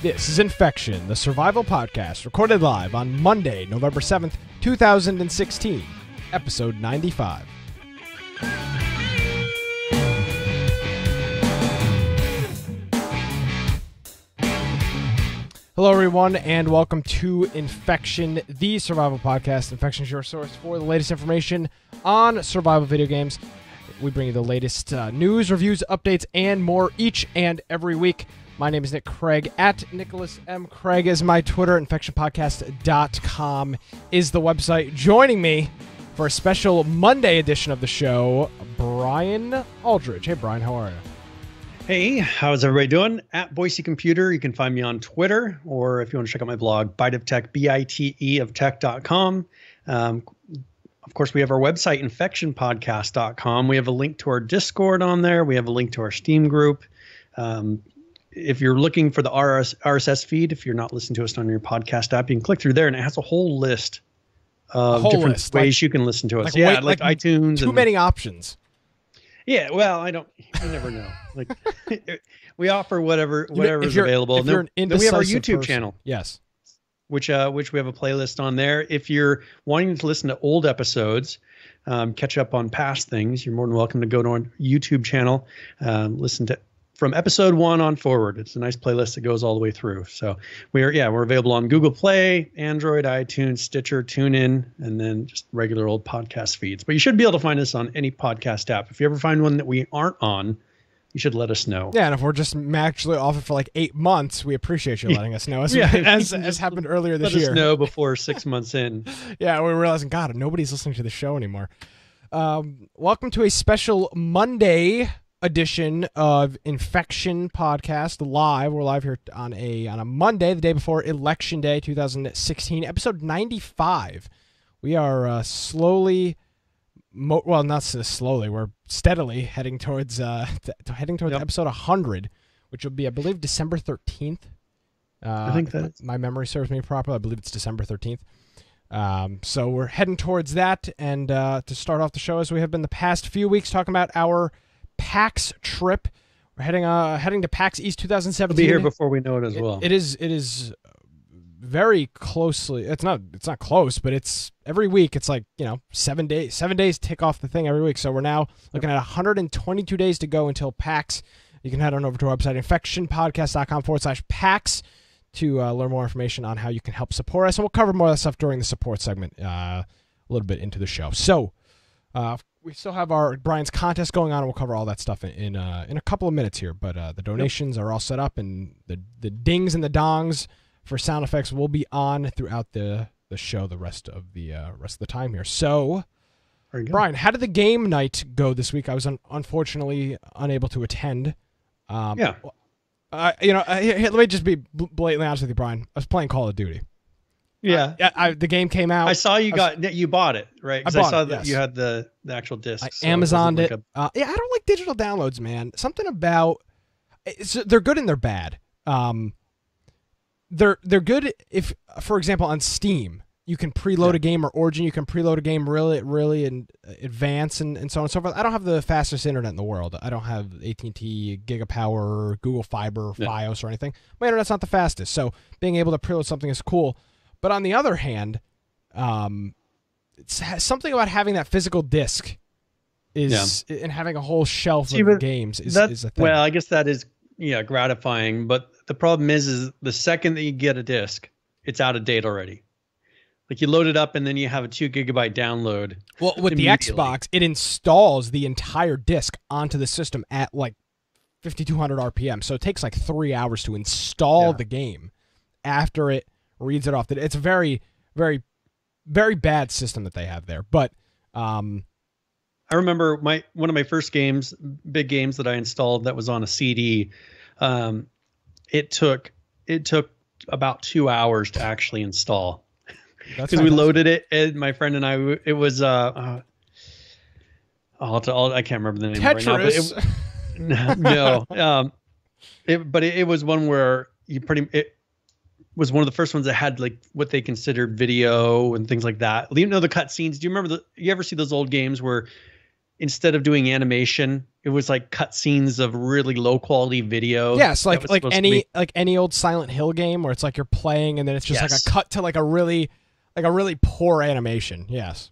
This is Infection, the survival podcast, recorded live on Monday, November 7th, 2016, episode 95. Hello, everyone, and welcome to Infection, the survival podcast. Infection is your source for the latest information on survival video games. We bring you the latest news, reviews, updates, and more each and every week. My name is Nick Craig. At Nicholas M. Craig is my Twitter. InfectionPodcast.com is the website. Joining me for a special Monday edition of the show, Brian Aldridge. Hey, Brian, how are you? Hey, how's everybody doing? At Boise Computer, you can find me on Twitter, or if you want to check out my blog, Bite of Tech, BITE of Tech.com. Of course, we have our website, InfectionPodcast.com. We have a link to our Discord on there. We have a link to our Steam group. If you're looking for the RSS feed, if you're not listening to us on your podcast app, you can click through there, and it has a whole list of different ways you can listen to us. Like iTunes. Too many options. Yeah, well, I never know. Like, we offer whatever is available. Then we have our YouTube channel. Yes. Which we have a playlist on there. If you're wanting to listen to old episodes, catch up on past things, you're more than welcome to go to our YouTube channel, listen to from episode 1 on forward. It's a nice playlist that goes all the way through. So we're available on Google Play, Android, iTunes, Stitcher, TuneIn, and then just regular old podcast feeds. But you should be able to find us on any podcast app. If you ever find one that we aren't on, you should let us know. Yeah, and if we're just actually off it for like 8 months, we appreciate you letting us know, as happened earlier this year. Let us know before 6 months in. Yeah, we're realizing, God, nobody's listening to the show anymore. Welcome to a special Monday edition of Infection Podcast Live. We're live here on a Monday, the day before Election Day 2016, episode 95. We are not slowly, we're steadily heading towards episode 100, which will be, I believe, December 13th. I think that my memory serves me properly. I believe it's December 13th. So we're heading towards that, and to start off the show, as we have been the past few weeks, talking about our PAX trip. We're heading to PAX East 2017. We'll be here before we know it as well. It is very closely. It's not close, but it's every week. It's like 7 days. 7 days tick off the thing every week. So we're now looking at 122 days to go until PAX. You can head on over to our website, infectionpodcast.com/PAX, to learn more information on how you can help support us. And we'll cover more of that stuff during the support segment a little bit into the show. So we still have Brian's contest going on, and we'll cover all that stuff in a couple of minutes here. But the donations are all set up, and the dings and the dongs for sound effects will be on throughout the show the rest of the time here. So, Brian, how did the game night go this week? I was unfortunately unable to attend. Let me just be blatantly honest with you, Brian. I was playing Call of Duty. Yeah, the game came out. I saw you bought it, right? Because I saw that you had the actual disc. I Amazoned it. I don't like digital downloads, man. Something about they're good and they're bad. They're good if, for example, on Steam you can preload a game, or Origin you can preload a game really in advance and so on and so forth. I don't have the fastest internet in the world. I don't have AT&T Gigapower, Google Fiber, Fios, or anything. My internet's not the fastest, so being able to preload something is cool. But on the other hand, it's something about having that physical disc and having a whole shelf of games is a thing. Well, I guess that is gratifying. But the problem is the second that you get a disc, it's out of date already. Like, you load it up and then you have a 2 gigabyte download. Well, with the Xbox, it installs the entire disc onto the system at like 5,200 RPM. So it takes like 3 hours to install the game after it reads it off. It's a very, very, very bad system that they have there. But I remember one of my first big games that I installed that was on a CD. It took about 2 hours to actually install, because we loaded it, and my friend and I. It was I can't remember the name Tetris. Right now. No, it was one where it was one of the first ones that had like what they considered video and things like that. You know, the cutscenes. Do you remember you ever see those old games where instead of doing animation, it was like cutscenes of really low quality video. Yes, like any old Silent Hill game where it's like you're playing and then it's just like a cut to like a really poor animation. Yes.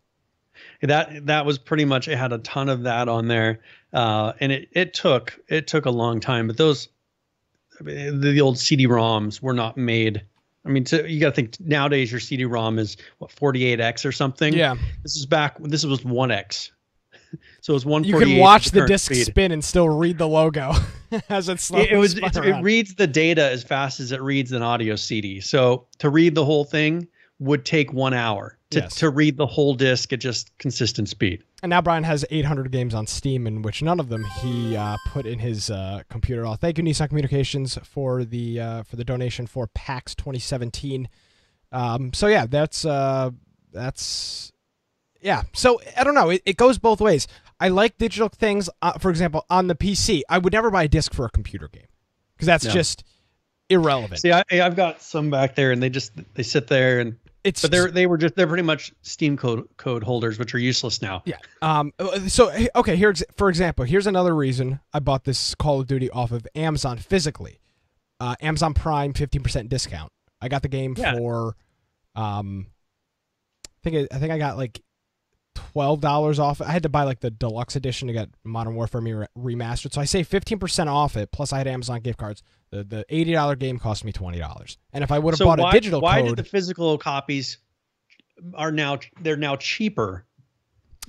That was pretty much, it had a ton of that on there. And it took a long time, but the old CD-ROMs were not made. I mean, you got to think nowadays your CD-ROM is what, 48x or something. Yeah. This was 1x. So it was 148. You can watch the disc spin and still read the logo as it's slowly it reads the data as fast as it reads an audio CD. So to read the whole thing would take 1 hour. To read the whole disc at just consistent speed. And now Brian has 800 games on Steam, in which none of them he put in his computer. Thank you, Nissan Communications, for the donation for PAX 2017. So yeah, that's yeah. So I don't know. It goes both ways. I like digital things. For example, on the PC, I would never buy a disc for a computer game because that's just irrelevant. See, I've got some back there, and they sit there and. They're pretty much Steam code holders, which are useless now. Yeah. So okay, for example, here's another reason I bought this Call of Duty off of Amazon physically. Amazon Prime 15% discount. I got the game for I think I got like $12 off. I had to buy like the deluxe edition to get Modern Warfare remastered. So I saved 15% off it. Plus I had Amazon gift cards. The $80 game cost me $20. And if I would have bought a digital code, why did the physical copies they're now cheaper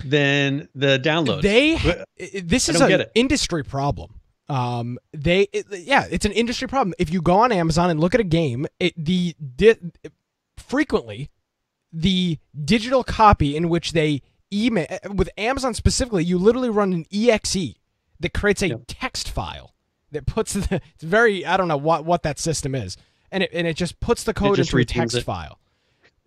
than the downloads? This is an industry problem. It's an industry problem. If you go on Amazon and look at a game, frequently the digital copy in which they email with Amazon specifically, you literally run an exe that creates a text file that puts it's very, I don't know what that system is, and it just puts the code into a text file.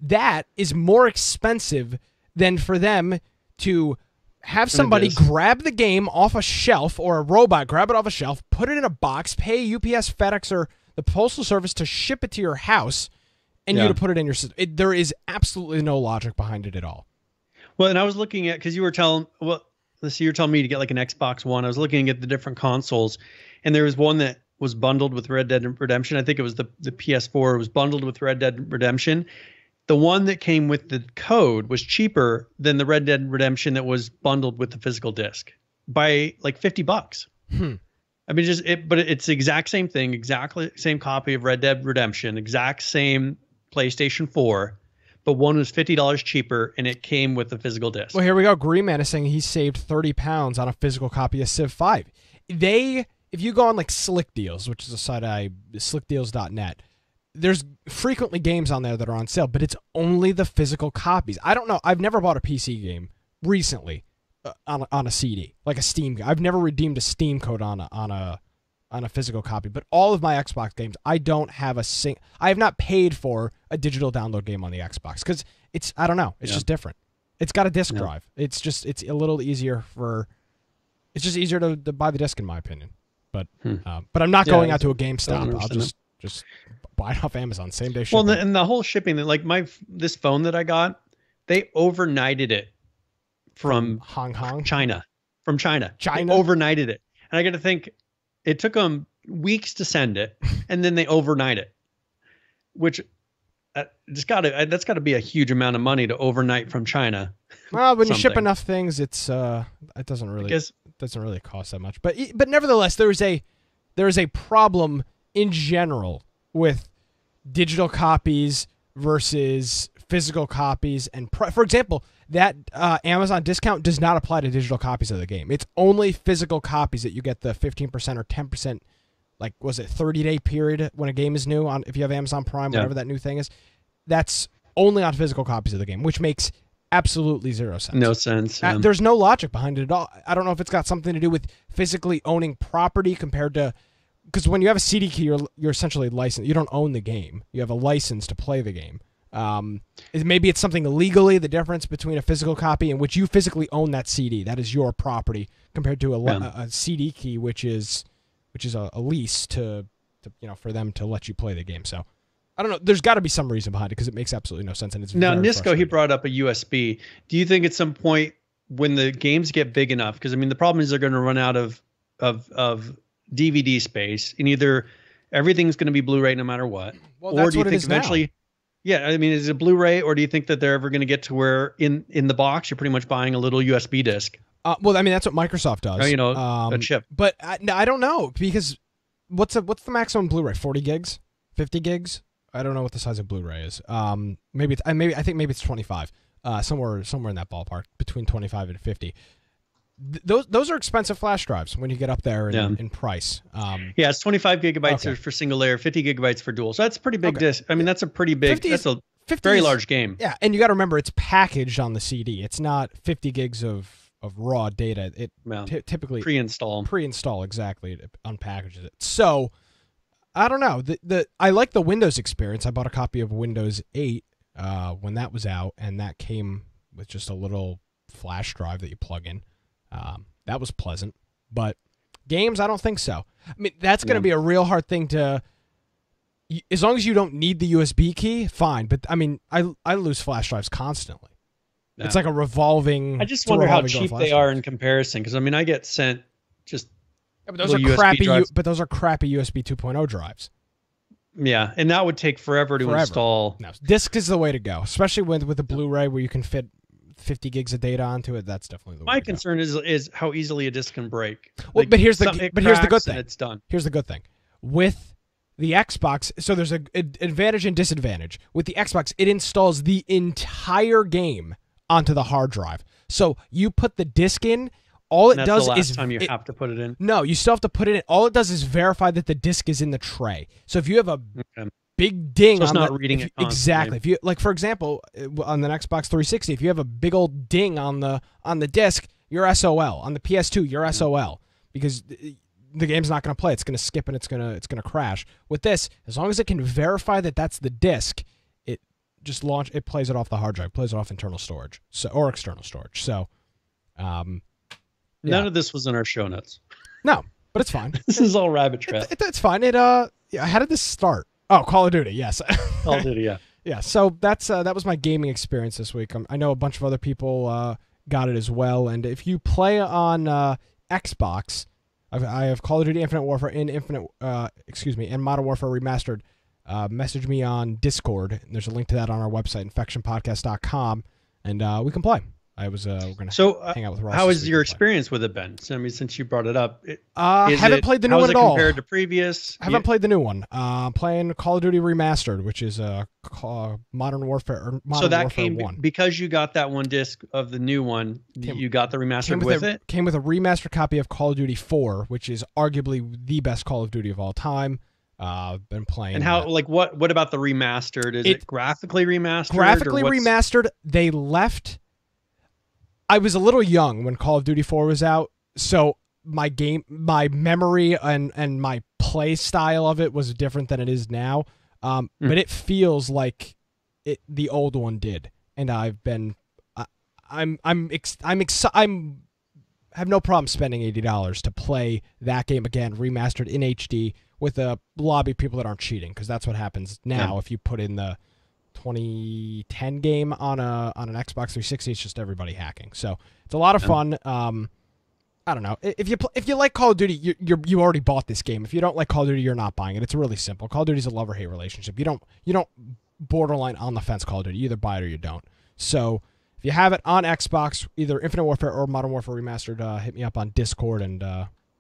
That is more expensive than for them to have somebody grab the game off a shelf, or a robot grab it off a shelf, put it in a box, pay UPS, FedEx, or the Postal Service to ship it to your house, and you to put it in your system. There is absolutely no logic behind it at all. Well, and I was looking at, because you were telling me to get like an Xbox One. I was looking at the different consoles, and there was one that was bundled with Red Dead Redemption. I think it was the PS4. It was bundled with Red Dead Redemption. The one that came with the code was cheaper than the Red Dead Redemption that was bundled with the physical disc by like $50. I mean, but it's the exact same thing, exactly same copy of Red Dead Redemption, exact same PlayStation 4. But one was $50 cheaper, and it came with the physical disc. Well, here we go. Green Man is saying he saved 30 pounds on a physical copy of Civ 5. If you go on like Slick Deals, which is a site slickdeals.net, there's frequently games on there that are on sale, but it's only the physical copies. I don't know. I've never bought a PC game recently on a CD, like a Steam game. I've never redeemed a Steam code on a physical copy, but all of my Xbox games, I have not paid for a digital download game on the Xbox because I don't know, it's just different. It's got a disc drive. It's a little easier it's just easier to buy the disc in my opinion. But I'm not going out to a GameStop. I'll just buy it off Amazon same day shipping. Well, and the whole shipping, like this phone that I got, they overnighted it from China. They overnighted it, and I got to think. It took them weeks to send it, and then they overnight it, which that's got to be a huge amount of money to overnight from China. Well, when you ship enough things, it doesn't really cost that much. But nevertheless, there is a problem in general with digital copies versus physical copies, and for example, that Amazon discount does not apply to digital copies of the game. It's only physical copies that you get the 15% or 10%, like, was it 30-day period when a game is new on if you have Amazon Prime, whatever that new thing is. That's only on physical copies of the game, which makes absolutely zero sense. No sense. There's no logic behind it at all. I don't know if it's got something to do with physically owning property compared to, because when you have a CD key, you're essentially licensed. You don't own the game. You have a license to play the game. Maybe it's something legally, the difference between a physical copy in which you physically own that CD, that is your property, compared to a CD key, which is a lease to for them to let you play the game. So I don't know. There's got to be some reason behind it because it makes absolutely no sense. And it's now Nisco. He brought up a USB. Do you think at some point when the games get big enough, because I mean the problem is they're going to run out of of DVD space, and either everything's going to be Blu-ray no matter what, Well, or that's do you what it think is now. eventually? Yeah, I mean, is it Blu-ray, or do you think that they're ever going to get to where in the box you're pretty much buying a little USB disc? Well, I mean, that's what Microsoft does. A chip. But I don't know, because what's the maximum Blu-ray? 40 gigs? 50 gigs? I don't know what the size of Blu-ray is. Maybe I think maybe it's 25. Somewhere in that ballpark, between 25 and 50. Those are expensive flash drives when you get up there in price. Yeah, it's 25 gigabytes for single layer, 50 gigabytes for dual. So that's a pretty big disc. I mean, that's a pretty big. That's a very large game. Yeah, and you got to remember it's packaged on the CD. It's not 50 gigs of raw data. It typically pre-install exactly. It unpackages it. So I don't know. I like the Windows experience. I bought a copy of Windows 8 when that was out, and that came with just a little flash drive that you plug in. That was pleasant, but games, I don't think so. I mean, that's going to be a real hard thing to. As long as you don't need the USB key, fine. But I mean, I lose flash drives constantly. Yeah. It's like a revolving. I just wonder how cheap they are in comparison, because I mean, I get sent just. Yeah, but those are crappy. But those are crappy USB 2.0 drives. Yeah, and that would take forever to install. No, disk is the way to go, especially with the Blu-ray where you can fit 50 gigs of data onto it. That's definitely the way. My concern is how easily a disc can break. Well, but here's the good thing. It's done. Here's the good thing with the Xbox. So there's an advantage and disadvantage with the Xbox. It installs the entire game onto the hard drive. So you put the disc in. All it does the last is time you have to put it in. No, you still have to put it in. All it does is verify that the disc is in the tray. So if you have a big ding, so it's not reading it constantly. Exactly. If you for example, on the Xbox 360, if you have a big old ding on the disc, you're SOL. On the PS2, you're SOL, because the game's not going to play. It's going to skip and it's going to crash. With this, as long as it can verify that that's the disc, it just it plays it off the hard drive, plays it off internal storage, or external storage. So, none of this was in our show notes. No, but it's fine. This is all rabbit trail. It's fine. How did this start? Oh, Call of Duty. Yes. Call of Duty. Yeah. Yeah. So that was my gaming experience this week. I know a bunch of other people got it as well. And if you play on Xbox, I have Call of Duty Infinite Warfare and and Modern Warfare Remastered. Message me on Discord. There's a link to that on our website, infectionpodcast.com, and we can play. We're gonna hang out with Ross. How has your experience with it been? So, I mean, since you brought it up, haven't played the new one at all. Compared to previous? Haven't played the new one. Playing Call of Duty Remastered, which is Modern Warfare or Modern Warfare came 1. Because you got that one disc of the new one. You got the remastered with it. Came with a remastered copy of Call of Duty 4, which is arguably the best Call of Duty of all time. Been playing. And how? What about the remastered? Is it graphically remastered? Graphically remastered. They left. I was a little young when Call of Duty 4 was out, so my memory and my play style of it was different than it is now. But it feels like the old one did, and I have no problem spending $80 to play that game again, remastered in HD with a lobby of people that aren't cheating, because that's what happens now if you put in the 2010 game on an Xbox 360. It's just everybody hacking, so it's a lot of fun. I don't know, if you like Call of Duty, you already bought this game. If you don't like Call of Duty, you're not buying it. It's really simple. Call of Duty is a love or hate relationship. You don't borderline on the fence Call of Duty. You either buy it or you don't. So if you have it on Xbox, either Infinite Warfare or Modern Warfare Remastered, hit me up on Discord and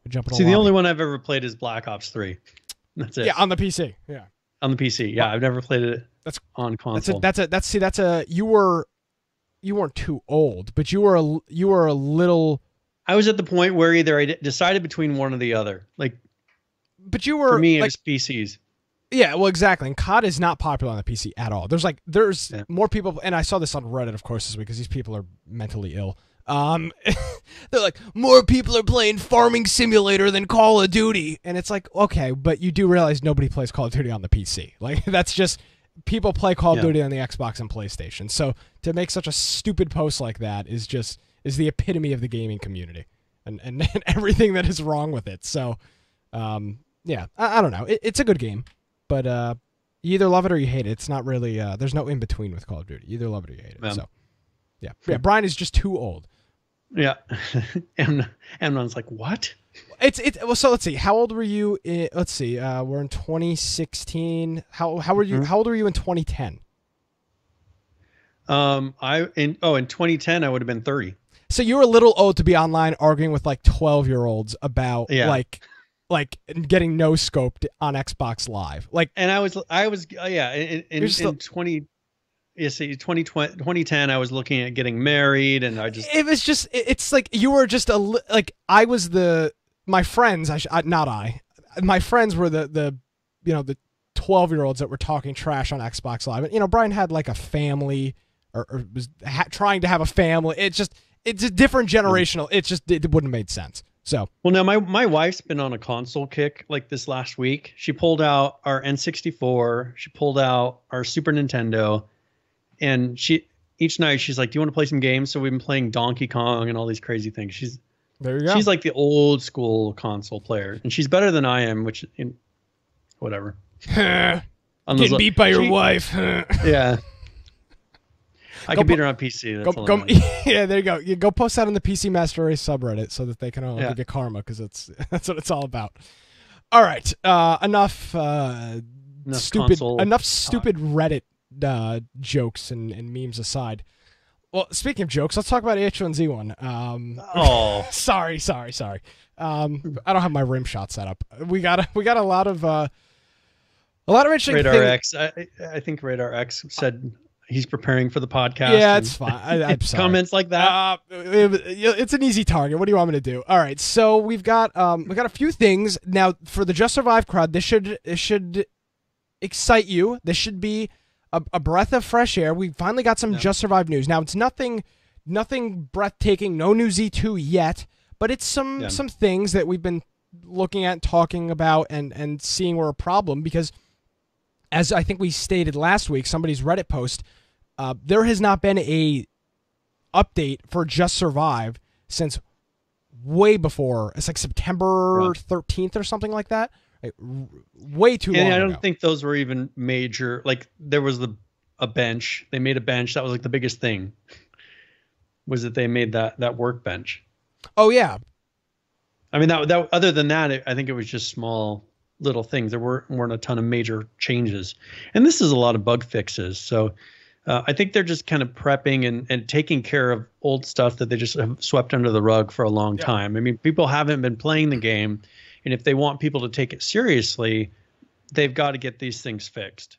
jump in. The only one I've ever played is Black Ops 3. That's it. Yeah, on the PC. Yeah, on the PC. Yeah, I've never played it. That's on console. You weren't too old, but you were a little. I was at the point where either I decided between one or the other. But you were, for me, it's PCs. Yeah, well, exactly. And COD is not popular on the PC at all. There's more people, and I saw this on Reddit, of course, this week, because these people are mentally ill. They're like, more people are playing Farming Simulator than Call of Duty, and it's like, okay, but you do realize nobody plays Call of Duty on the PC. Like, that's just, people play Call of Duty on the Xbox and PlayStation. So to make such a stupid post like that is the epitome of the gaming community and everything that is wrong with it. So, yeah, I don't know. It's a good game, but you either love it or you hate it. It's not really, there's no in between with Call of Duty. You either love it or you hate it. So, yeah, Brian is just too old. Yeah. And Amnon's like, what? Well, so let's see. How old were you? Let's see. We're in 2016. How were you? How old were you in 2010? In 2010 I would have been 30. So you were a little old to be online arguing with like 12-year-olds about like getting no scoped on Xbox Live. Like, and I was in 2010 I was looking at getting married, and it's like you were just like I was my friends. My friends were the 12-year-olds that were talking trash on Xbox Live. And Brian had like a family or was trying to have a family. It's a different generational. It wouldn't have made sense. So, well, now my wife's been on a console kick like this last week. She pulled out our N64. She pulled out our Super Nintendo, and each night she's like, "Do you want to play some games?" So we've been playing Donkey Kong and all these crazy things. There you go. She's like the old school console player, and she's better than I am. Whatever. Getting beat by your wife. Yeah. I can beat her on PC. Yeah, there you go. You go post that on the PC Master Race subreddit so that they can give you karma, because that's what it's all about. All right, enough stupid Reddit jokes and memes aside. Well, speaking of jokes, let's talk about H1Z1. Sorry. I don't have my rim shot set up. We got a lot of interesting Radar X. I think Radar X said he's preparing for the podcast. Yeah, it's fine. I'm sorry. Comments like that. It's an easy target. What do you want me to do? All right, so we've got a few things now for the Just Survive crowd. This should excite you. This should be a breath of fresh air. We finally got some Just Survive news. Now it's nothing breathtaking. No new Z2 yet, but it's some things that we've been looking at, talking about, and seeing were a problem because, as I think we stated last week, somebody's Reddit post. There has not been a update for Just Survive since way before. It's like September 13th or something like that. Like, way too long ago. I don't think those were even major. Like there was a bench. They made a bench. That was like the biggest thing. Was that they made that workbench? Oh yeah. I mean that other than that, I think it was just small little things. There weren't a ton of major changes, and this is a lot of bug fixes. So I think they're just kind of prepping and taking care of old stuff that they just have swept under the rug for a long time. I mean, people haven't been playing the game, and if they want people to take it seriously, they've got to get these things fixed.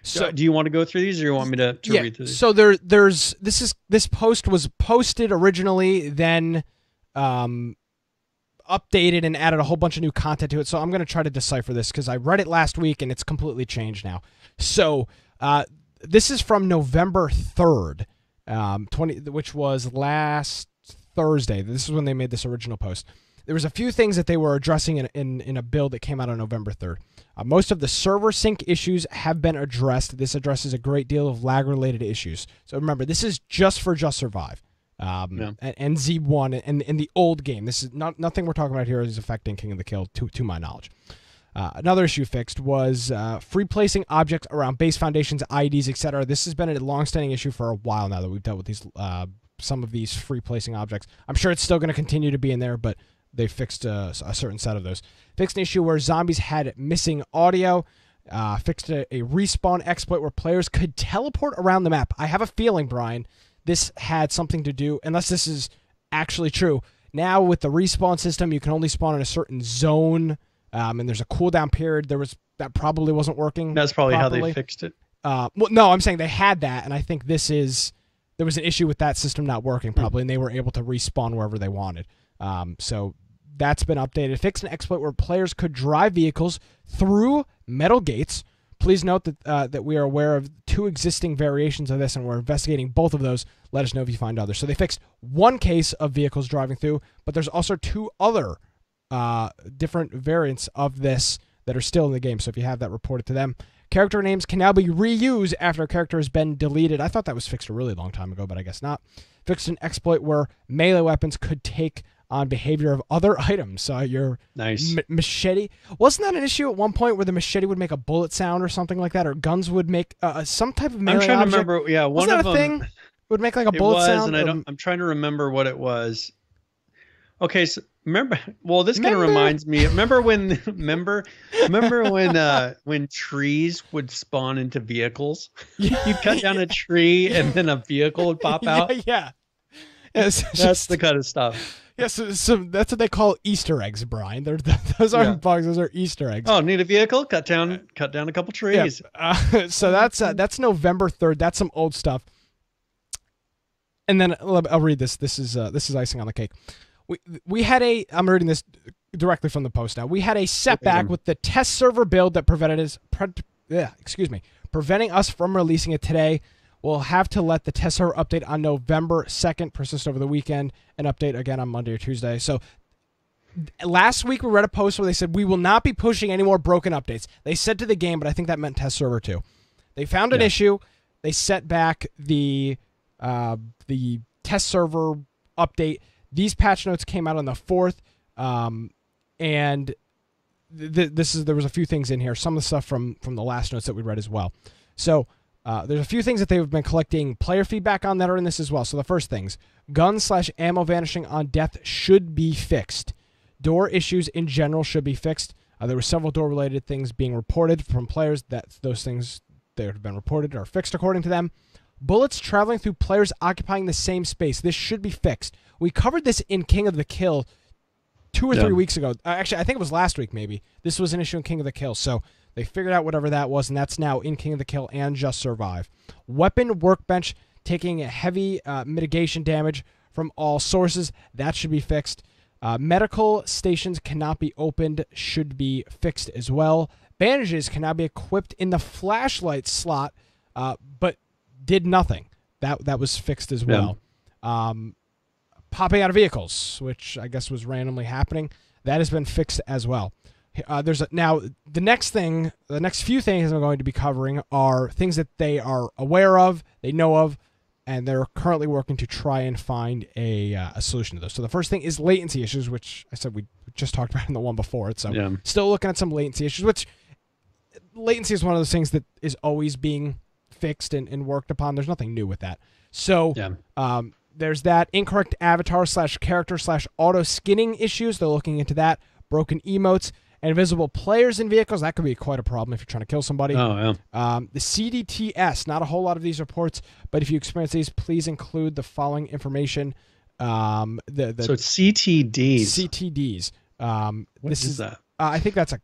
So do you want to go through these, or you want me to read through these? So this post was posted originally, then updated and added a whole bunch of new content to it. So I'm going to try to decipher this because I read it last week and it's completely changed now. So this is from November 3rd, which was last Thursday. This is when they made this original post. There was a few things that they were addressing in a build that came out on November 3rd. Most of the server sync issues have been addressed. This addresses a great deal of lag-related issues. So remember, this is just for Just Survive. And Z1 and the old game. This is nothing we're talking about here is affecting King of the Kill to my knowledge. Another issue fixed was free placing objects around base foundations, IDs, etc. This has been a long-standing issue for a while now that we've dealt with these some of these free placing objects. I'm sure it's still going to continue to be in there, but they fixed a certain set of those. Fixed an issue where zombies had missing audio. Fixed a respawn exploit where players could teleport around the map. I have a feeling, Brian, this had something to do, unless this is actually true. Now with the respawn system, you can only spawn in a certain zone, and there's a cooldown period. That probably wasn't working. That's probably properly. How they fixed it. Well, no, I'm saying they had that, and I think there was an issue with that system not working probably, and they were able to respawn wherever they wanted. So that's been updated. Fixed an exploit where players could drive vehicles through metal gates. Please note that we are aware of 2 existing variations of this, and we're investigating both of those. Let us know if you find others. So they fixed one case of vehicles driving through, but there's also 2 other different variants of this that are still in the game. So if you have that, report it to them. Character names can now be reused after a character has been deleted. I thought that was fixed a really long time ago, but I guess not. Fixed an exploit where melee weapons could take on behavior of other items. Your machete. Wasn't that an issue at one point where the machete would make a bullet sound or something like that, or guns would make some type of melee object? I'm trying to remember. Yeah, one of them thing would make like a bullet sound. And I'm trying to remember what it was. Okay, so remember. Well, this kind of reminds me. Remember when? Remember when trees would spawn into vehicles? You cut down a tree and then a vehicle would pop out. Yeah. Yes, that's the kind of stuff. Yes, so that's what they call Easter eggs, Brian. Those aren't bugs; those are Easter eggs. Oh, need a vehicle? Cut down a couple trees. Yeah. So that's November 3rd. That's some old stuff. And then I'll read this. This is icing on the cake. We had I'm reading this directly from the post now. We had a setback with the test server build that preventing us from releasing it today. We'll have to let the test server update on November 2nd, persist over the weekend, and update again on Monday or Tuesday. So last week we read a post where they said we will not be pushing any more broken updates. They said to the game, but I think that meant test server too. They found an issue. They set back the test server update. These patch notes came out on the 4th, and there was a few things in here. Some of the stuff from the last notes that we read as well. So there's a few things that they've been collecting player feedback on that are in this as well. So the first things, guns/ammo vanishing on death should be fixed. Door issues in general should be fixed. There were several door-related things being reported from players that those things that have been reported are fixed according to them. Bullets traveling through players occupying the same space. This should be fixed. We covered this in King of the Kill 2 or 3 weeks ago. Actually, I think it was last week maybe. This was an issue in King of the Kill. So they figured out whatever that was, and that's now in King of the Kill and Just Survive. Weapon workbench taking heavy mitigation damage from all sources. That should be fixed. Medical stations cannot be opened. Should be fixed as well. Bandages cannot be equipped in the flashlight slot, but did nothing. That was fixed as well. Popping out of vehicles, which I guess was randomly happening, that has been fixed as well. Now the next few things I'm going to be covering are things that they are aware of, they know of, and they're currently working to try and find a solution to those. So the first thing is latency issues, which I said we just talked about in the one before it. So still looking at some latency issues, which latency is one of those things that is always being fixed and worked upon. There's nothing new with that. So there's that. Incorrect avatar/character/auto skinning issues. They're looking into that. Broken emotes. Invisible players in vehicles. That could be quite a problem if you're trying to kill somebody. The CDTS. Not a whole lot of these reports, but if you experience these, please include the following information. So it's CTDs. CTDs. What is that? I think that's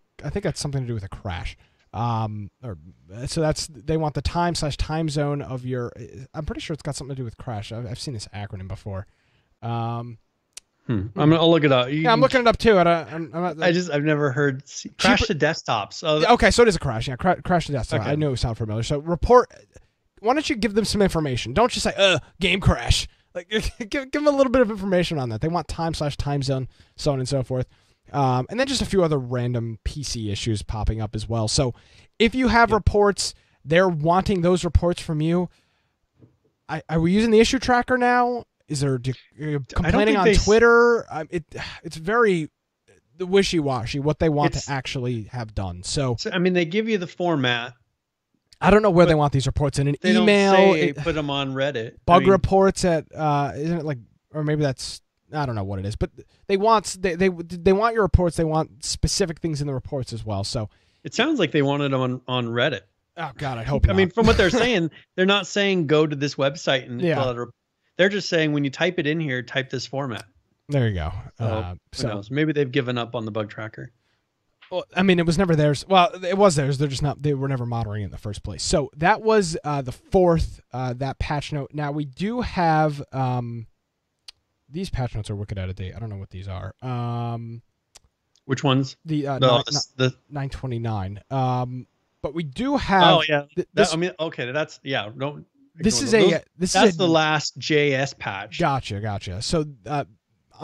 something to do with a crash. So they want the time/time zone of your. I'm pretty sure it's got something to do with crash. I've seen this acronym before. I'll look it up. I'm looking it up too. I've never heard crash to desktops. Okay, so it is a crash. Yeah, crash to desktop. Okay. I knew it sounded familiar. So report. Why don't you give them some information? Don't just say game crash. Like give them a little bit of information on that. They want time/time zone, so on and so forth. And then just a few other random PC issues popping up as well. So if you have reports, they're wanting those reports from you. Are we using the issue tracker now? Is there complaining on Twitter? It's very wishy-washy what they want to actually have done. So I mean, they give you the format. I don't know where they want these reports in an email. Don't say put them on Reddit. Bug reports at isn't it like, or maybe that's, I don't know what it is, but they want your reports. They want specific things in the reports as well. So it sounds like they wanted them on Reddit. Oh God, I hope not. I mean, from what they're saying, they're not saying go to this website and fill out a. They're just saying when you type it in here, type this format. There you go. Who knows? Maybe they've given up on the bug tracker. Well, I mean, it was never theirs. Well, it was theirs. They're just not. They were never monitoring it in the first place. So that was the 4th that patch note. Now we do have these patch notes are wicked out of date. I don't know what these are. Which ones? The 929. But we do have. Oh yeah. Okay. That's Don't. That's the last JS patch. Gotcha. So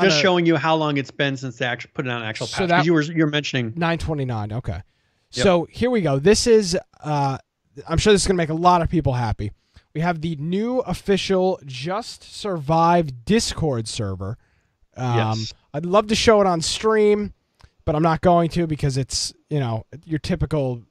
just showing you how long it's been since they actually put it on an actual patch. Because you were mentioning 929. Okay. Yep. So here we go. This is I'm sure this is gonna make a lot of people happy. We have the new official Just Survive Discord server. Yes. I'd love to show it on stream, but I'm not going to because it's your typical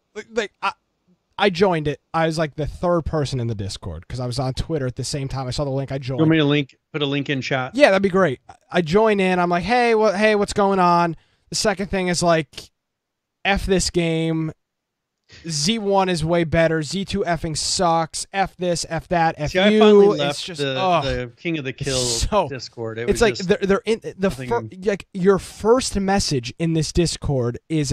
I joined it. I was like the third person in the Discord because I was on Twitter at the same time. I saw the link. I joined. You want me to put a link in chat? Yeah, that'd be great. I join in. I'm like, hey, what's going on? The second thing is like, F this game. Z1 is way better. Z2 effing sucks. F this, F that, F See, you. I finally left it's just the King of the Kill Discord. It's like they're in like your first message in this Discord is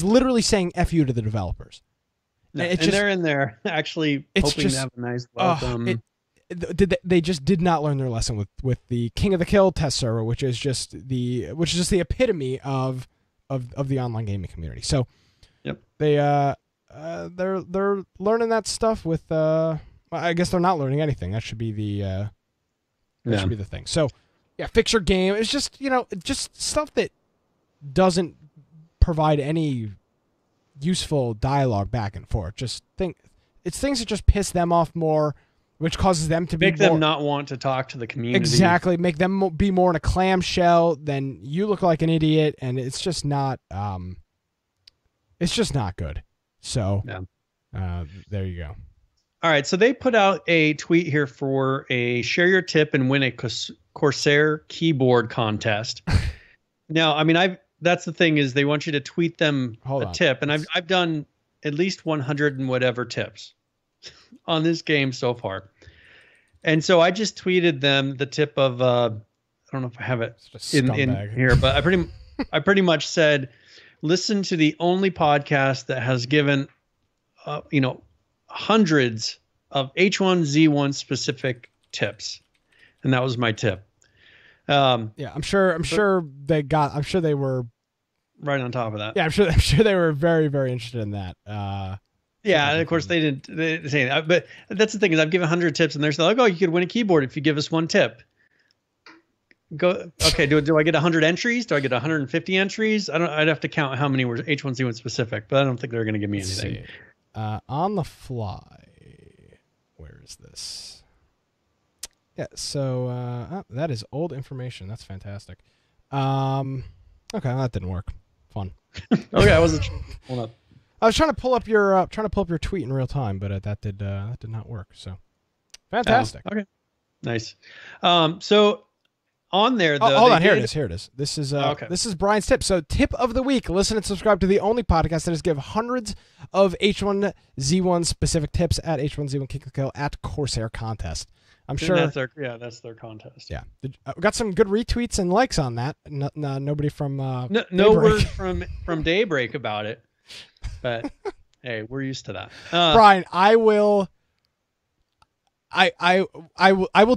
literally saying F you to the developers. No, and they're in there actually hoping to have a nice welcome. They just did not learn their lesson with the King of the Kill test server, which is just the epitome of the online gaming community. So. Yep. They're learning that stuff with I guess they're not learning anything. That should be the should be the thing. So yeah, fix your game. It's just just stuff that doesn't provide any useful dialogue back and forth. It's things that just piss them off more, which causes them to make them not want to talk to the community. Exactly, make them be more in a clamshell. Then you look like an idiot, and it's just not. It's just not good. So there you go. All right. So they put out a tweet here for a share your tip and win a Corsair keyboard contest. Now, I mean, that's the thing is they want you to tweet them tip. And I've done at least 100 and whatever tips on this game so far. And so I just tweeted them the tip of, I don't know if I have it in here, but I pretty much said, listen to the only podcast that has given, hundreds of H1Z1 specific tips, and that was my tip. I'm sure they were right on top of that. Yeah, I'm sure they were very, very interested in that. Yeah, and of course they didn't say that. But that's the thing is I've given 100 tips, and they're still like, oh, you could win a keyboard if you give us one tip. Go okay. Do I get 100 entries? Do I get 150 entries? I'd have to count how many were H1Z1 specific, but I don't think they're going to give me anything. On the fly, where is this? Yeah. So that is old information. That's fantastic. Okay, that didn't work. Fun. Okay, I wasn't. Hold up. I was trying to pull up your tweet in real time, but that did not work. So fantastic. Okay. Nice. So. On there, though. Hold on. Here it is. This is Brian's tip. So, tip of the week: listen and subscribe to the only podcast that has given hundreds of H1Z1 specific tips at H1Z1 King of the Kill at Corsair contest. I'm sure that's their contest. Yeah, we got some good retweets and likes on that. Nobody from no word from Daybreak about it, but hey, we're used to that. Brian, I will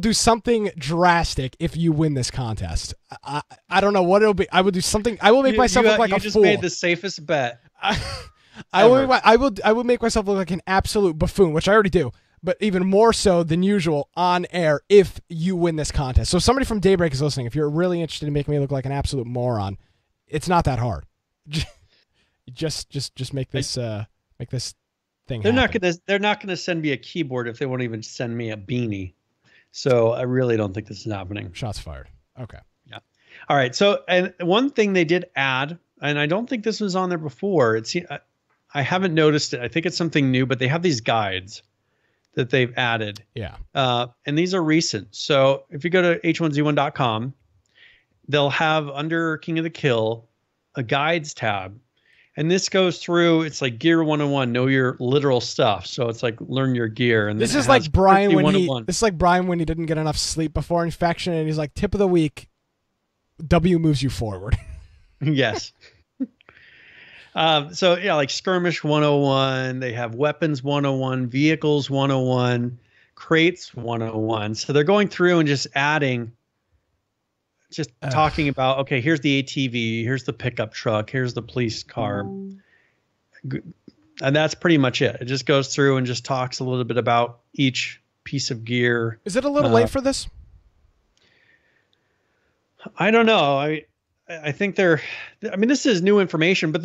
do something drastic if you win this contest. I don't know what it'll be. I will do something. I will make myself look like a fool. You just made the safest bet. I will make myself look like an absolute buffoon, which I already do, but even more so than usual on air if you win this contest. So if somebody from Daybreak is listening, if you're really interested in making me look like an absolute moron, it's not that hard. Just make this thing happen. They're not gonna send me a keyboard if they won't even send me a beanie. So I really don't think this is happening. Shots fired. Okay. Yeah. All right. So, and one thing they did add, and I don't think this was on there before. I haven't noticed it. I think it's something new, but they have these guides that they've added. Yeah. And these are recent. So if you go to h1z1.com, they'll have under King of the Kill a guides tab. And this goes through, it's like Gear 101, know your literal stuff. So it's like learn your gear. And this is like Brian when he didn't get enough sleep before infection, and he's like, tip of the week, W moves you forward. Yes. So yeah, like Skirmish 101, they have Weapons 101, Vehicles 101, Crates 101. So they're going through and just adding, talking about, okay, here's the ATV, here's the pickup truck, here's the police car. And that's pretty much it. It just goes through and just talks a little bit about each piece of gear. Is it a little late for this? I don't know. I think this is new information, but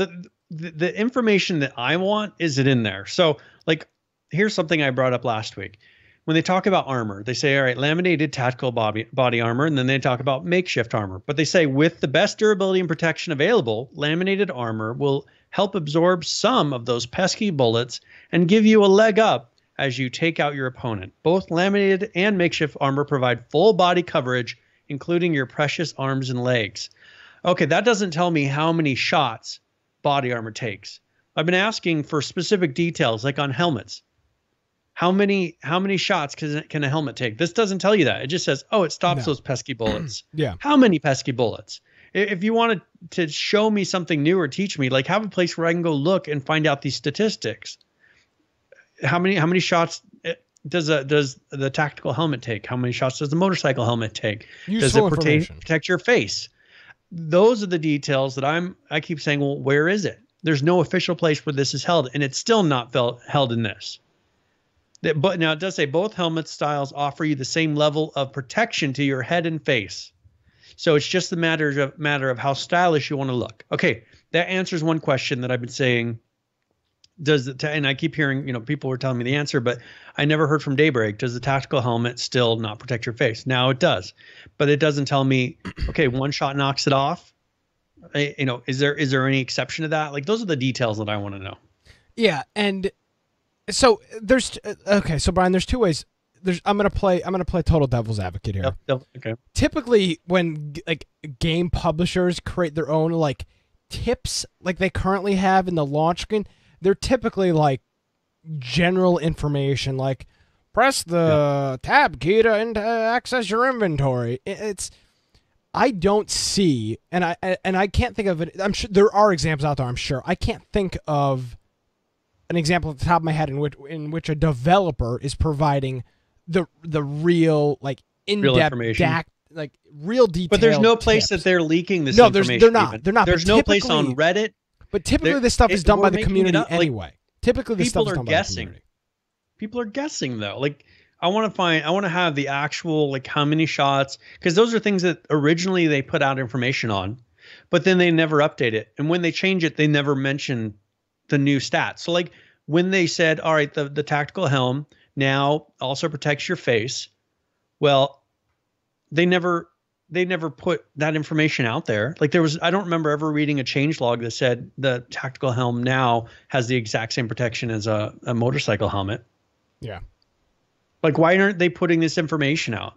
the information that I want, is it in there? So like, here's something I brought up last week. when they talk about armor, they say, all right, laminated tactical body armor, and then they talk about makeshift armor. But they say with the best durability and protection available, laminated armor will help absorb some of those pesky bullets and give you a leg up as you take out your opponent. Both laminated and makeshift armor provide full body coverage, including your precious arms and legs. Okay, that doesn't tell me how many shots body armor takes. I've been asking for specific details, like on helmets. How many shots can a helmet take? This doesn't tell you that. It just says, oh, it stops those pesky bullets. Yeah. How many pesky bullets? If you wanted to show me something new or teach me, like have a place where I can go look and find out these statistics. How many shots does the tactical helmet take? How many shots does the motorcycle helmet take? Useful does it protect your face? Those are the details that I keep saying, well, where is it? There's no official place where this is held, and it's still not held in this. But now it does say both helmet styles offer you the same level of protection to your head and face. So it's just the matter of how stylish you want to look. Okay, that answers one question that I've been saying. And I keep hearing, people were telling me the answer, but I never heard from Daybreak. Does the tactical helmet still not protect your face? Now it does, but it doesn't tell me, okay, one shot knocks it off. Is there any exception to that? Like, those are the details that I want to know. Yeah, and so there's so Brian, there's two ways. I'm gonna play total devil's advocate here. Yep, okay. Typically, when like game publishers create their own like tips, like they currently have in the launch screen, they're typically like general information, like press the tab key to access your inventory. I don't see, and I can't think of it. I'm sure there are examples out there. I'm sure I can't think of an example at the top of my head in which a developer is providing the real like in-depth real detail. But there's no place that they're leaking this information. They're not. There's no place on Reddit. But typically this stuff is done by the community anyway. Typically this stuff is done by the community. People are guessing though. Like I want to have the actual, like, how many shots, because those are things that originally they put out information on, but then they never update it. And when they change it, they never mention the new stats. So like when they said, all right, the tactical helm now also protects your face. Well, they never put that information out there. Like I don't remember ever reading a changelog that said the tactical helm now has the exact same protection as a motorcycle helmet. Yeah. Like, why aren't they putting this information out?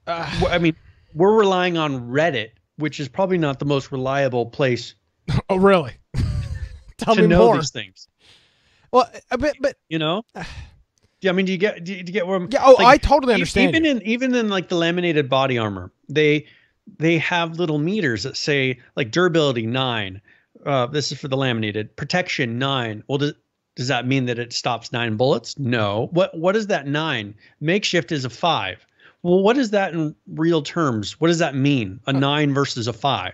I mean, we're relying on Reddit, which is probably not the most reliable place. Oh, really? Tell me know more. These things. Well, but yeah, I mean, do you get where I'm? Yeah. Oh, like, I totally understand. Even in like the laminated body armor, they have little meters that say like durability 9. This is for the laminated. Protection 9. Well, does that mean that it stops 9 bullets? No. What is that 9? Makeshift is a 5. Well, what is that in real terms? What does that mean? A 9 versus a 5?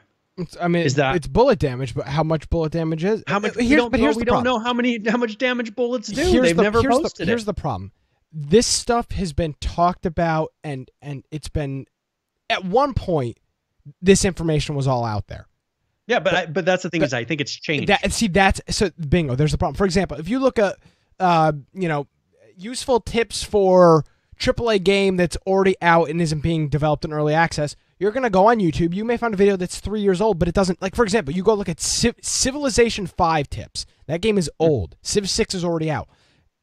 I mean, it's bullet damage, but how much bullet damage is? How much? We don't know how much damage bullets do. They've never posted it. Here's the problem. This stuff has been talked about, and it's been, at one point, this information was all out there. Yeah, but that's the thing, is I think it's changed. So bingo. There's the problem. For example, if you look at useful tips for AAA game that's already out and isn't being developed in early access, you're gonna go on YouTube. You may find a video that's 3 years old, but it doesn't. Like, for example, you go look at Civilization 5 tips. That game is old. Civ 6 is already out.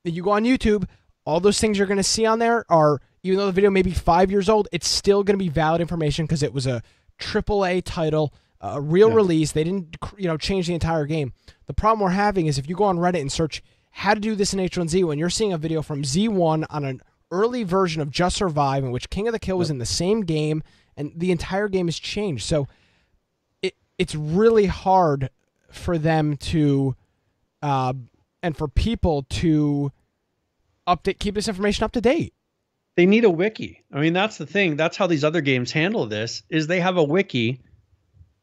Then you go on YouTube. All those things you're gonna see on there are, even though the video may be 5 years old, it's still gonna be valid information because it was a AAA title. A real release. They didn't, change the entire game. The problem we're having is if you go on Reddit and search how to do this in H1Z1, you're seeing a video from Z1 on an early version of Just Survive in which King of the Kill was in the same game, and the entire game has changed. So it's really hard for them to, and for people to keep this information up to date. They need a wiki. I mean, that's the thing. That's how these other games handle this, is they have a wiki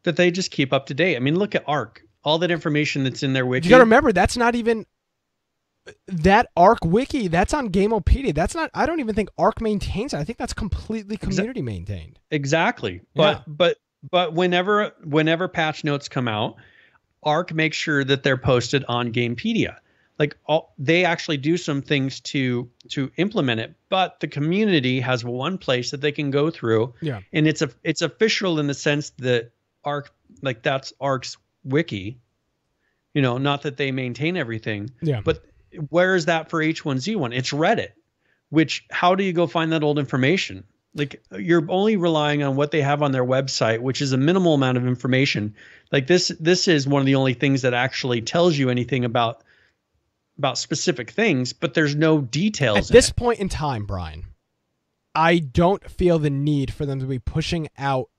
that they just keep up to date. I mean, look at Ark. All that information that's in their wiki. You got to remember, that's not even that Ark wiki. That's on Gameopedia. That's not. I don't even think Ark maintains it. I think that's completely community maintained. Exactly. But whenever patch notes come out, Ark makes sure that they're posted on Gamepedia. they actually do some things to implement it, but the community has one place that they can go through. Yeah. And it's official in the sense that Arc, like that's Arc's wiki, not that they maintain everything. Yeah. But where is that for H1Z1? It's Reddit, which how do you go find that old information? Like you're only relying on what they have on their website, which is a minimal amount of information. Like this is one of the only things that actually tells you anything about specific things, but there's no details. At this point in time, Brian, I don't feel the need for them to be pushing out,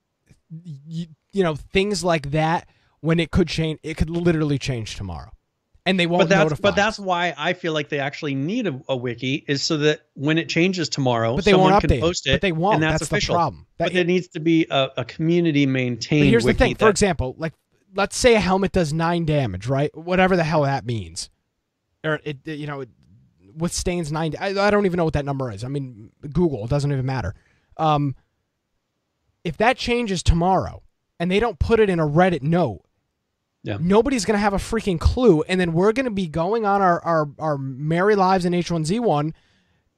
things like that when it could change. It could literally change tomorrow, and they won't notify. But that's why I feel like they actually need a wiki, is so that when it changes tomorrow, but they someone won't can update post it. But they won't. And that's official. The problem. But it needs to be a community maintained. But here's wiki the thing. For example, like let's say a helmet does 9 damage, right? Whatever the hell that means. Or it withstands 9. I don't even know what that number is. I mean, Google, it doesn't even matter. If that changes tomorrow and they don't put it in a Reddit note, nobody's going to have a freaking clue, and then we're going to be going on our merry lives in H1Z1,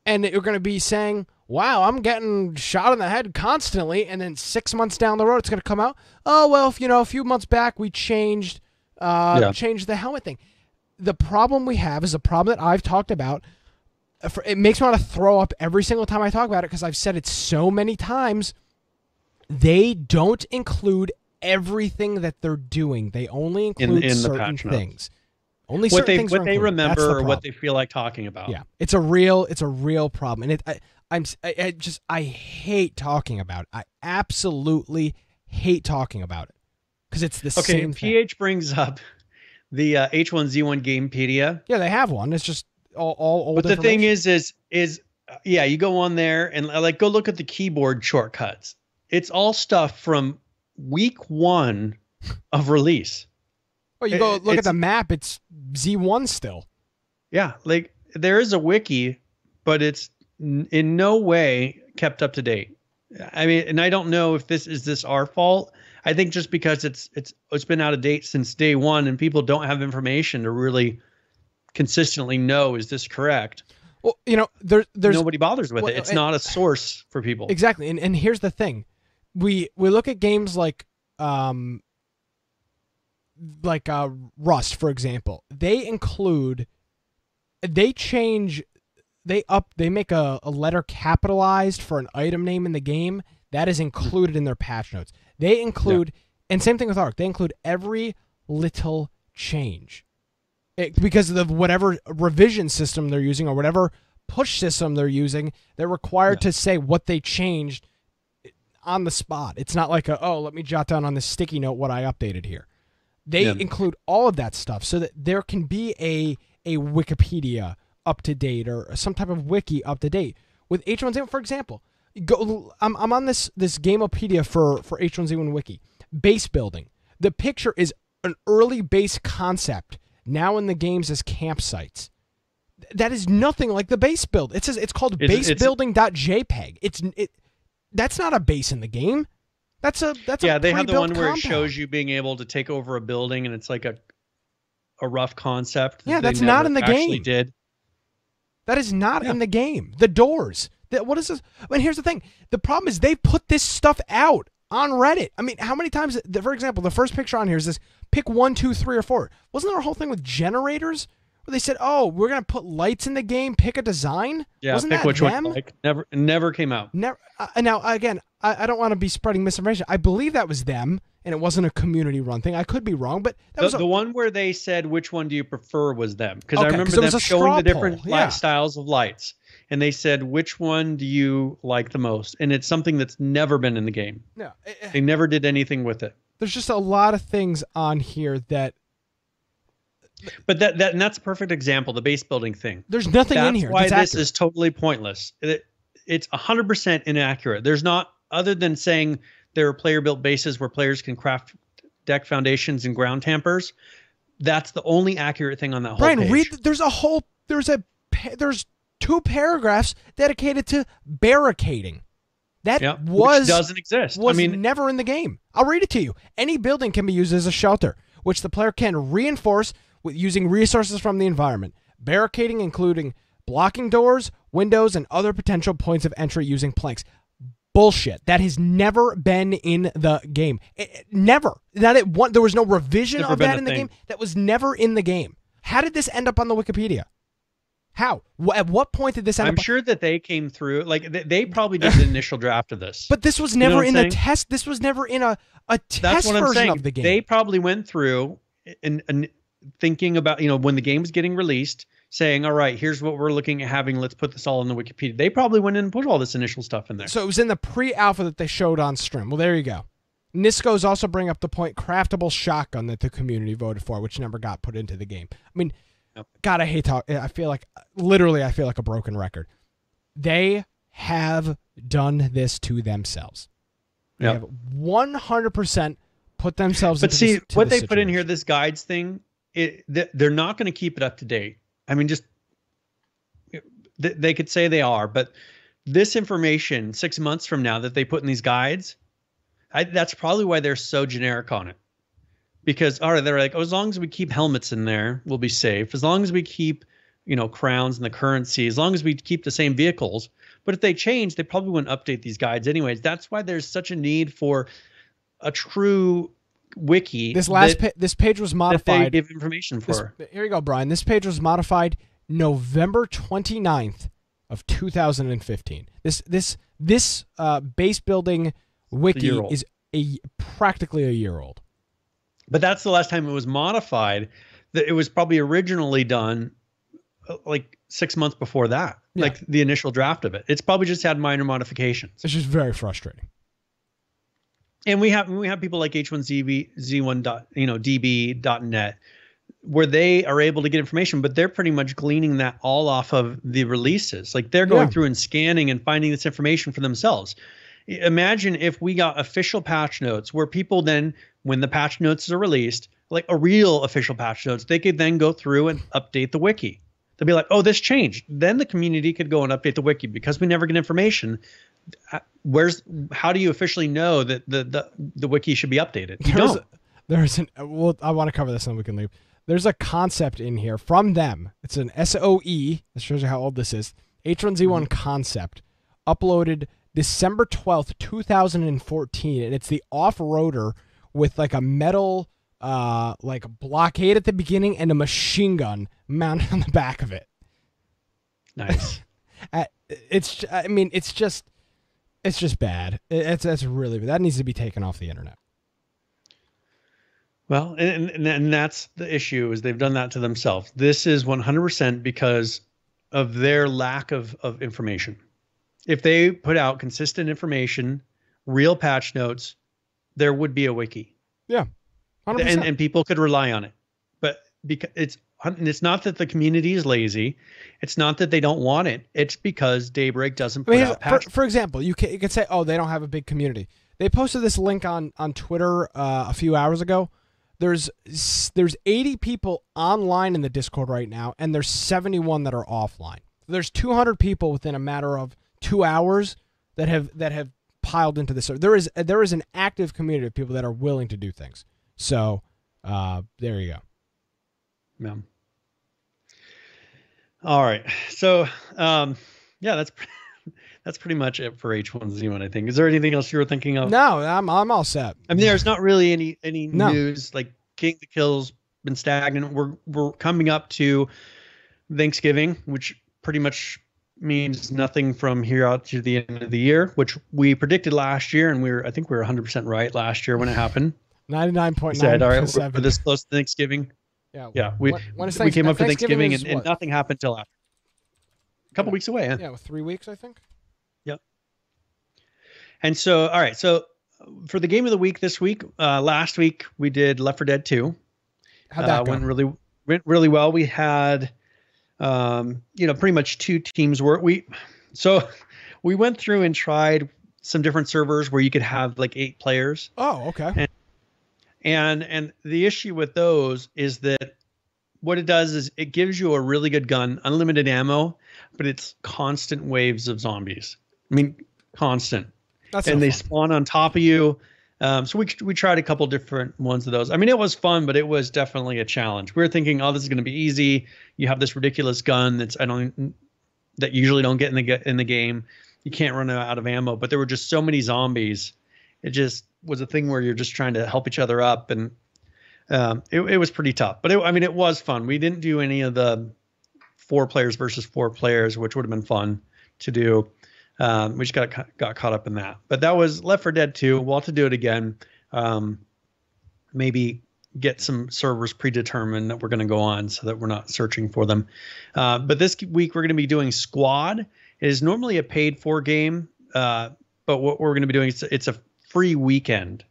and you're going to be saying, wow, I'm getting shot in the head constantly, and then 6 months down the road it's going to come out, oh, well, a few months back we changed the helmet thing. The problem we have is a problem that I've talked about. It makes me want to throw up every single time I talk about it because I've said it so many times. They don't include everything that they're doing. They only include in certain things. Only what certain things what they remember or what they feel like talking about. Yeah, it's a real problem, and I hate talking about it. I absolutely hate talking about it because it's the same thing. PH brings up the H1Z1 Gamepedia. Yeah, they have one. It's just all old. But the thing is you go on there and like go look at the keyboard shortcuts. It's all stuff from week 1 of release. Oh, you go look at the map. It's Z1 still. Yeah, like there is a wiki, but it's in no way kept up to date. I mean, and I don't know if this is our fault. I think just because it's been out of date since day one, and people don't have information to really consistently know, is this correct? Well, there's nobody bothers with it. It's not a source for people. Exactly, and here's the thing: we look at games like Rust, for example. They make a letter capitalized for an item name in the game. That is included in their patch notes. They include, and same thing with Arc, they include every little change. Because of whatever revision system they're using or whatever push system they're using, they're required to say what they changed on the spot. It's not like let me jot down on this sticky note what I updated here. They include all of that stuff so that there can be a Wikipedia up to date or some type of wiki up to date. With H1Z1, for example, I'm on this Gameopedia for H1Z1 wiki. Base building. The picture is an early base concept now in the games as campsites. That is nothing like the base build. It says it's called basebuilding.jpg. That's not a base in the game. That's a they have the one compound where it shows you being able to take over a building, and it's like a rough concept. Yeah, that's not in the game. Did. That is not in the game. The doors. What is this? I mean, here's the thing. The problem is they put this stuff out on Reddit. I mean, how many times? For example, the first picture on here is this: pick 1, 2, 3, or 4. Wasn't there a whole thing with generators where they said, "Oh, we're gonna put lights in the game. Pick a design." Yeah, wasn't pick that which them? one. Like, never came out. Never. Now, again, I don't want to be spreading misinformation. I believe that was them, and it wasn't a community-run thing. I could be wrong, but that was the one where they said, "Which one do you prefer?" was them, because I Okay, remember 'cause it them was a showing the straw different poll, yeah. styles of lights, and they said, "Which one do you like the most?" And it's something that's never been in the game. Yeah, They never did anything with it. there's just a lot of things on here that But that's a perfect example, the base building thing. there's nothing in here. That's why that's this is totally pointless. It's 100% inaccurate. There's not, other than saying there are player-built bases where players can craft deck foundations and ground tampers. That's the only accurate thing on that whole Brian, page. there's 2 paragraphs dedicated to barricading. That which doesn't exist. Was never in the game. I'll read it to you. Any building can be used as a shelter, which the player can reinforce with using resources from the environment. Barricading, including blocking doors, windows, and other potential points of entry using planks. Bullshit. That has never been in the game. Never. There was no revision of that in the game. That was never in the game. How did this end up on the Wikipedia? How? At what point did this end up? I'm sure that they came through, like they probably did the initial draft of this. But this was never in the test. This was never in a test version of the game. They probably went through and thinking about, when the game was getting released, saying, all right, here's what we're looking at having. Let's put this all in the Wikipedia. They probably went in and put all this initial stuff in there. So it was in the pre-alpha that they showed on stream. Well, there you go. Nisco's also bring up the point, craftable shotgun that the community voted for, which never got put into the game. I mean, God, I hate talk. I feel like a broken record. They have done this to themselves. They have 100% put themselves but into see, this, what they put in here, this guides thing, they're not going to keep it up to date. I mean, they could say they are, but this information 6 months from now that they put in these guides, that's probably why they're so generic on it. Because, all right, they're like, as long as we keep helmets in there, we'll be safe. As long as we keep, crowns and the currency, as long as we keep the same vehicles. But if they change, they probably wouldn't update these guides anyways. That's why there's such a need for a true wiki. This page was modified. That they give information for. Here you go, Brian. This page was modified November 29th of 2015. This base building wiki is practically a year old. But that's the last time it was modified. That it was probably originally done like 6 months before that, like the initial draft of it. It's probably just had minor modifications. It's just very frustrating. And we have people like H1Z1.db.net where they are able to get information, but they're pretty much gleaning that all off of the releases. Like they're going through and scanning and finding this information for themselves. Imagine if we got official patch notes where people then, when the patch notes are released, like a real official patch notes, they could then go through and update the wiki. They'll be like, oh, this changed. Then the community could go and update the wiki. Because we never get information, how do you officially know that the wiki should be updated? You don't. I want to cover this and we can leave. There's a concept in here from them. It's an SOE. That shows you how old this is. H1Z1 concept uploaded December 12th, 2014, and it's the off-roader with like a metal like blockade at the beginning and a machine gun mounted on the back of it. Nice. It's just bad. It's really bad. That needs to be taken off the internet. Well, and that's the issue, is they've done that to themselves. This is 100% because of their lack of information. If they put out consistent information, real patch notes, there would be a wiki. Yeah. 100%. And people could rely on it. But because it's not that the community is lazy. It's not that they don't want it. It's because Daybreak doesn't put out patch. For example, you could say, oh, they don't have a big community. They posted this link on Twitter a few hours ago. There's 80 people online in the Discord right now, and there's 71 that are offline. There's 200 people within a matter of 2 hours that have piled into this. So there is an active community of people that are willing to do things. So there you go. Yeah. All right. So that's pretty much it for H1Z1, I think. Is there anything else you were thinking of? No, I'm all set. I mean, there's not really any news. Like King of the Kill's been stagnant. We're coming up to Thanksgiving, which pretty much means nothing from here out to the end of the year, which we predicted last year, and I think we were 100% right last year when it happened. 99.9%. Said, all right, we're this close to Thanksgiving. Yeah. We came up to Thanksgiving and nothing happened till after. A couple weeks away. Yeah, 3 weeks, I think. Yep. And so, all right. So for the game of the week this week, last week we did Left 4 Dead 2. How'd that go? Went really well. We had, pretty much two teams we went through and tried some different servers where you could have like 8 players. Oh, okay. And the issue with those is that what it does is it gives you a really good gun, unlimited ammo, but it's constant waves of zombies. I mean, constant. They spawn on top of you. So we tried a couple different ones of those. I mean, it was fun, but it was definitely a challenge. We were thinking, oh, this is going to be easy. You have this ridiculous gun that you usually don't get in the game. You can't run out of ammo, but there were just so many zombies. It just was a thing where you're just trying to help each other up, and it was pretty tough. But it was fun. We didn't do any of the 4 players versus 4 players, which would have been fun to do. We just got caught up in that. But that was Left 4 Dead 2. We'll have to do it again. Maybe get some servers predetermined that we're going to go on so that we're not searching for them. But this week we're going to be doing Squad. It is normally a paid for game, but what we're going to be doing is it's a free weekend.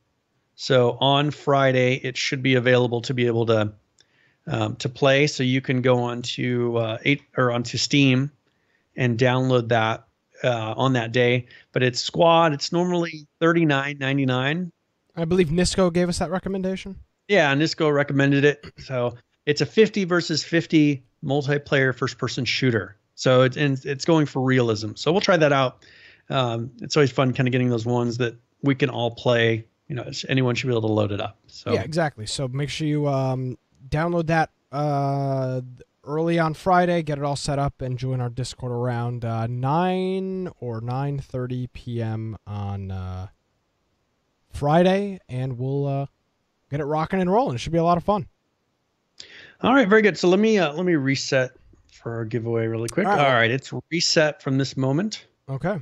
So on Friday it should be available to be able to play. So you can go onto Steam and download that on that day. But it's Squad. It's normally $39.99. I believe Nisco gave us that recommendation. Yeah, Nisco recommended it. So it's a 50 versus 50 multiplayer first-person shooter. So it's going for realism. So we'll try that out. It's always fun kind of getting those ones that we can all play. You know, anyone should be able to load it up. So yeah, exactly. So make sure you download that early on Friday, get it all set up, and join our Discord around 9 or 9:30 p.m. on Friday, and we'll get it rocking and rolling. It should be a lot of fun. All right, very good. So let me reset for our giveaway really quick. All right, it's reset from this moment. Okay.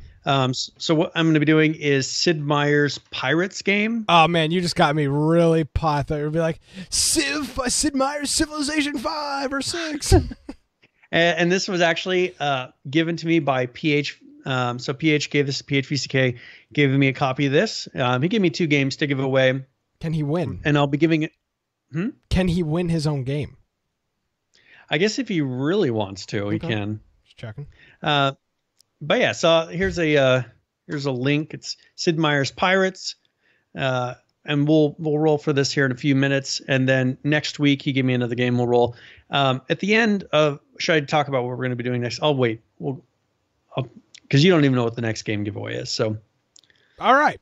So what I'm going to be doing is Sid Meier's Pirates game. Oh man, you just got me really pot. It would be like Sid Meier's Civilization 5 or 6. and this was actually given to me by PH. So PH gave this PHVCK gave me a copy of this. He gave me 2 games to give away. Can he win? And I'll be giving it. Can he win his own game? I guess if he really wants to, he can. Just checking. But yeah, so here's a link. It's Sid Meier's Pirates, and we'll roll for this here in a few minutes, and then next week he gave me another game. We'll roll. At the end of, should I talk about what we're going to be doing next? I'll wait. Because you don't even know what the next game giveaway is. So, all right.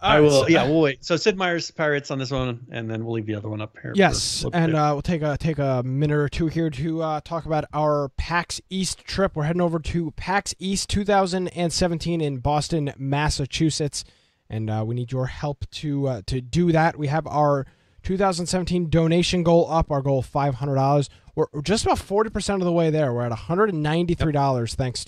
I will. So, we'll wait. So Sid Meier's Pirates on this one, and then we'll leave the other one up here. Yes, and we'll take a minute or two here to talk about our PAX East trip. We're heading over to PAX East 2017 in Boston, Massachusetts, and we need your help to do that. We have our 2017 donation goal up. Our goal of $500. We're just about 40% of the way there. We're at $193 thanks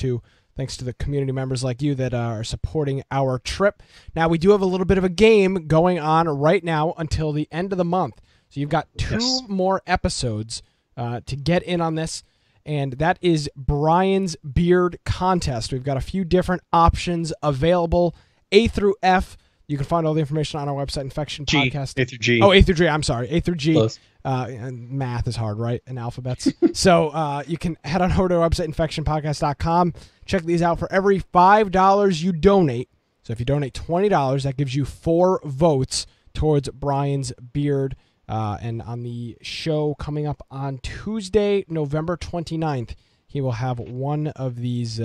to the community members like you that are supporting our trip. Now, we do have a little bit of a game going on right now until the end of the month. So you've got 2 more episodes to get in on this, and that is Brian's Beard Contest. We've got a few different options available, A through F. You can find all the information on our website, Infection Podcast. A through G. Oh, A through G. I'm sorry. A through G. Close. Math is hard, right? In alphabets. So you can head on over to our website, infectionpodcast.com. Check these out. For every $5 you donate, so if you donate $20, that gives you 4 votes towards Brian's Beard. And on the show coming up on Tuesday, November 29th, he will have one of these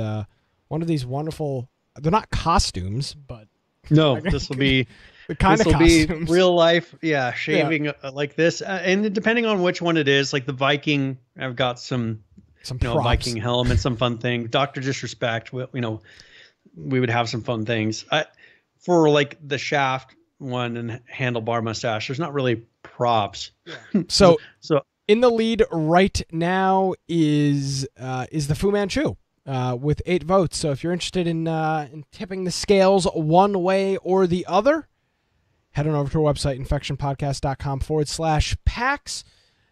wonderful, they're not costumes, but no, this will be the kind of costumes. Be real life, shaving like this, and depending on which one it is, like the Viking, I've got some Viking helm and some fun thing. Dr. Disrespect, we would have some fun things. For like the Shaft one and handlebar mustache, there's not really props. So in the lead right now is the Fu Manchu. With 8 votes. So if you're interested in tipping the scales one way or the other, head on over to our website, infectionpodcast.com/PAX,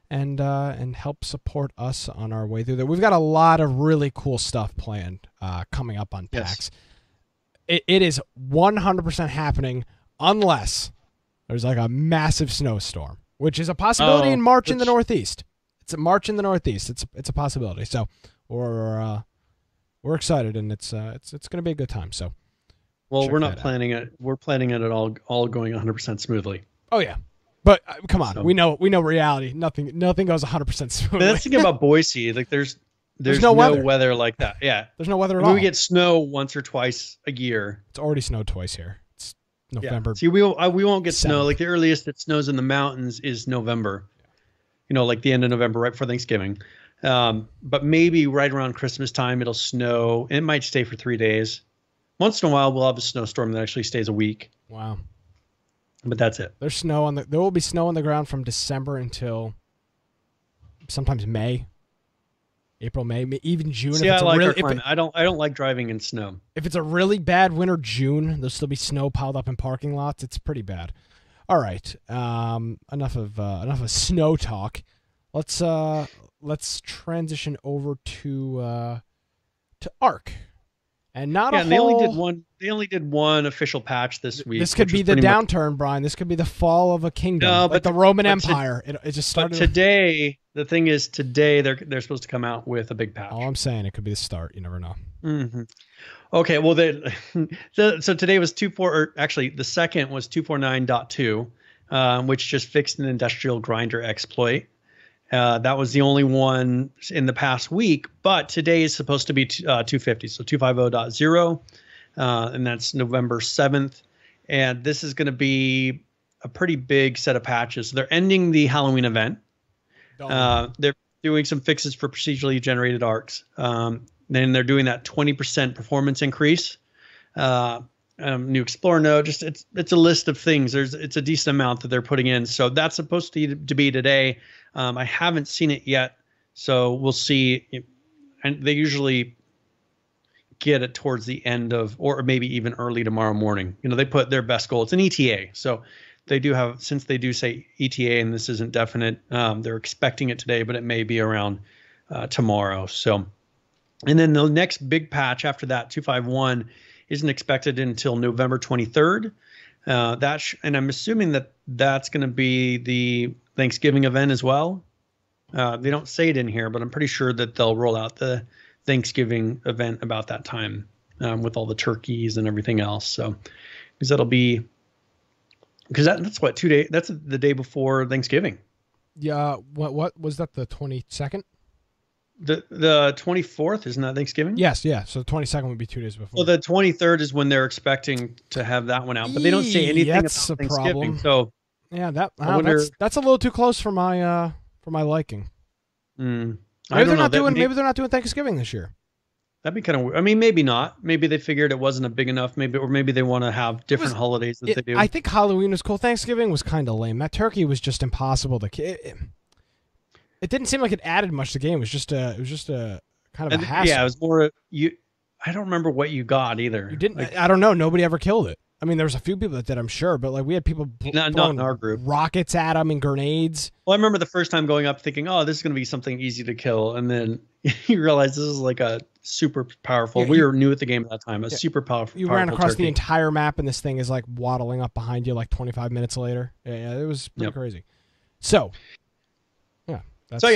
and help support us on our way through there. We've got a lot of really cool stuff planned coming up on PAX. Yes. It is 100% happening unless there's like a massive snowstorm, which is a possibility in March in the Northeast. It's a March in the Northeast. It's a possibility. So we're excited, and it's going to be a good time. So, well, we're not planning it. We're planning it all going 100% smoothly. Oh yeah, but come on, we know reality. Nothing goes 100% smoothly. But that's the thing about Boise. Like there's no weather like that. Yeah, there's no weather at all. We get snow once or twice a year. It's already snowed twice here. November. Yeah. See, we won't get 7th. snow. Like the earliest it snows in the mountains is November. Like the end of November, right before Thanksgiving. But maybe right around Christmas time it'll snow. It might stay for 3 days. Once in a while we'll have a snowstorm that actually stays a week. Wow. But that's it. There will be snow on the ground from December until sometimes May. April, May, even June. See, I like our climate. I don't like driving in snow. If it's a really bad winter, June, there'll still be snow piled up in parking lots. It's pretty bad. All right, enough of snow talk. Let's transition over to Ark, and not they only did one official patch this week. This could be the downturn, Brian. This could be the fall of a kingdom, like the Roman Empire. It just started. But today, the thing is, they're supposed to come out with a big patch. All I'm saying, it could be the start. You never know. Mm-hmm. Okay, well, so today was 2.4, or actually the second was 2.49.2, which just fixed an industrial grinder exploit. That was the only one in the past week, but today is supposed to be 250, so 250.0, and that's November 7th. And this is going to be a pretty big set of patches. So they're ending the Halloween event. They're doing some fixes for procedurally generated arcs. Then they're doing that 20% performance increase. New Explorer node, just it's a list of things. It's a decent amount that they're putting in. So that's supposed to be today. I haven't seen it yet, so we'll see. And they usually get it towards the end of, or maybe even early tomorrow morning. They put their best goal. It's an ETA, so they do have, since they do say ETA and this isn't definite, they're expecting it today, but it may be around tomorrow. So, and then the next big patch after that, 251, isn't expected until November 23rd. And I'm assuming that's going to be the Thanksgiving event as well. They don't say it in here, but I'm pretty sure that they'll roll out the Thanksgiving event about that time, with all the turkeys and everything else. So, because that's what 2 days. That's the day before Thanksgiving. Yeah. What was that? The 22nd. The 24th isn't that Thanksgiving? Yes, yeah. So the 22nd would be 2 days before. Well, the 23rd is when they're expecting to have that one out, but they don't say anything about Thanksgiving. Problem. So yeah, that's a little too close for my liking. Maybe they're not doing Thanksgiving this year. That'd be kind of weird. I mean, maybe not. Maybe they figured it wasn't a big enough. Maybe they want to have different holidays that they do. I think Halloween was cool. Thanksgiving was kind of lame. That turkey was just impossible to. It didn't seem like it added much to the game. It was just a kind of a hassle. Yeah, it was more I don't remember what you got either. You didn't. I don't know. Nobody ever killed it. I mean, there was a few people that did, I'm sure, but like we had people not in our group, rockets at them and grenades. Well, I remember the first time going up thinking, "Oh, this is going to be something easy to kill," and then you realize this is like a super powerful. We were new at the game at that time. Super powerful. You ran across the entire map, and this thing is like waddling up behind you like 25 minutes later. Yeah, it was pretty crazy. So. So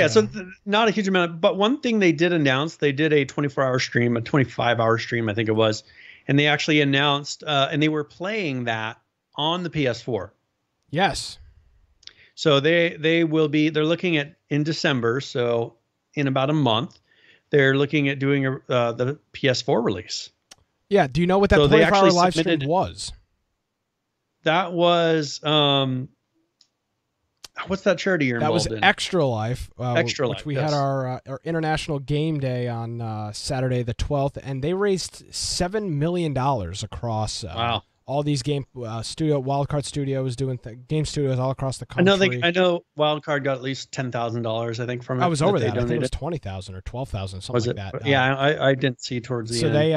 not a huge amount, but one thing they did announce, they did a 24-hour stream, a 25-hour stream, I think it was, and they actually announced, and they were playing that on the PS4. Yes. So they're looking at in December, so in about a month, they're looking at doing the PS4 release. Yeah. Do you know what that 24-hour live stream was? That was. What's that charity you're involved in? That was Extra Life. Extra Life, which we had our International Game Day on Saturday the 12th, and they raised $7 million across all these game Wildcard Studios doing game studios all across the country. I know Wildcard got at least $10,000, I think, from it. I was over that. I think it was $20,000 or $12,000, something like that. Yeah, I didn't see towards the end. So they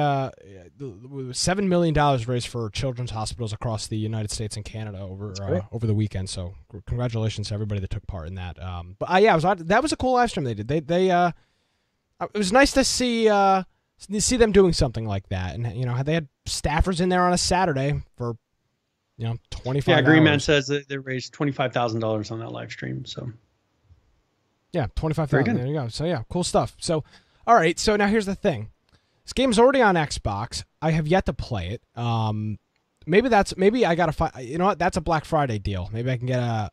$7 million raised for children's hospitals across the United States and Canada over the weekend. So congratulations to everybody that took part in that. That was a cool live stream they did. It was nice to see them doing something like that, and they had staffers in there on a Saturday for 25 hours. Green Man says that they raised $25,000 on that live stream. So yeah, 25,000. There you go. So yeah, cool stuff. So all right, so now here's the thing. This game's already on Xbox. I have yet to play it. Maybe I gotta find. You know what? That's a Black Friday deal. Maybe I can get a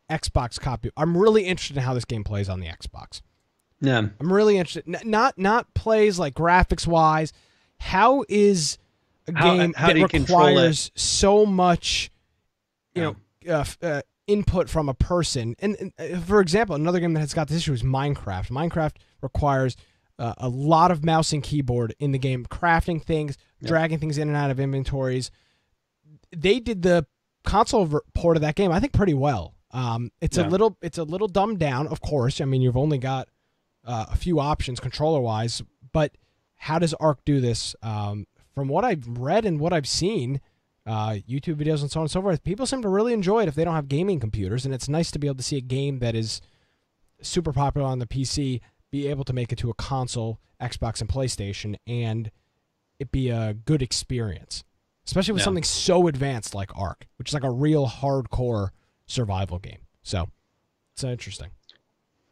Xbox copy. I'm really interested in how this game plays on the Xbox. Yeah, I'm really interested. Not plays like graphics wise. How is a game how that do you control requires so much, input from a person. And for example, another game that has got this issue is Minecraft. Minecraft requires a lot of mouse and keyboard in the game, crafting things, dragging things in and out of inventories. They did the console port of that game, I think, pretty well. It's a little dumbed down, of course. I mean, you've only got a few options controller wise, but how does Arc do this? From what I've read and what I've seen, YouTube videos and so on and so forth, people seem to really enjoy it if they don't have gaming computers, and it's nice to be able to see a game that is super popular on the PC be able to make it to a console, Xbox and PlayStation, and it be a good experience, especially with something so advanced like Ark, which is like a real hardcore survival game. So it's interesting.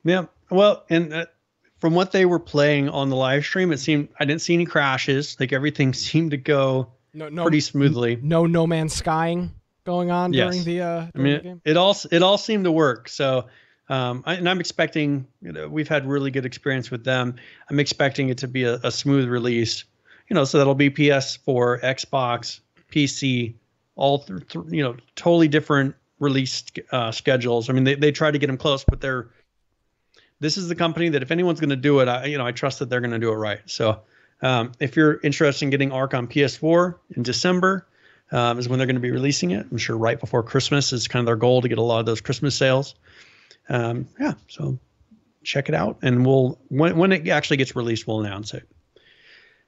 Yeah. Well, and from what they were playing on the live stream, it seemed I didn't see any crashes. Like everything seemed to go pretty smoothly. No Man's Skying going on during the game. It all seemed to work. So I'm expecting, we've had really good experience with them. I'm expecting it to be a smooth release, so that'll be PS4, Xbox, PC, all totally different release schedules. I mean, they try to get them close, but this is the company that if anyone's going to do it, I trust that they're going to do it right. So if you're interested in getting Ark on PS4 in December, is when they're going to be releasing it. I'm sure right before Christmas is kind of their goal to get a lot of those Christmas sales. So check it out, and when it actually gets released, we'll announce it.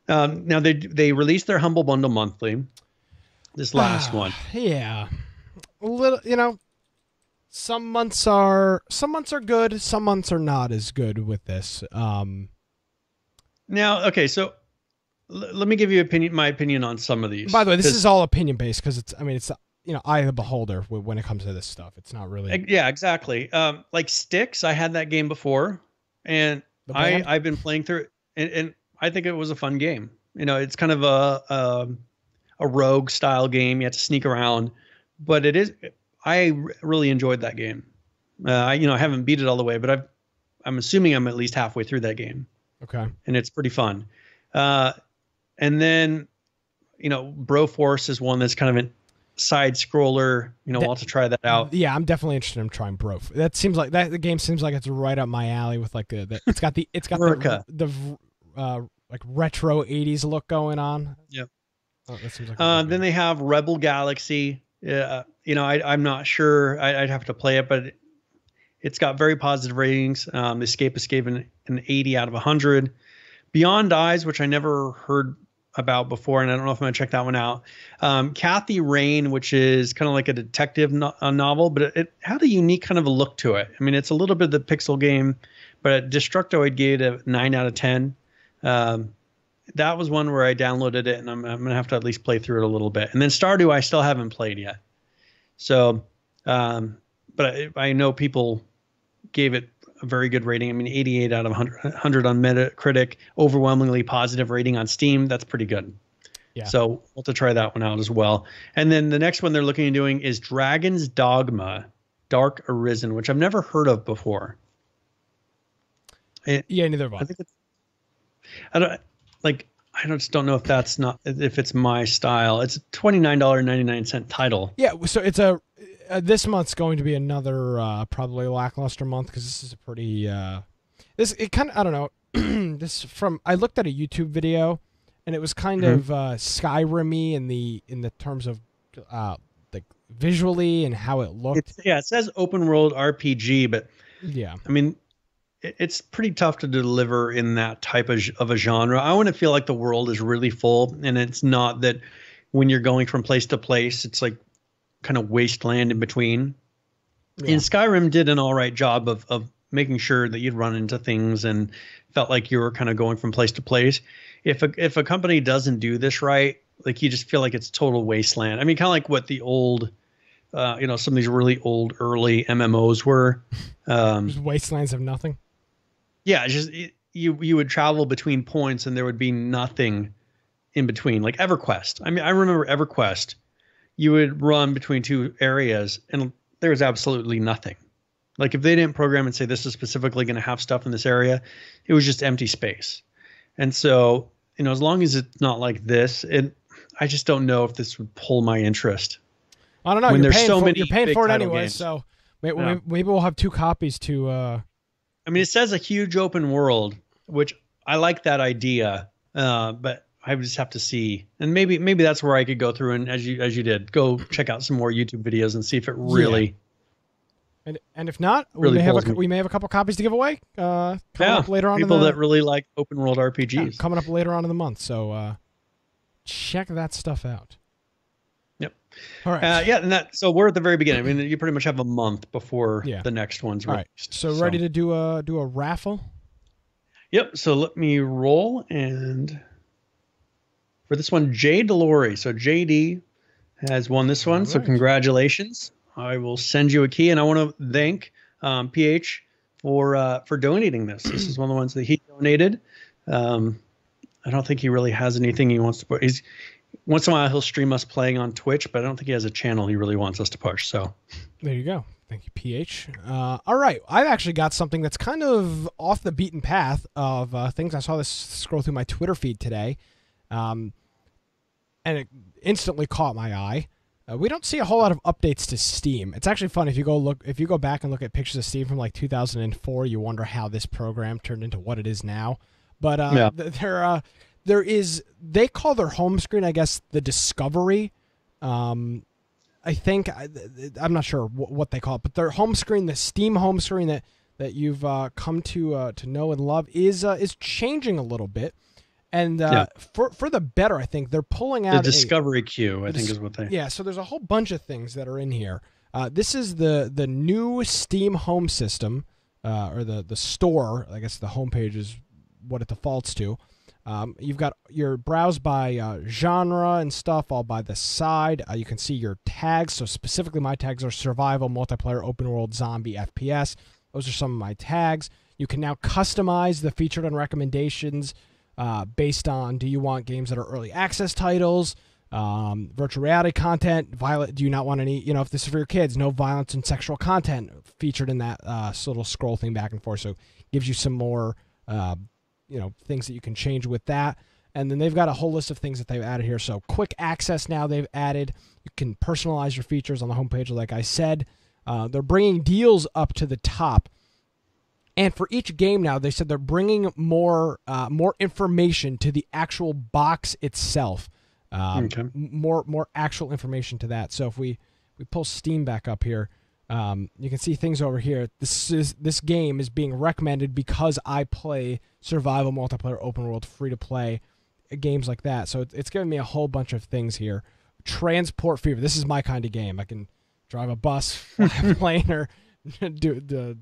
Now they released their Humble Bundle monthly, this last one. Yeah, a little. Some months are good, some months are not as good with this. Now, okay, so let me give you my opinion on some of these. By the way, this is all opinion based because it's eye of the beholder when it comes to this stuff. It's not really. Yeah, exactly. Like Styx, I had that game before, and I've been playing through it, and I think it was a fun game. It's kind of a rogue style game. You have to sneak around, but I really enjoyed that game. I haven't beat it all the way, but I'm assuming I'm at least halfway through that game. Okay. And it's pretty fun. And then, Broforce is one that's kind of a side scroller. I'll have to try that out. Yeah, I'm definitely interested in trying Brof. That seems like the game seems like it's right up my alley with like it's got the like retro 80s look going on. Yep. Oh, that seems like then they have Rebel Galaxy. I'm not sure. I'd have to play it, but it's got very positive ratings. Escapist gave an 80 out of 100. Beyond Eyes, which I never heard about before, and I don't know if I'm going to check that one out. Kathy Rain, which is kind of like a detective novel, but it had a unique kind of a look to it. I mean, it's a little bit of the pixel game, but Destructoid gave it a 9 out of 10. That was one where I downloaded it, and I'm going to have to at least play through it a little bit. And then Stardew, I still haven't played yet. So, but I know people gave it a very good rating. I mean, 88 out of 100 on Metacritic, overwhelmingly positive rating on Steam. That's pretty good. Yeah. So we'll have to try that one out as well. And then the next one they're looking at doing is Dragon's Dogma, Dark Arisen, which I've never heard of before. Yeah, neither have I. I just don't know if it's my style. It's a $29.99 title. Yeah, so it's this month's going to be another probably lackluster month because this is a pretty I don't know. I looked at a YouTube video and it was kind of Skyrim-y in the terms of like visually and how it looked. It says open world RPG, but yeah, I mean, it's pretty tough to deliver in that type of a genre. I want to feel like the world is really full, and it's not that when you're going from place to place, it's like kind of wasteland in between. Yeah. And Skyrim did an all right job of making sure that you'd run into things and felt like you were kind of going from place to place. If a company doesn't do this right, like you just feel like it's total wasteland. I mean, kind of like what the old, some of these really old early MMOs were. Just wastelands of nothing. Yeah, just you would travel between points and there would be nothing in between, like EverQuest. I mean, I remember EverQuest. You would run between two areas and there was absolutely nothing. Like if they didn't program and say this is specifically going to have stuff in this area, it was just empty space. And so, as long as it's not like this, I just don't know if this would pull my interest. I don't know. When You're there's paying so for, many you're paying big for it title anyway, games. so Yeah. maybe we'll have 2 copies to. I mean, it says a huge open world, which I like that idea, but I would just have to see, and maybe that's where I could go through and as you did, go check out some more YouTube videos and see if it really. And if not, Really we may have a couple copies to give away. Coming up later on. People that really like open world RPGs. Coming up later on in the month, so check that stuff out. Yep. All right. So we're at the very beginning. I mean, you pretty much have a month before Yeah. the next one's All released. right. So ready to do a raffle? Yep. So let me roll, and for this one, Jay Delory. So JD has won this one. All So right. congratulations. I will send you a key, and I want to thank PH for donating this. This is one of the ones that he donated. I don't think he really has anything he wants to put. Once in a while he'll stream us playing on Twitch, but I don't think he has a channel he really wants us to push. So There you go. Thank you, PH. All right. I've actually got something that's kind of off the beaten path of things. I saw this scroll through my Twitter feed today, and it instantly caught my eye. We don't see a whole lot of updates to Steam. It's actually fun if you go back and look at pictures of Steam from like 2004. You wonder how this program turned into what it is now. But there is, they call their home screen, I guess, the Discovery. I think I'm not sure what they call it, but their home screen, the Steam home screen that you've come to know and love, is changing a little bit. And for the better, I think they're pulling out the Discovery queue, I think is what they. Yeah, so there's a whole bunch of things that are in here. This is the new Steam home system, or the store. I guess the homepage is what it defaults to. You've got your browse by genre and stuff all by the side. You can see your tags. So specifically, my tags are survival, multiplayer, open world, zombie, FPS. Those are some of my tags. You can now customize the featured on recommendations. Based on, do you want games that are early access titles, virtual reality content, do you not want any, if this is for your kids, no violence and sexual content featured in that little scroll thing back and forth. So it gives you some more, things that you can change with that. And then they've got a whole list of things that they've added here. So quick access now they've added. You can personalize your features on the homepage, like I said. They're bringing deals up to the top. And for each game now, they said they're bringing more information to the actual box itself. More actual information to that. So if we pull Steam back up here, you can see things over here. This game is being recommended because I play survival, multiplayer, open world, free to play games like that. So it's giving me a whole bunch of things here. Transport Fever. This is my kind of game. I can drive a bus, fly a plane, or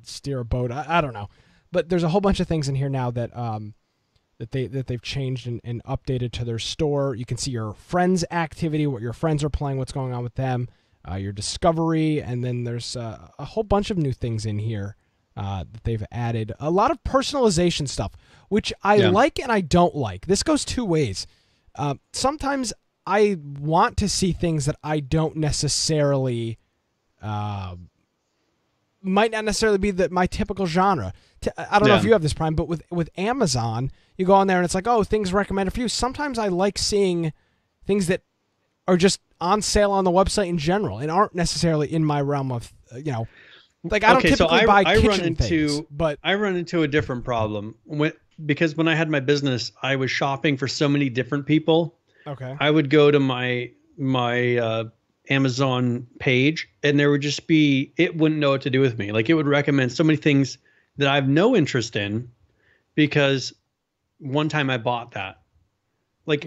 steer a boat. I don't know, but there's a whole bunch of things in here now that they've changed and updated to their store. You can see your friends' activity, what your friends are playing, what's going on with them, your discovery, and then there's a whole bunch of new things in here that they've added. A lot of personalization stuff, which I like and I don't like. This goes two ways. Sometimes I want to see things that I don't necessarily. Might not necessarily be my typical genre. I don't know if you have this, Prime, but with Amazon, you go on there and it's like, oh, things recommended for you. Sometimes I like seeing things that are just on sale on the website in general and aren't necessarily in my realm of, like I don't typically buy kitchen things. But I run into a different problem because when I had my business, I was shopping for so many different people. Okay. I would go to my Amazon page and there would just be, it wouldn't know what to do with me. Like it would recommend so many things that I have no interest in because one time I bought that. Like,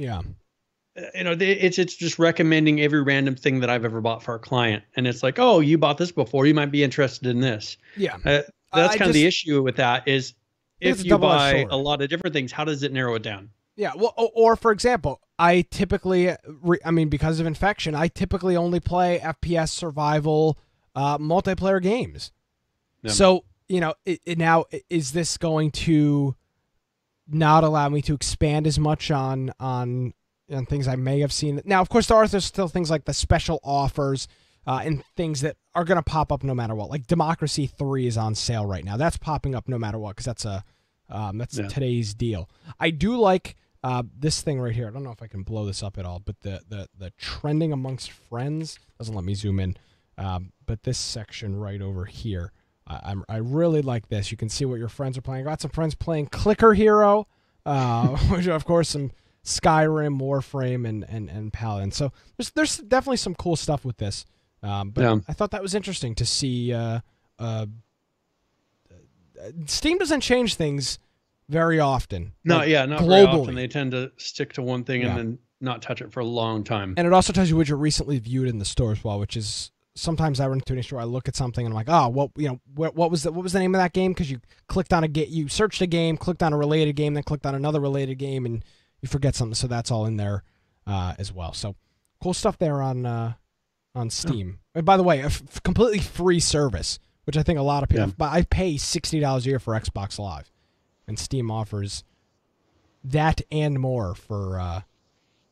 it's just recommending every random thing that I've ever bought for a client. And it's like, oh, you bought this before, you might be interested in this. Yeah. That's kind of the issue with that is if you buy a lot of different things, how does it narrow it down? Yeah, well, or for example, I typically, because of Infection, I typically only play FPS survival multiplayer games. Yeah. So, now, is this going to not allow me to expand as much on things I may have seen? Now, of course, there's still things like the special offers and things that are going to pop up no matter what. Like Democracy 3 is on sale right now. That's popping up no matter what because that's today's deal. I do like This thing right here, I don't know if I can blow this up at all, but the trending amongst friends doesn't let me zoom in. But this section right over here, I really like this. You can see what your friends are playing. I got some friends playing Clicker Hero, which of course some Skyrim, Warframe, and Paladin. So there's definitely some cool stuff with this. But I thought that was interesting to see. Steam doesn't change things very often. Not globally. very often. They tend to stick to one thing and then not touch it for a long time. And it also tells you what you recently viewed in the store as well, which is sometimes I run into any store, I look at something and I'm like, oh, what was the name of that game? Because you clicked on you searched a game, clicked on a related game, then clicked on another related game, and you forget something. So that's all in there as well. So cool stuff there on Steam. And by the way, a completely free service, which I think a lot of people. But I pay $60 a year for Xbox Live, and Steam offers that and more for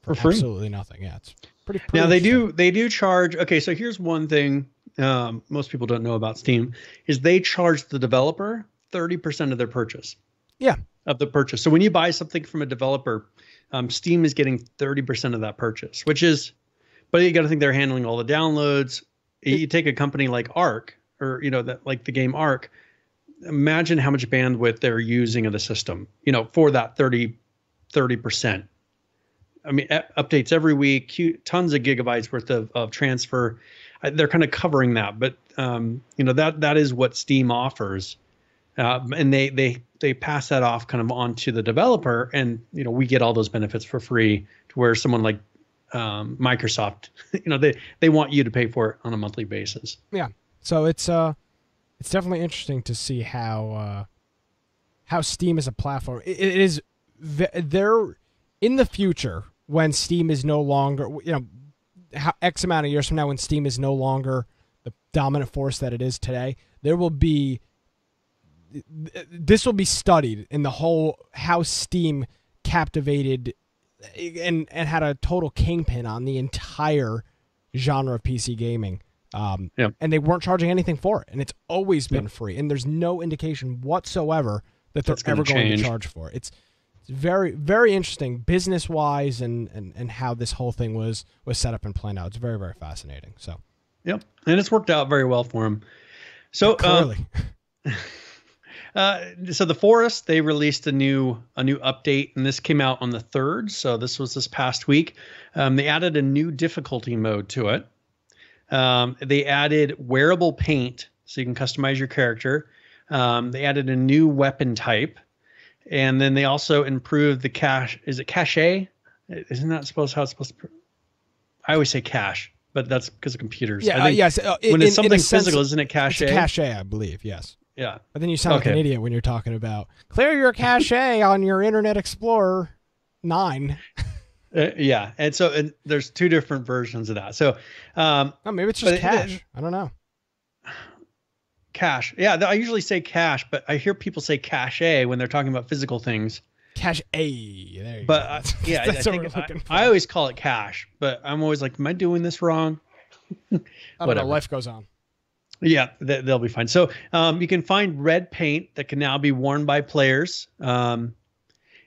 free? Absolutely nothing. Yeah, it's pretty. Now they do charge. Okay, so here's one thing most people don't know about Steam is they charge the developer 30% of their purchase. Yeah, of the purchase. So when you buy something from a developer, Steam is getting 30% of that purchase, which is. But you got to think they're handling all the downloads. You take a company like Ark, or that like the game Ark. Imagine how much bandwidth they're using of the system. For that 30%. I mean, updates every week, tons of gigabytes worth of transfer. They're kind of covering that, but that is what Steam offers, and they pass that off kind of onto the developer, and we get all those benefits for free. To where someone like Microsoft, they want you to pay for it on a monthly basis. Yeah. So it's definitely interesting to see how Steam is a platform. It is they're in the future when Steam is no longer, X amount of years from now when Steam is no longer the dominant force that it is today, this will be studied in the whole how Steam captivated and had a total kingpin on the entire genre of PC gaming. And they weren't charging anything for it, and it's always been free, and there's no indication whatsoever that they're ever going to charge for it. It's very, very interesting business wise and how this whole thing was set up and planned out. It's very, very fascinating. So and it's worked out very well for them. So clearly. So The Forest, they released a new update, and this came out on the 3rd. So this was this past week. They added a new difficulty mode to it. They added wearable paint, so you can customize your character. They added a new weapon type, and then they also improved the cache. Is it cache? Isn't that how it's supposed to? I always say cache, but that's because of computers. Yeah, yes. When it's something physical, isn't it cache? It's cache, I believe. Yes. Yeah. But then you sound like an idiot when you're talking about clear your cache on your Internet Explorer 9. Yeah, and so there's two different versions of that. So, maybe it's just cache. I don't know. Cache. Yeah, I usually say cache, but I hear people say cache when they're talking about physical things. Cache. There you go. I always call it cache, but I'm always like, am I doing this wrong? I don't know. Life goes on. Yeah, they'll be fine. So you can find red paint that can now be worn by players.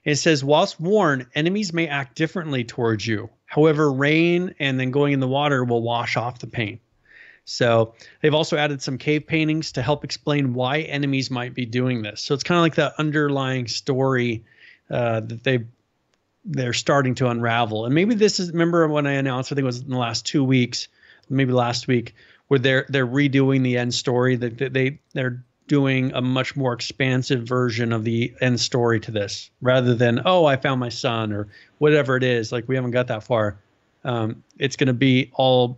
It says, whilst worn, enemies may act differently towards you. However, rain and then going in the water will wash off the paint. So they've also added some cave paintings to help explain why enemies might be doing this. So it's kind of like that underlying story that they're starting to unravel. And maybe this is, remember when I announced, I think it was in the last 2 weeks, maybe last week, where they're redoing the end story, that they're doing a much more expansive version of the end story to this, rather than, oh, I found my son or whatever it is. Like, we haven't got that far. It's going to be all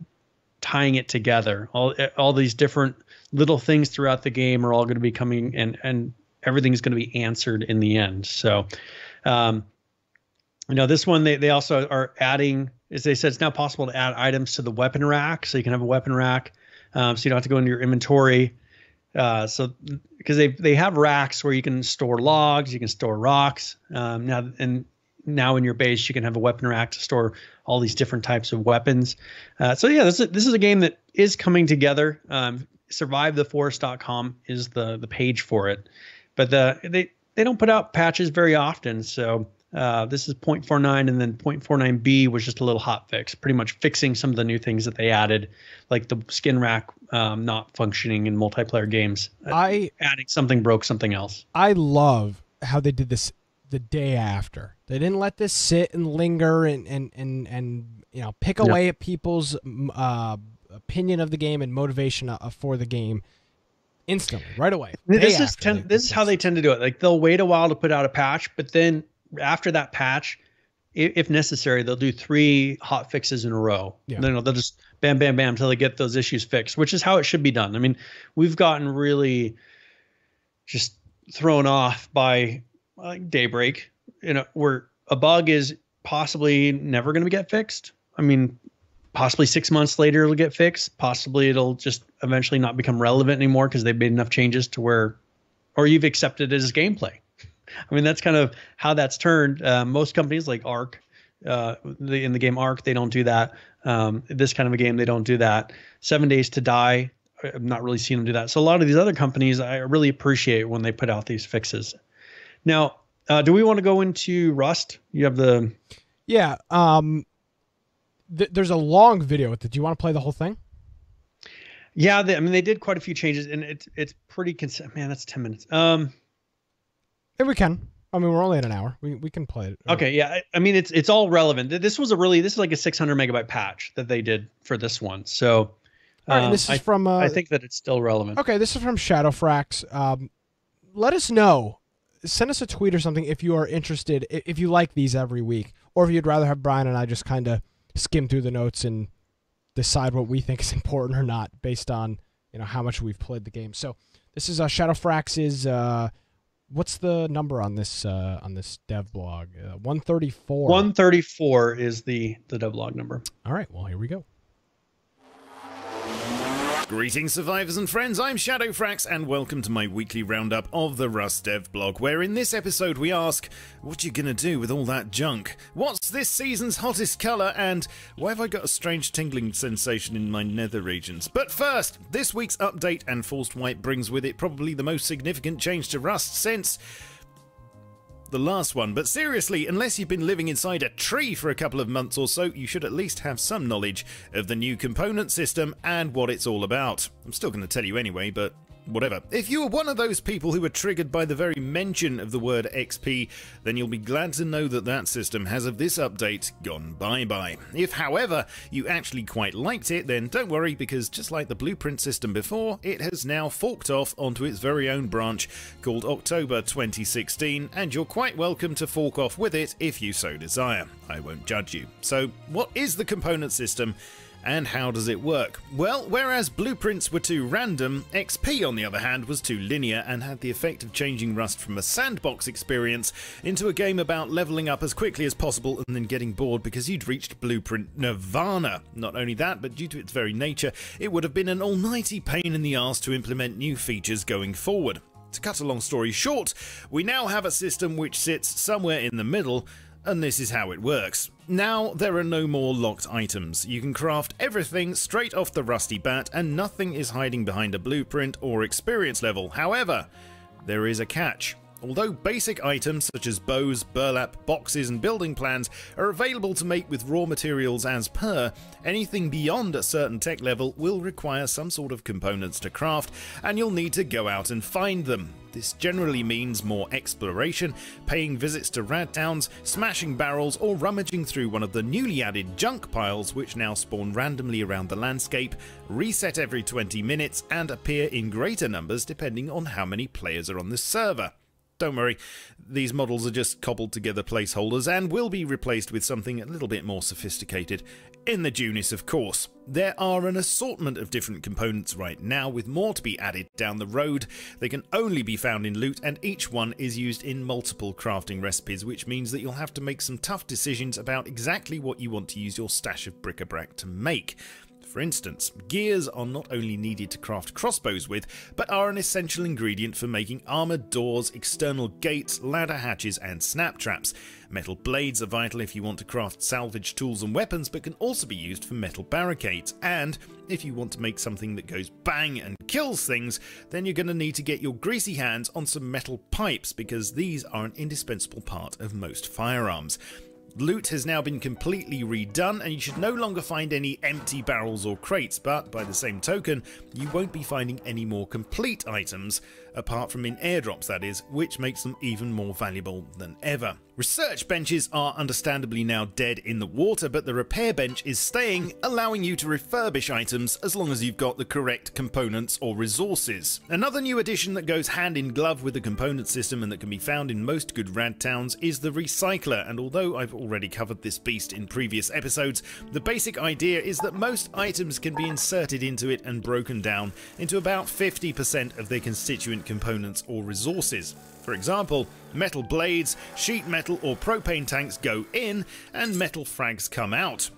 tying it together. All these different little things throughout the game are all going to be coming, and everything's going to be answered in the end. So, this one, they also are adding, as they said, it's now possible to add items to the weapon rack. So you can have a weapon rack. So you don't have to go into your inventory. So because they have racks where you can store logs, you can store rocks. Now in your base, you can have a weapon rack to store all these different types of weapons. So yeah, this is a game that is coming together. SurviveTheForest.com is the page for it, but they don't put out patches very often. So This is 0.49, and then 0.49b was just a little hot fix, pretty much fixing some of the new things that they added, like the skin rack not functioning in multiplayer games. Adding something broke something else. I love how they did this the day after. They didn't let this sit and linger and pick away at people's opinion of the game and motivation for the game instantly, right away. This is how they tend to do it. Like, they'll wait a while to put out a patch, but then after that patch, if necessary, they'll do 3 hot fixes in a row. Yeah. They'll just bam, bam, bam until they get those issues fixed, which is how it should be done. I mean, we've gotten really just thrown off by Daybreak, where a bug is possibly never going to get fixed. I mean, possibly 6 months later it'll get fixed. Possibly it'll just eventually not become relevant anymore because they've made enough changes to where, or you've accepted it as gameplay. I mean, that's kind of how that's turned. Most companies like Ark, in the game Ark, they don't do that. This kind of a game, they don't do that. 7 Days to Die, I've not really seen them do that. So a lot of these other companies, I really appreciate when they put out these fixes. Now, do we want to go into Rust? You have the... Yeah. There's a long video with it. Do you want to play the whole thing? Yeah, they did quite a few changes, and it's pretty man, that's 10 minutes. If we can. I mean, we're only at an hour. We can play it. Okay, yeah. I mean, it's all relevant. This is like a 600 megabyte patch that they did for this one. So, all right, and this is from. I think that it's still relevant. Okay, this is from Shadowfrax. Let us know. Send us a tweet or something if you are interested. If you like these every week, or if you'd rather have Brian and I just kind of skim through the notes and decide what we think is important or not based on how much we've played the game. So this is Shadowfrax's. What's the number on this dev blog? 134. 134 is the dev blog number. All right, well, here we go. Greetings, survivors and friends, I'm Shadowfrax, and welcome to my weekly roundup of the Rust dev blog, where in this episode we ask, what you gonna do with all that junk? What's this season's hottest colour, and why have I got a strange tingling sensation in my nether regions? But first, this week's update and forced wipe brings with it probably the most significant change to Rust since the last one. But seriously, unless you've been living inside a tree for a couple of months or so, you should at least have some knowledge of the new component system and what it's all about. I'm still going to tell you anyway, but whatever. If you are one of those people who were triggered by the very mention of the word XP, then you'll be glad to know that that system has of this update gone bye-bye. If, however, you actually quite liked it, then don't worry, because just like the Blueprint system before, it has now forked off onto its very own branch called October 2016, and you're quite welcome to fork off with it if you so desire. I won't judge you. So, what is the component system? And how does it work? Well, whereas blueprints were too random, XP on the other hand was too linear and had the effect of changing Rust from a sandbox experience into a game about leveling up as quickly as possible and then getting bored because you'd reached blueprint nirvana. Not only that, but due to its very nature, it would have been an almighty pain in the arse to implement new features going forward. To cut a long story short, we now have a system which sits somewhere in the middle, and this is how it works. Now, there are no more locked items. You can craft everything straight off the rusty bat, and nothing is hiding behind a blueprint or experience level. However, there is a catch. Although basic items such as bows, burlap, boxes and building plans are available to make with raw materials as per, anything beyond a certain tech level will require some sort of components to craft, and you'll need to go out and find them. This generally means more exploration, paying visits to rad towns, smashing barrels, or rummaging through one of the newly added junk piles which now spawn randomly around the landscape, reset every 20 minutes, and appear in greater numbers depending on how many players are on the server. Don't worry, these models are just cobbled together placeholders and will be replaced with something a little bit more sophisticated in the Junis, of course. There are an assortment of different components right now, with more to be added down the road. They can only be found in loot, and each one is used in multiple crafting recipes, which means that you'll have to make some tough decisions about exactly what you want to use your stash of bric-a-brac to make. For instance, gears are not only needed to craft crossbows with, but are an essential ingredient for making armoured doors, external gates, ladder hatches and snap traps. Metal blades are vital if you want to craft salvage tools and weapons, but can also be used for metal barricades. And if you want to make something that goes bang and kills things, then you're going to need to get your greasy hands on some metal pipes, because these are an indispensable part of most firearms. Loot has now been completely redone, and you should no longer find any empty barrels or crates, but by the same token, you won't be finding any more complete items, apart from in airdrops that is, which makes them even more valuable than ever. Research benches are understandably now dead in the water, but the repair bench is staying, allowing you to refurbish items as long as you've got the correct components or resources. Another new addition that goes hand in glove with the component system and that can be found in most good rad towns is the Recycler, and although I've already covered this beast in previous episodes, the basic idea is that most items can be inserted into it and broken down into about 50% of their constituent components or resources. For example, metal blades, sheet metal or propane tanks go in and metal frags come out.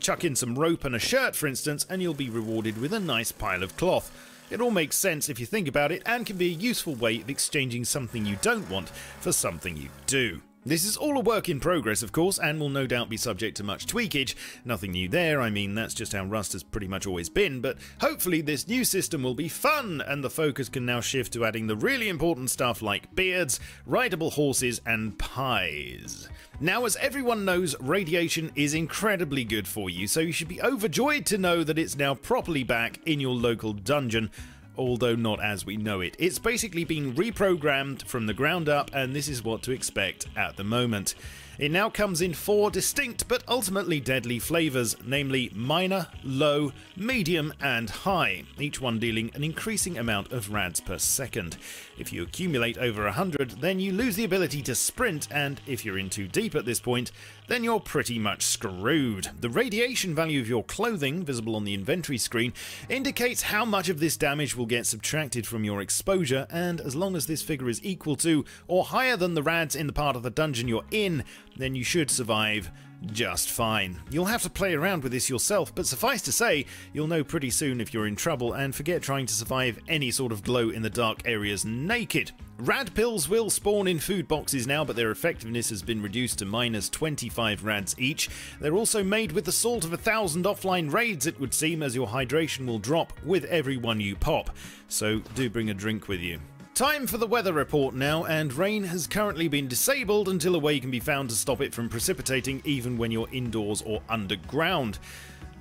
Chuck in some rope and a shirt, for instance, and you'll be rewarded with a nice pile of cloth. It all makes sense if you think about it, and can be a useful way of exchanging something you don't want for something you do. This is all a work in progress, of course, and will no doubt be subject to much tweakage. Nothing new there, I mean, that's just how Rust has pretty much always been, but hopefully this new system will be fun, and the focus can now shift to adding the really important stuff like beards, rideable horses, and pies. Now, as everyone knows, radiation is incredibly good for you, so you should be overjoyed to know that it's now properly back in your local dungeon, although not as we know it. It's basically been reprogrammed from the ground up, and this is what to expect at the moment. It now comes in 4 distinct but ultimately deadly flavours, namely minor, low, medium and high, each one dealing an increasing amount of rads per second. If you accumulate over 100, then you lose the ability to sprint, and if you're in too deep at this point, then you're pretty much screwed. The radiation value of your clothing, visible on the inventory screen, indicates how much of this damage will get subtracted from your exposure, and as long as this figure is equal to or higher than the rads in the part of the dungeon you're in, then you should survive just fine. You'll have to play around with this yourself, but suffice to say, you'll know pretty soon if you're in trouble, and forget trying to survive any sort of glow-in-the-dark areas naked. Rad pills will spawn in food boxes now, but their effectiveness has been reduced to minus 25 rads each. They're also made with the salt of 1,000 offline raids, it would seem, as your hydration will drop with every one you pop. So do bring a drink with you. Time for the weather report now, and rain has currently been disabled until a way can be found to stop it from precipitating even when you're indoors or underground.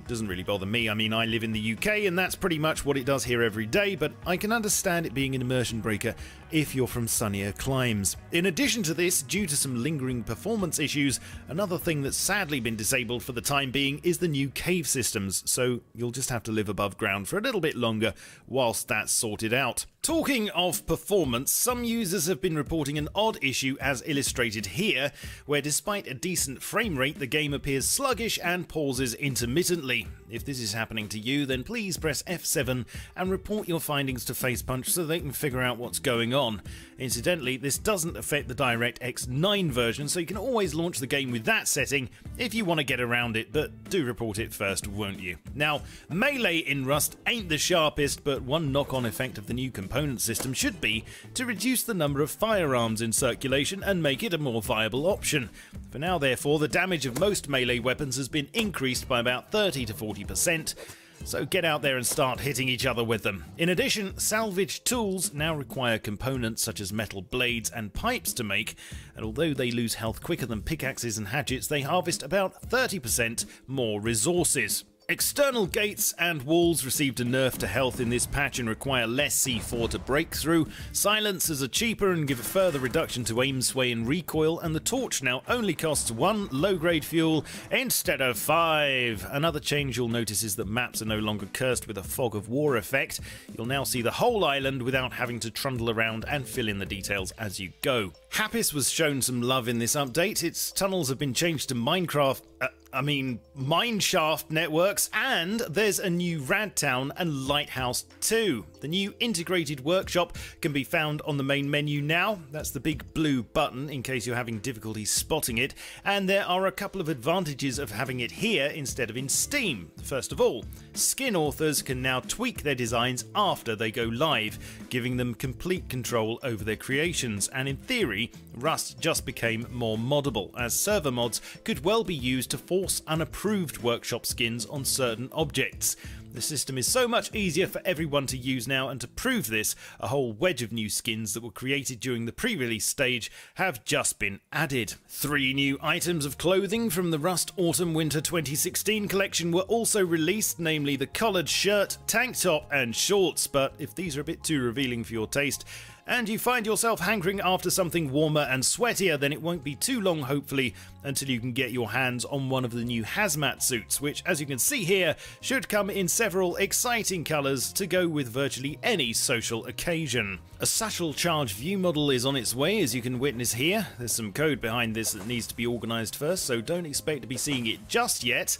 Doesn't really bother me. I mean, I live in the UK and that's pretty much what it does here every day, but I can understand it being an immersion breaker if you're from sunnier climes. In addition to this, due to some lingering performance issues, another thing that's sadly been disabled for the time being is the new cave systems, so you'll just have to live above ground for a little bit longer whilst that's sorted out. Talking of performance, some users have been reporting an odd issue as illustrated here, where despite a decent frame rate, the game appears sluggish and pauses intermittently. If this is happening to you, then please press F7 and report your findings to Facepunch so they can figure out what's going on. Incidentally, this doesn't affect the DirectX 9 version, so you can always launch the game with that setting if you want to get around it, but do report it first, won't you? Now, melee in Rust ain't the sharpest, but one knock-on effect of the new component system should be to reduce the number of firearms in circulation and make it a more viable option. For now, therefore, the damage of most melee weapons has been increased by about 30 to 40%, so get out there and start hitting each other with them. In addition, salvage tools now require components such as metal blades and pipes to make, and although they lose health quicker than pickaxes and hatchets, they harvest about 30% more resources. External gates and walls received a nerf to health in this patch and require less C4 to break through. Silencers are cheaper and give a further reduction to aim, sway and recoil, and the torch now only costs 1 low-grade fuel instead of 5. Another change you'll notice is that maps are no longer cursed with a fog of war effect. You'll now see the whole island without having to trundle around and fill in the details as you go. Happis was shown some love in this update. Its tunnels have been changed to Minecraft Mineshaft networks, and there's a new Radtown and Lighthouse 2. The new integrated workshop can be found on the main menu now. That's the big blue button in case you're having difficulty spotting it. And there are a couple of advantages of having it here instead of in Steam. First of all, skin authors can now tweak their designs after they go live, giving them complete control over their creations. And in theory, Rust just became more moddable, as server mods could well be used to force unapproved workshop skins on certain objects. The system is so much easier for everyone to use now, and to prove this, a whole wedge of new skins that were created during the pre-release stage have just been added. 3 new items of clothing from the Rust Autumn-Winter 2016 collection were also released, namely the collared shirt, tank top and shorts, but if these are a bit too revealing for your taste, and you find yourself hankering after something warmer and sweatier, then it won't be too long, hopefully, until you can get your hands on one of the new hazmat suits, which, as you can see here, should come in several exciting colours to go with virtually any social occasion. A satchel charge view model is on its way, as you can witness here. There's some code behind this that needs to be organised first, so don't expect to be seeing it just yet.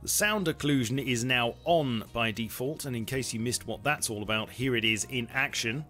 The sound occlusion is now on by default, and in case you missed what that's all about, here it is in action.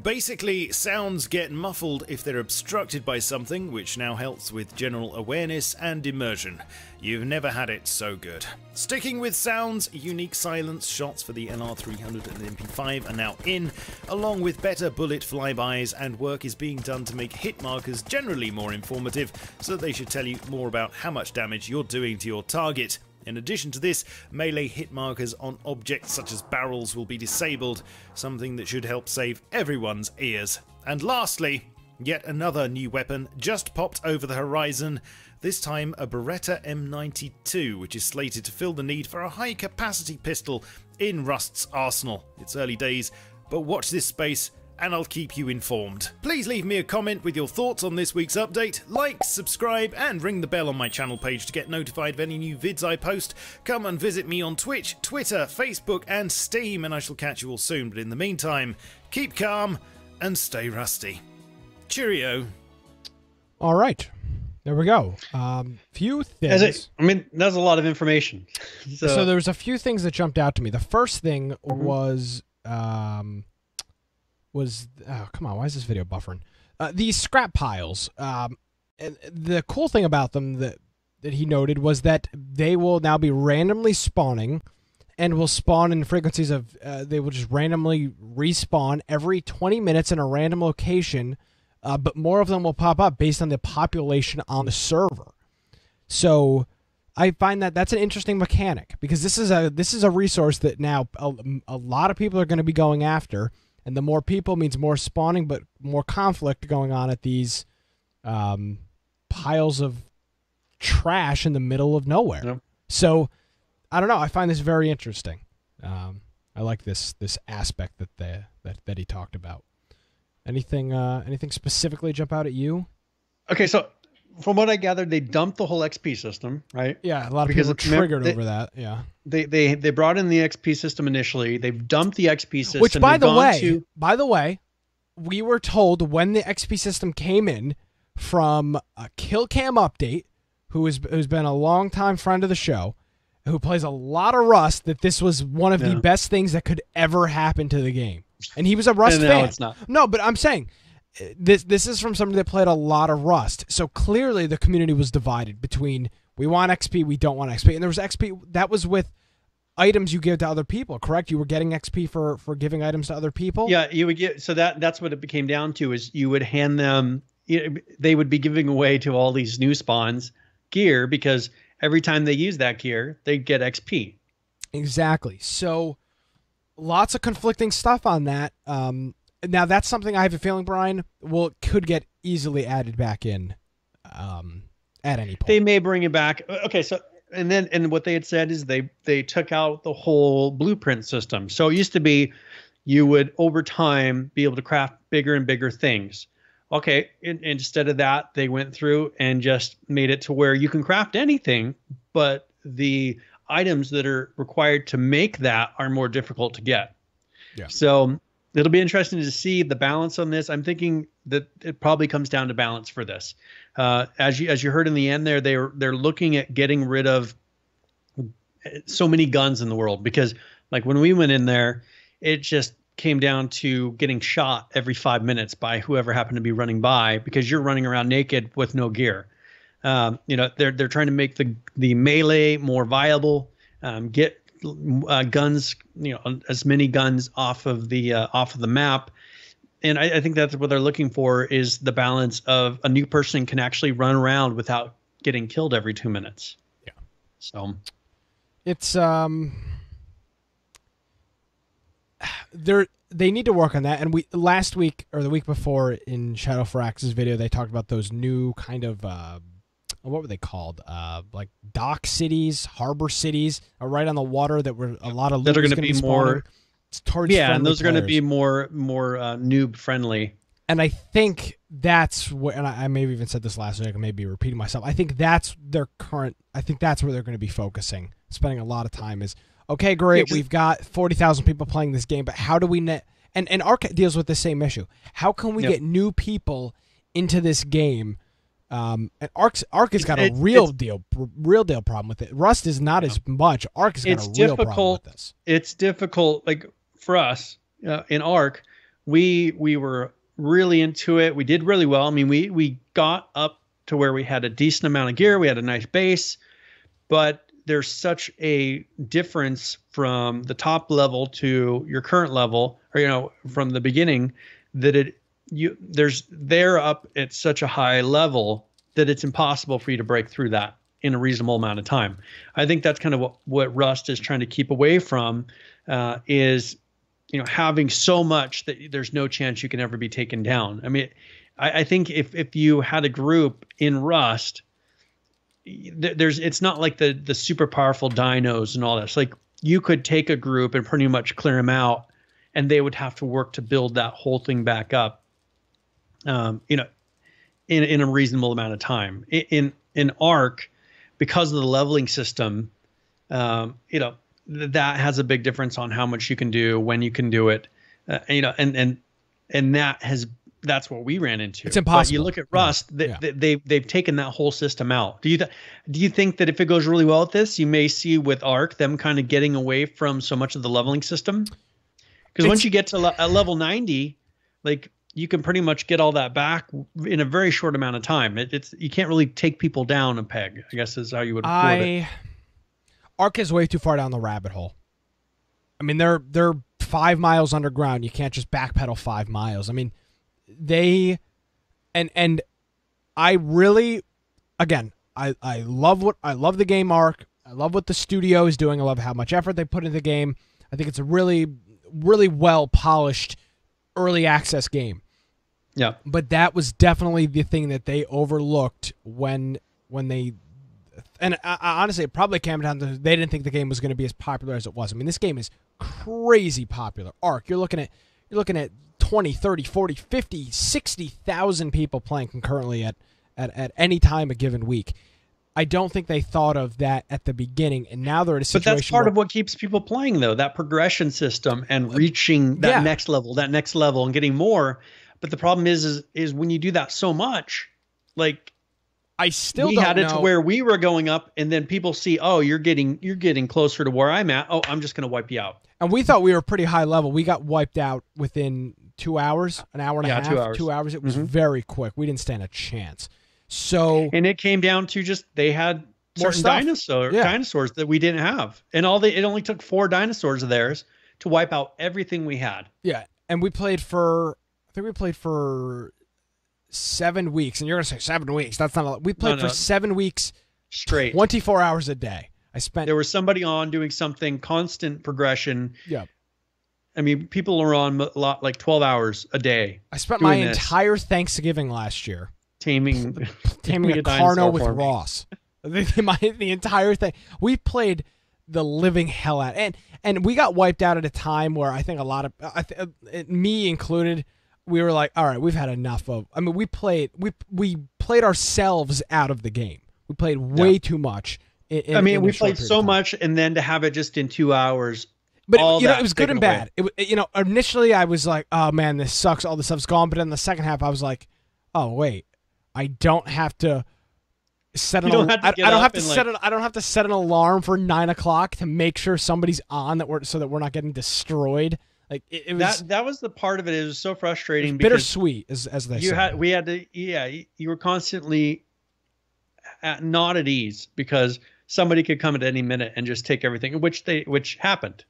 Basically, sounds get muffled if they're obstructed by something, which now helps with general awareness and immersion. You've never had it so good. Sticking with sounds, unique silence shots for the LR300 and MP5 are now in, along with better bullet flybys, and work is being done to make hit markers generally more informative, so they should tell you more about how much damage you're doing to your target. In addition to this, melee hit markers on objects such as barrels will be disabled, something that should help save everyone's ears. And lastly, yet another new weapon just popped over the horizon, this time a Beretta M92, which is slated to fill the need for a high-capacity pistol in Rust's arsenal. It's early days, but watch this space and I'll keep you informed. Please leave me a comment with your thoughts on this week's update, like, subscribe, and ring the bell on my channel page to get notified of any new vids I post. Come and visit me on Twitch, Twitter, Facebook, and Steam, and I shall catch you all soon. But in the meantime, keep calm and stay rusty. Cheerio. All right. There we go. Few things. That's a lot of information. So there was a few things that jumped out to me. The first thing was... oh, come on, why is this video buffering? These scrap piles. And the cool thing about them that he noted was that they will now be randomly spawning, and will spawn in frequencies of, they will just randomly respawn every 20 minutes in a random location, but more of them will pop up based on the population on the server. So I find that that's an interesting mechanic, because this is a resource that now a lot of people are going to be going after. And the more people means more spawning, but more conflict going on at these piles of trash in the middle of nowhere. Yep. So, I don't know. I find this very interesting. I like this aspect that he talked about. Anything specifically jump out at you? Okay, so from what I gathered, they dumped the whole XP system, right? Yeah, a lot of people were triggered over that. Yeah, they brought in the XP system initially. They've dumped the XP system. Which, by the way, we were told when the XP system came in from a Killcam update, who's been a longtime friend of the show, who plays a lot of Rust, that this was one of the best things that could ever happen to the game. And he was a Rust fan. No, it's not. No, but I'm saying this is from somebody that played a lot of Rust. So clearly the community was divided between we want XP, we don't want XP. And there was XP that was with items you give to other people, correct? You were getting XP for giving items to other people? Yeah, you would get, so that's what it became down to, is you would hand them, they would be giving away to all these new spawns gear, because every time they use that gear, they get XP. Exactly. So lots of conflicting stuff on that. Now that's something I have a feeling, Brian, could get easily added back in at any point. They may bring it back. Okay, so and what they had said is they took out the whole blueprint system. So it used to be you would over time be able to craft bigger and bigger things. Okay, instead of that, they went through and just made it to where you can craft anything, but the items that are required to make that are more difficult to get. Yeah. So It'll be interesting to see the balance on this. I'm thinking that it probably comes down to balance for this. As you heard in the end there, they're looking at getting rid of so many guns in the world, because like when we went in there, it just came down to getting shot every 5 minutes by whoever happened to be running by, because you're running around naked with no gear. They're trying to make the melee more viable, get guns, as many guns off of the map. And I think that's what they're looking for, is the balance of a new person can actually run around without getting killed every 2 minutes. Yeah. So it's they need to work on that. And we last week or the week before in Shadowfrax's video, they talked about those new kind of what were they called? Like dock cities, harbor cities, right on the water, that were a lot of that are going to be more. And those are going to be more noob friendly. And I think that's what, and I maybe even said this last week, I may be repeating myself. I think that's where they're going to be focusing, spending a lot of time is, okay, great, we've got 40,000 people playing this game, but how do we and Ark deals with the same issue. How can we get new people into this game? And Ark has got a real deal problem with it. Rust is not as much. Ark has got a real problem with this. It's difficult. Like for us in Ark, we were really into it. We did really well. I mean, we got up to where we had a decent amount of gear. We had a nice base, but there's such a difference from the top level to your current level, or from the beginning, that they're up at such a high level that it's impossible for you to break through that in a reasonable amount of time. I think that's kind of what Rust is trying to keep away from, is having so much that there's no chance you can ever be taken down. I mean, I think if you had a group in Rust, it's not like the super powerful dinos and all that. It's like you could take a group and pretty much clear them out, and they would have to work to build that whole thing back up, in a reasonable amount of time. In Ark, because of the leveling system, that has a big difference on how much you can do, when you can do it, and that's what we ran into. It's impossible. But you look at Rust, they've taken that whole system out. Do you think that if it goes really well with this, you may see with Ark them kind of getting away from so much of the leveling system? Because once you get to a level 90, like, you can pretty much get all that back in a very short amount of time. You can't really take people down a peg, I guess is how you would put it. Ark is way too far down the rabbit hole. I mean, they're 5 miles underground. You can't just backpedal 5 miles. I mean, and I really, again, I love the game Ark. I love what the studio is doing. I love how much effort they put into the game. I think it's a really, really well polished early access game. Yeah. But that was definitely the thing that they overlooked when they, and honestly, it probably came down to they didn't think the game was going to be as popular as it was. I mean, this game is crazy popular. Ark, you're looking at 20, 30, 40, 50, 60,000 people playing concurrently at any time a given week. I don't think they thought of that at the beginning, and now they're at a situation. But that's part of what keeps people playing, though, that progression system and reaching that next level, and getting more. But the problem is when you do that so much, like, I still we don't had it know. to where we were going up, and then people see, oh, you're getting closer to where I'm at. Oh, I'm just going to wipe you out. And we thought we were pretty high level. We got wiped out within 2 hours, an hour and a half, 2 hours. 2 hours. It was very quick. We didn't stand a chance. So, and it came down to just they had certain dinosaurs that we didn't have, and it only took 4 dinosaurs of theirs to wipe out everything we had. Yeah, and I think we played for 7 weeks, and you're gonna say 7 weeks? That's not a lot. We played for 7 weeks straight, 24 hours a day. There was somebody on doing something, constant progression. Yeah. I mean, people are on a lot, like 12 hours a day. I spent my entire Thanksgiving last year taming a Carno with Ross. The entire thing. We played the living hell out, and we got wiped out at a time where I think a lot of me included, we were like, all right, we've had enough of. I mean, we played ourselves out of the game. We played way too much. We played so much, and then to have it just in 2 hours. But all you know, that it was good taken and away. bad. You know, initially I was like, "Oh man, this sucks. All this stuff's gone." But in the second half, I was like, "Oh wait, I don't have to set an. You don't have to I get don't up have to and, set an. I don't have to set an alarm for 9 o'clock to make sure somebody's on so that we're not getting destroyed." Like it was That was the part of it. It was so frustrating because bittersweet, as they say. we had to, you were constantly not at ease because somebody could come at any minute and just take everything, which happened.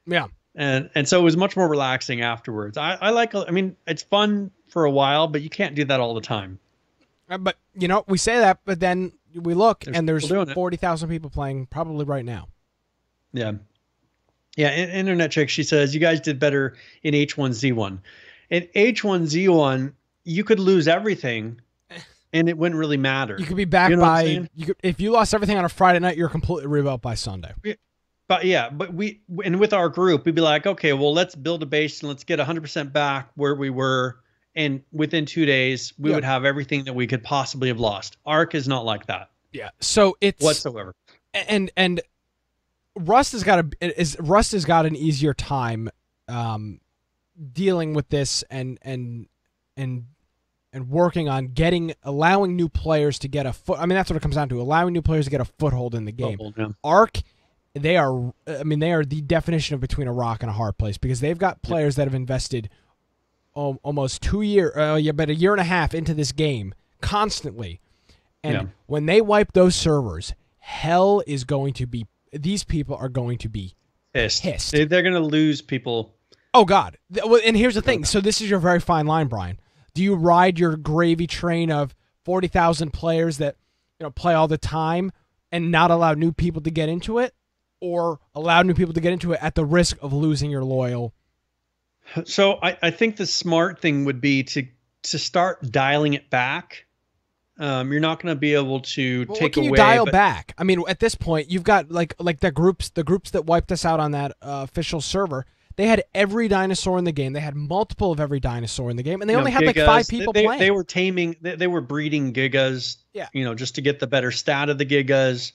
Yeah. And so it was much more relaxing afterwards. I mean, it's fun for a while, but you can't do that all the time. But you know, we say that, but then we look and there's people doing it. 40,000 people playing probably right now. Yeah. Yeah. Internet Chick, she says, you guys did better in H1Z1. In H1Z1, you could lose everything and it wouldn't really matter. You could be back You know what I'm by saying? if you lost everything on a Friday night, you're completely rebuilt by Sunday. But with our group, we'd be like, okay, well, let's build a base and let's get 100% back where we were. And within 2 days, we would have everything that we could possibly have lost. Arc is not like that. Yeah. So it's whatsoever. And Rust has got an easier time dealing with this and working on allowing new players to get a foot. I mean, that's what it comes down to, allowing new players to get a foothold in the game. Arc, they are the definition of between a rock and a hard place because they've got players that have invested almost 2 years, but a year and a half into this game constantly. And when they wipe those servers, hell is going to be, these people are going to be pissed. They're going to lose people. Oh, God. And here's the thing. So this is your very fine line, Brian. Do you ride your gravy train of 40,000 players that play all the time and not allow new people to get into it, or allow new people to get into it at the risk of losing your loyal? So I think the smart thing would be to start dialing it back. You're not going to be able to take away. What can you dial back? I mean, at this point, you've got like the groups that wiped us out on that official server. They had every dinosaur in the game. They had multiple of every dinosaur in the game, and they only had Gigas, like 5 people playing. They were taming. They were breeding Gigas. Yeah. Just to get the better stat of the Gigas.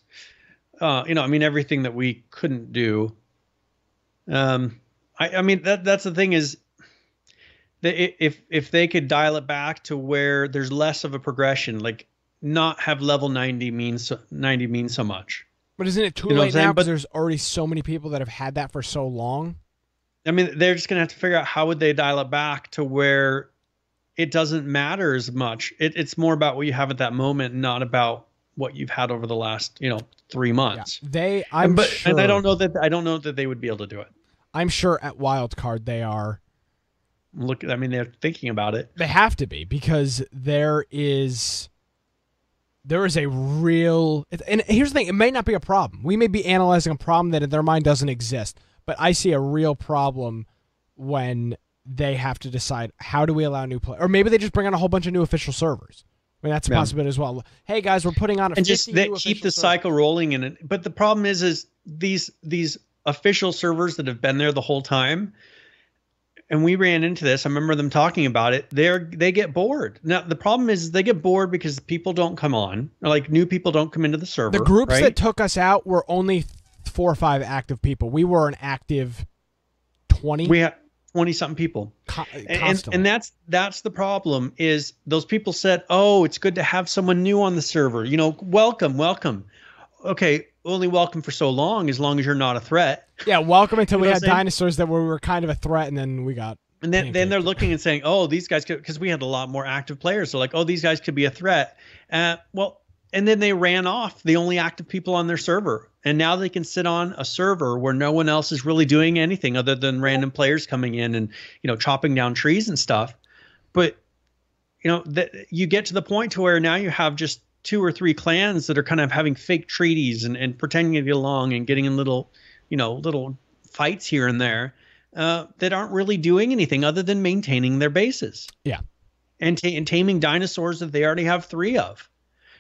I mean, everything that we couldn't do. I mean, that's the thing is, if they could dial it back to where there's less of a progression, like not have level 90 means so much. But isn't it too late now because there's already so many people that have had that for so long? I mean, they're just going to have to figure out how would they dial it back to where it doesn't matter as much. It's more about what you have at that moment, not about what you've had over the last 3 months. Yeah, sure. And I don't know that they would be able to do it. I'm sure at Wildcard they are. I mean, they're thinking about it. They have to be, because there is a real, and here's the thing, it may not be a problem. We may be analyzing a problem that in their mind doesn't exist, but I see a real problem when they have to decide, how do we allow new players? Or maybe they just bring on a whole bunch of new official servers. I mean, that's a possibility as well. Hey guys, we're putting on a 50 new keep the servers. cycle rolling in it. But the problem is these official servers that have been there the whole time, and we ran into this. I remember them talking about it. They get bored. Now the problem is they get bored because people don't come on, or like new people don't come into the server. The groups right? that took us out were only 4 or 5 active people. We were an active 20. We had 20-something people. Constantly. And that's the problem, is those people said, oh, it's good to have someone new on the server. Welcome. Okay, only welcome for so long as you're not a threat. Yeah, welcome until we had dinosaurs that were kind of a threat, and then we got... And then they're looking and saying, oh, these guys could... Because we had a lot more active players. So like, oh, these guys could be a threat. And then they ran off the only active people on their server. And now they can sit on a server where no one else is really doing anything other than random players coming in and, chopping down trees and stuff. But, you get to the point to where now you have just 2 or 3 clans that are kind of having fake treaties and pretending to get along and getting in little fights here and there that aren't really doing anything other than maintaining their bases. Yeah. And taming dinosaurs that they already have 3 of.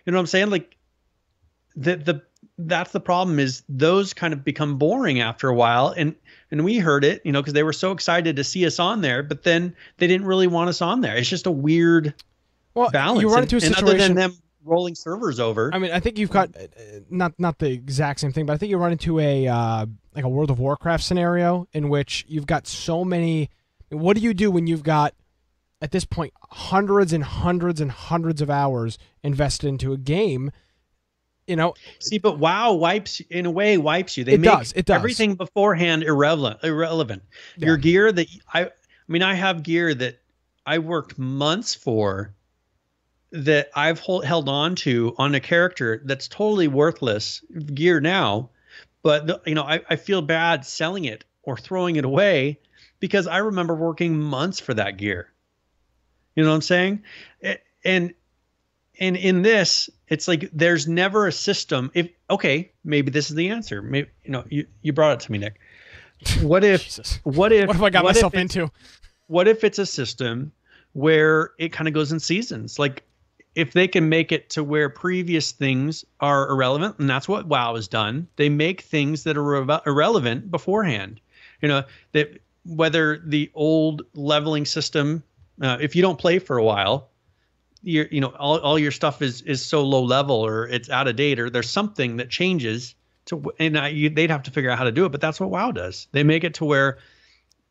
You know what I'm saying? Like that's the problem, is those kind of become boring after a while. And we heard it, because they were so excited to see us on there, but then they didn't really want us on there. It's just a weird balance. You run into a situation. And other than them rolling servers over. I mean, I think you've got not the exact same thing, but I think you run into a like a World of Warcraft scenario in which you've got so many. What do you do when you've got, at this point, hundreds and hundreds and hundreds of hours invested into a game? You know, see, but WoW wipes you. They it does everything beforehand irrelevant. Yeah. Your gear that I have gear that I worked months for, that I've held on to on a character that's totally worthless gear now, but I feel bad selling it or throwing it away because I remember working months for that gear. You know what I'm saying? And in this, it's like there's never a system. Maybe this is the answer. Maybe you brought it to me, Nick. What if what have I got myself into? What if it's a system where it kind of goes in seasons? Like if they can make it to where previous things are irrelevant, and that's what WoW has done. They make things that are irrelevant beforehand. That whether the old leveling system, if you don't play for a while, all your stuff is so low level or it's out of date or there's something that changes they'd have to figure out how to do it. But that's what WoW does. They make it to where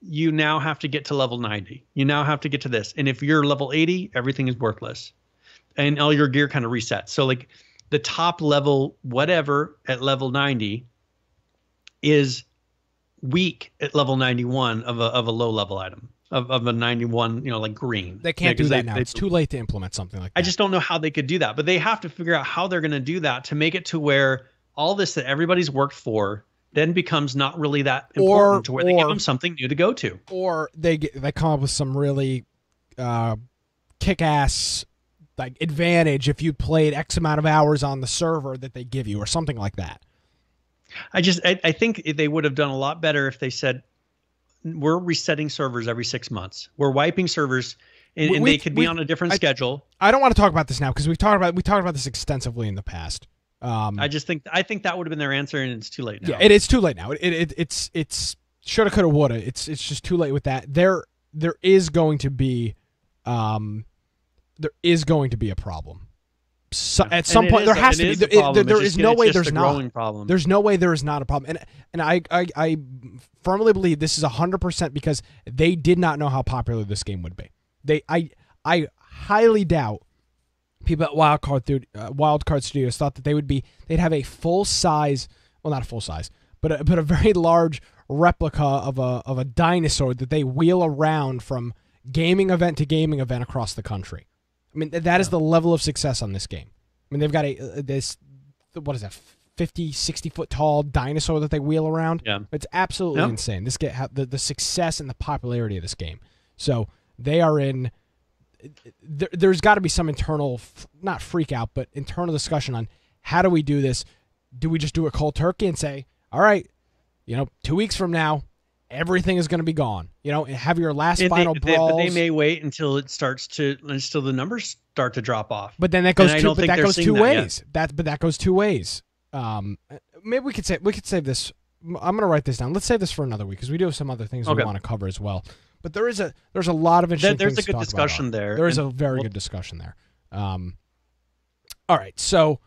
you now have to get to level 90. You now have to get to this. And if you're level 80, everything is worthless and all your gear kind of resets. So like the top level, whatever at level 90 is weak at level 91 of a low level item. Of a 91, like green. They can't do that now. It's too late to implement something like that. I just don't know how they could do that, but they have to figure out how they're going to do that to make it to where all this that everybody's worked for then becomes not really that important to where they give them something new to go to. Or they come up with some really kick-ass like advantage if you played X amount of hours on the server that they give you or something like that. I think they would have done a lot better if they said, we're resetting servers every 6 months. We're wiping servers, and they could be on a different schedule. I don't want to talk about this now because we talked about this extensively in the past. I think that would have been their answer, and it's too late now. Yeah, it is too late now. It's shoulda, coulda, woulda. It's just too late with that. There is going to be a problem. So, at some point, there has to be. There is no way there's not. There's no way there is not a problem. And I firmly believe this is 100% because they did not know how popular this game would be. I highly doubt people at Wildcard Studios thought that they'd have a full size, well, not a full size, but a very large replica of a dinosaur that they wheel around from gaming event to gaming event across the country. I mean, that is the level of success on this game. I mean, they've got what is that, 50, 60 foot tall dinosaur that they wheel around. Yeah. It's absolutely insane. This game, the success and the popularity of this game. So they are in. There's got to be some internal, not freak out, but internal discussion on how do we do this. Do we just do a cold turkey and say, all right, 2 weeks from now, everything is going to be gone. Have your last final brawls. But they may wait until the numbers start to drop off. But then that goes two ways. That goes two ways. Maybe we could save this. I'm going to write this down. Let's save this for another week because we do have some other things we want to cover as well. But there's a lot of interesting. There's things a good discussion there. There is a very good discussion there. All right, so.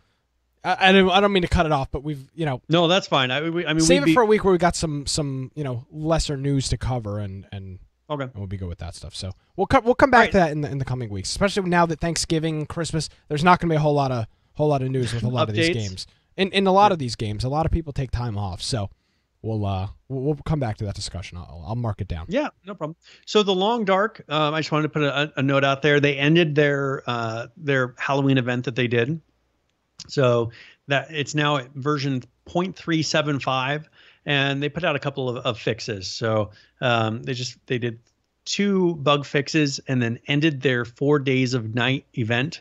I don't mean to cut it off, but we've No, that's fine. I mean, save it for a week where we got some lesser news to cover, and okay, and we'll be good with that stuff. So we'll come back to that in the coming weeks, especially now that Thanksgiving, Christmas, there's not going to be a whole lot of news with a lot of these games. In a lot of these games, a lot of people take time off, so we'll come back to that discussion. I'll mark it down. Yeah, no problem. So the Long Dark, I just wanted to put a note out there. They ended their Halloween event that they did. So that it's now at version 0.375, and they put out a couple of fixes. So they did 2 bug fixes and then ended their 4 days of night event.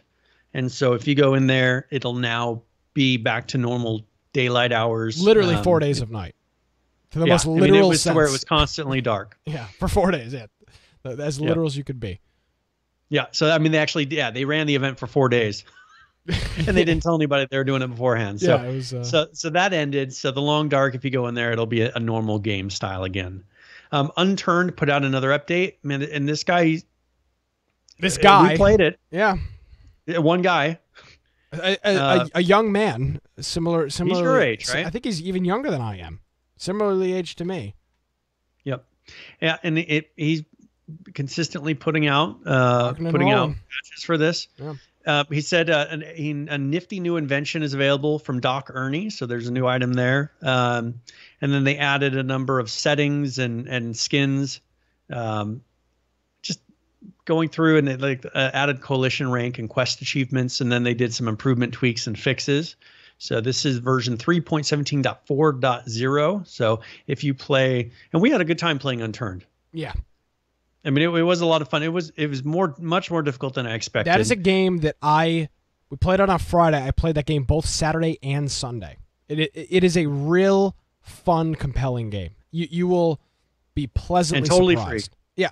And so if you go in there, it'll now be back to normal daylight hours. Literally 4 days of night. To the most literal it was sense. To where it was constantly dark. Yeah, for 4 days. Yeah, as literal as you could be. Yeah. So I mean, they ran the event for 4 days. And they didn't tell anybody they were doing it beforehand. So, yeah, it was, so that ended. So the Long Dark, if you go in there, it'll be a normal game style again. Unturned put out another update, man, and this guy, we played it. Yeah, one guy. A young man, similar. He's your age, right? I think he's even younger than I am. Similarly aged to me. Yep. Yeah, and he's consistently putting out patches for this. Yeah. He said a nifty new invention is available from Doc Ernie, so there's a new item there. And then they added a number of settings and skins. Just going through, and they added coalition rank and quest achievements, and then they did some improvement tweaks and fixes. So this is version 3.17.4.0. So if you play, and we had a good time playing Unturned. Yeah. I mean, it was a lot of fun. It was much more difficult than I expected. That is a game that we played on Friday. I played that game both Saturday and Sunday. It is a real fun, compelling game. You will be pleasantly and totally surprised. Free. Yeah,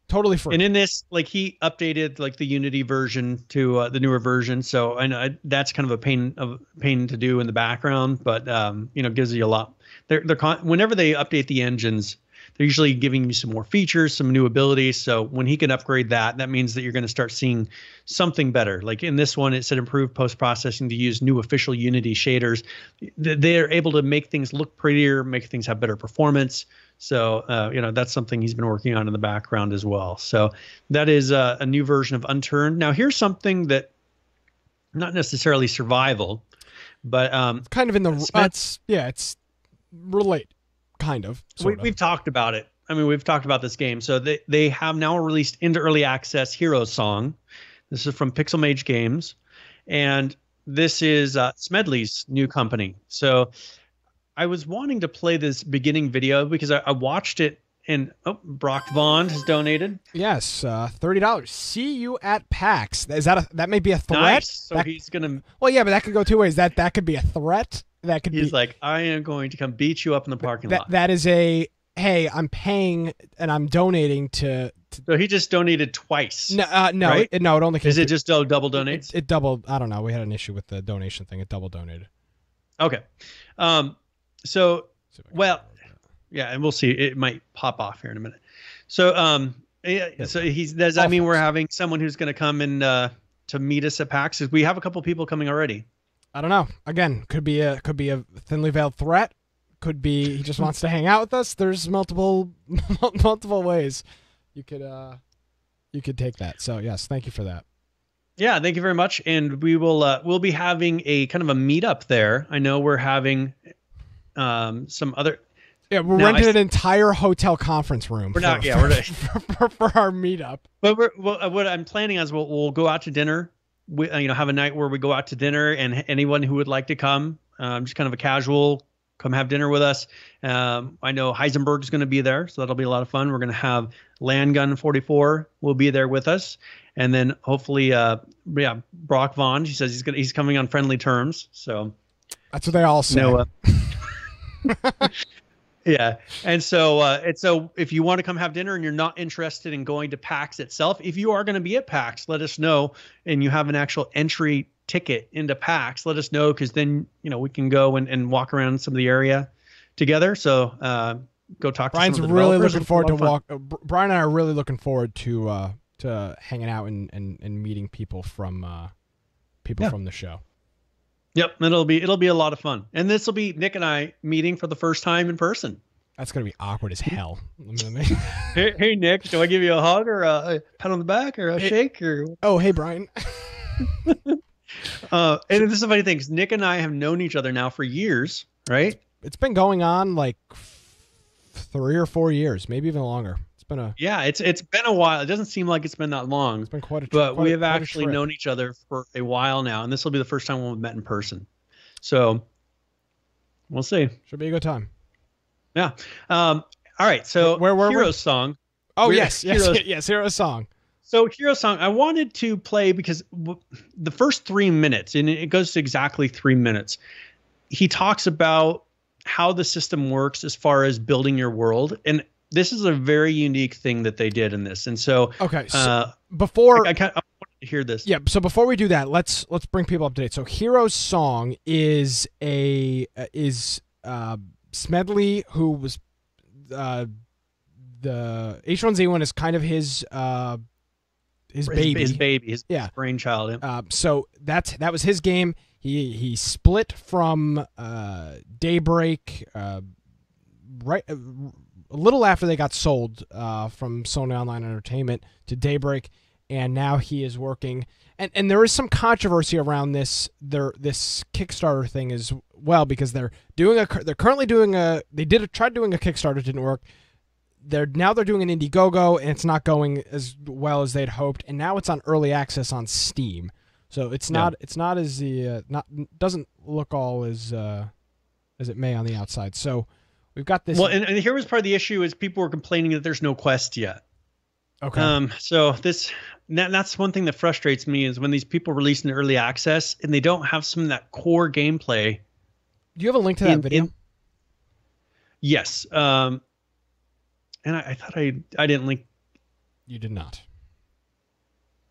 totally free. And in this, he updated the Unity version to the newer version. So I know that's kind of a pain to do in the background, but gives you a lot. Whenever they update the engines, they're usually giving you some more features, some new abilities. So when he can upgrade that means that you're going to start seeing something better. Like in this one, it said improved post-processing to use new official Unity shaders. They're able to make things look prettier, make things have better performance. So, that's something he's been working on in the background as well. So that is a new version of Unturned. Now, here's something that not necessarily survival, but it's kind of in the it's relate. Kind of. We've talked about it. I mean, we've talked about this game. So they have now released into early access Hero Song. This is from Pixel Mage Games. And this is Smedley's new company. So I was wanting to play this beginning video because I watched it, and Brock Vaughn has donated. Yes, $30. See you at PAX. That may be a threat? Nice. So he's going to... Well, yeah, but that could go two ways. That could be a threat. He's like, I am going to come beat you up in the parking lot. That is hey, I'm paying and I'm donating to. So he just donated twice. No, right? It only. Is it just double donates? It doubled. I don't know. We had an issue with the donation thing. It double donated. Okay. So and we'll see. It might pop off here in a minute. So so does that mean we're having someone who's going to come and to meet us at PAX? We have a couple people coming already. I don't know. Again, could be a thinly veiled threat. Could be he just wants to hang out with us. There's multiple ways you could take that. So yes, thank you for that. Yeah, thank you very much. And we'll be having a kind of a meetup there. I know we're having some other. Yeah, we're renting an entire hotel conference room. For our meetup. But what I'm planning is we'll go out to dinner. We have a night where we go out to dinner, and anyone who would like to come, just kind of a casual, come have dinner with us. I know Heisenberg's going to be there, so that'll be a lot of fun. We're going to have Landgun 44 will be there with us, and then hopefully, Brock Vaughn. He says he's coming on friendly terms. So that's what they all say. Yeah. And so if you want to come have dinner and you're not interested in going to PAX itself, if you are going to be at PAX, let us know, and you have an actual entry ticket into PAX, let us know, because then, we can go and walk around some of the area together. So go talk to Brian's some of the really developers. looking forward to Brian and I are really looking forward to hanging out and meeting people from from the show. Yep, it'll be a lot of fun, and this will be Nick and I meeting for the first time in person. That's gonna be awkward as hell. Hey Nick, do I give you a hug or a pat on the back or a shake or? Oh, hey Brian. And this is a funny thing, because Nick and I have known each other now for years, right? It's been going on like 3 or 4 years, maybe even longer. It's been a while. It doesn't seem like it's been that long. It's been quite a trip. But we have actually known each other for a while now, and this will be the first time we've met in person. So we'll see. Should be a good time. Yeah. All right. So where were Hero Song. Oh, yes, Hero Song. So Hero Song, I wanted to play because the first 3 minutes, and it goes to exactly 3 minutes, he talks about how the system works as far as building your world. And this is a very unique thing that they did in this. And so, okay, so before I wanted to hear this. Yeah. So before we do that, let's bring people up to date. So Hero Song is Smedley, who was the H1Z1 is kind of his his baby. His brainchild. So that was his game. He split from Daybreak right a little after they got sold from Sony Online Entertainment to Daybreak, and now he is working. And there is some controversy around this Kickstarter thing as well, because they're currently doing they tried doing a Kickstarter, it didn't work. They're doing an Indiegogo, and it's not going as well as they'd hoped, and now it's on early access on Steam. So it's not as doesn't look all as it may on the outside. So we've got this. Well, and here was part of the issue is people were complaining that there's no quest yet. Okay. So that's one thing that frustrates me is when these people release in early access and they don't have some of that core gameplay. Do you have a link to that video? Yes. And I thought I didn't link. You did not.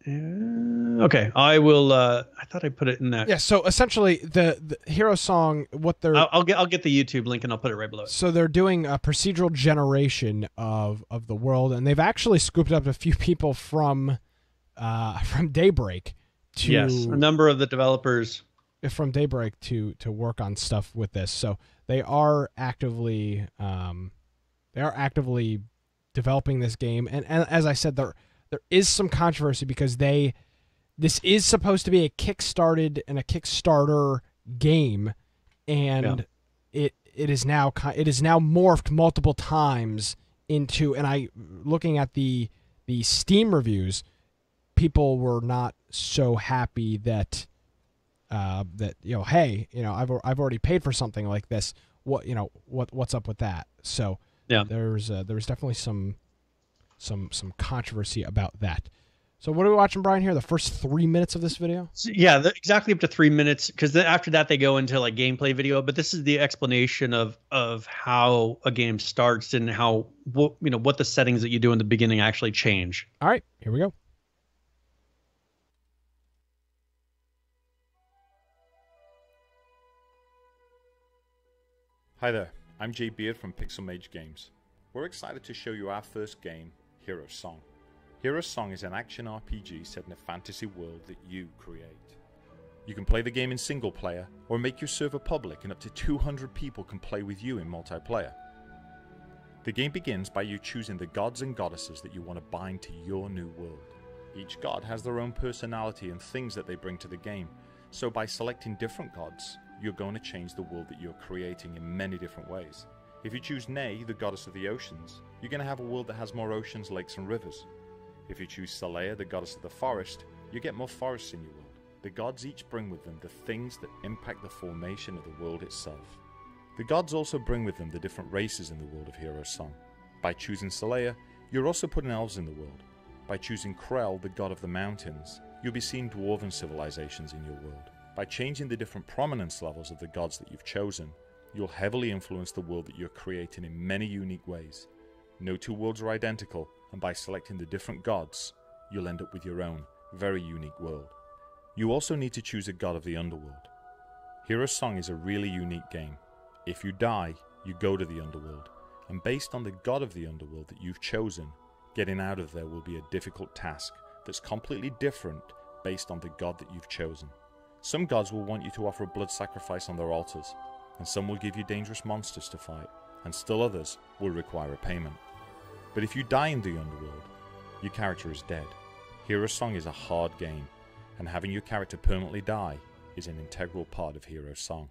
Okay, I will. I thought I put it in that. Yeah. So essentially, the Hero Song, what they're I'll get the YouTube link and I'll put it right below it. So they're doing a procedural generation of the world, and they've actually scooped up a few people from Daybreak to a number of the developers from Daybreak to work on stuff with this. So they are actively developing this game, and as I said, there is some controversy because this is supposed to be a Kickstarter game, and it is now morphed multiple times into. And looking at the Steam reviews, people were not so happy that hey, I've already paid for something like this. What's up with that? So there's definitely some controversy about that. So what are we watching, Brian, here? The first 3 minutes of this video? Yeah, exactly up to 3 minutes, because after that they go into like gameplay video. But this is the explanation of how a game starts and how what the settings that you do in the beginning actually change. All right, here we go. Hi there, I'm Jay Beard from Pixel Mage Games. We're excited to show you our first game, Hero Song. Hero Song is an action RPG set in a fantasy world that you create. You can play the game in single player, or make your server public and up to 200 people can play with you in multiplayer. The game begins by you choosing the gods and goddesses that you want to bind to your new world. Each god has their own personality and things that they bring to the game, so by selecting different gods, you're going to change the world that you're creating in many different ways. If you choose Ney, the goddess of the oceans, you're going to have a world that has more oceans, lakes and rivers. If you choose Saleya, the goddess of the forest, you get more forests in your world. The gods each bring with them the things that impact the formation of the world itself. The gods also bring with them the different races in the world of Hero Song. By choosing Saleya, you're also putting elves in the world. By choosing Krell, the god of the mountains, you'll be seeing dwarven civilizations in your world. By changing the different prominence levels of the gods that you've chosen, you'll heavily influence the world that you're creating in many unique ways. No two worlds are identical, and by selecting the different gods, you'll end up with your own, very unique world. You also need to choose a god of the underworld. Hero Song is a really unique game. If you die, you go to the underworld, and based on the god of the underworld that you've chosen, getting out of there will be a difficult task that's completely different based on the god that you've chosen. Some gods will want you to offer a blood sacrifice on their altars, and some will give you dangerous monsters to fight, and still others will require a payment. But if you die in the underworld, your character is dead. Hero Song is a hard game, and having your character permanently die is an integral part of Hero Song.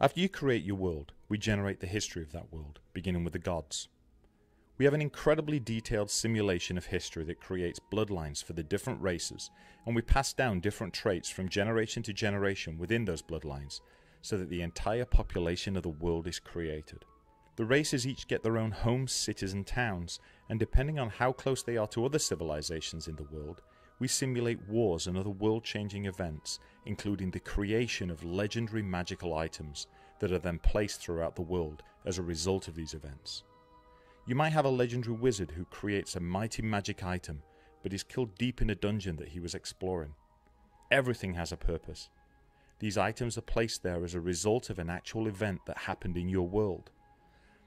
After you create your world, we generate the history of that world, beginning with the gods. We have an incredibly detailed simulation of history that creates bloodlines for the different races, and we pass down different traits from generation to generation within those bloodlines, so that the entire population of the world is created. The races each get their own homes, cities and towns, and depending on how close they are to other civilizations in the world, we simulate wars and other world-changing events, including the creation of legendary magical items that are then placed throughout the world as a result of these events. You might have a legendary wizard who creates a mighty magic item, but is killed deep in a dungeon that he was exploring. Everything has a purpose. These items are placed there as a result of an actual event that happened in your world.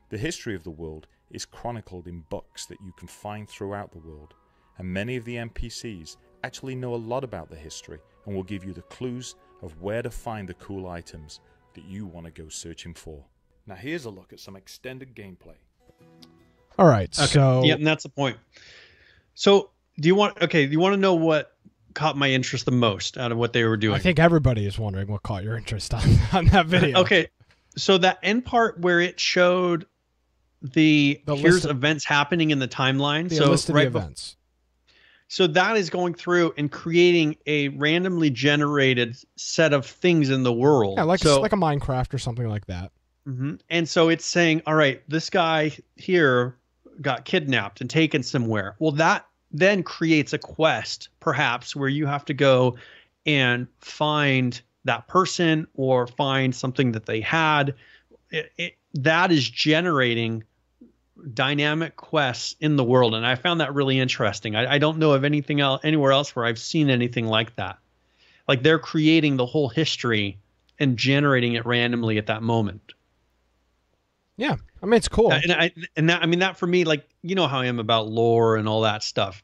The history of the world is chronicled in books that you can find throughout the world, and many of the NPCs actually know a lot about the history and will give you the clues of where to find the cool items that you want to go searching for. Now here's a look at some extended gameplay. All right, Okay. so Yeah, and that's the point. So do you want to know what caught my interest the most out of what they were doing? I think everybody is wondering what caught your interest on that video. Okay, so that end part where it showed the list here's of- events happening in the timeline. The So list of the right events. So that is going through and creating a randomly generated set of things in the world. Yeah, like so, a Minecraft or something like that. Mhm. And so it's saying, all right, this guy here got kidnapped and taken somewhere. Well, that then creates a quest, perhaps, where you have to go and find that person or find something that they had. That is generating dynamic quests in the world, and I found that really interesting. I don't know of anything else anywhere else where I've seen anything like that. Like they're creating the whole history and generating it randomly at that moment. Yeah, I mean it's cool. That for me, like, you know how I am about lore and all that stuff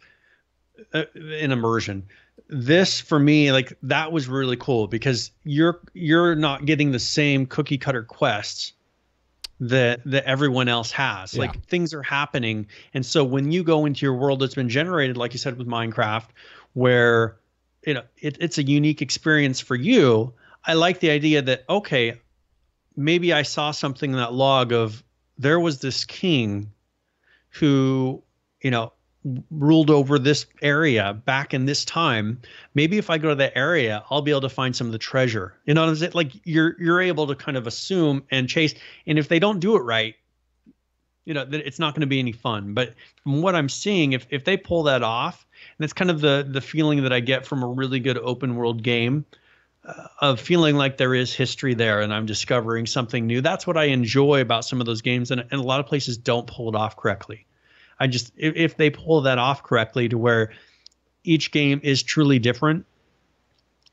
in immersion. This for me, like, that was really cool because you're not getting the same cookie cutter quests that everyone else has. Yeah. Like things are happening, and so when you go into your world that's been generated, like you said with Minecraft, where it's a unique experience for you. I like the idea that, okay, maybe I saw something in that log of there was this king who, ruled over this area back in this time. Maybe if I go to that area, I'll be able to find some of the treasure. You know, like you're able to kind of assume and chase. And if they don't do it right, it's not going to be any fun. But from what I'm seeing, if they pull that off, and it's kind of the feeling that I get from a really good open world game, of feeling like there is history there and I'm discovering something new. That's what I enjoy about some of those games. And a lot of places don't pull it off correctly. If they pull that off correctly to where each game is truly different,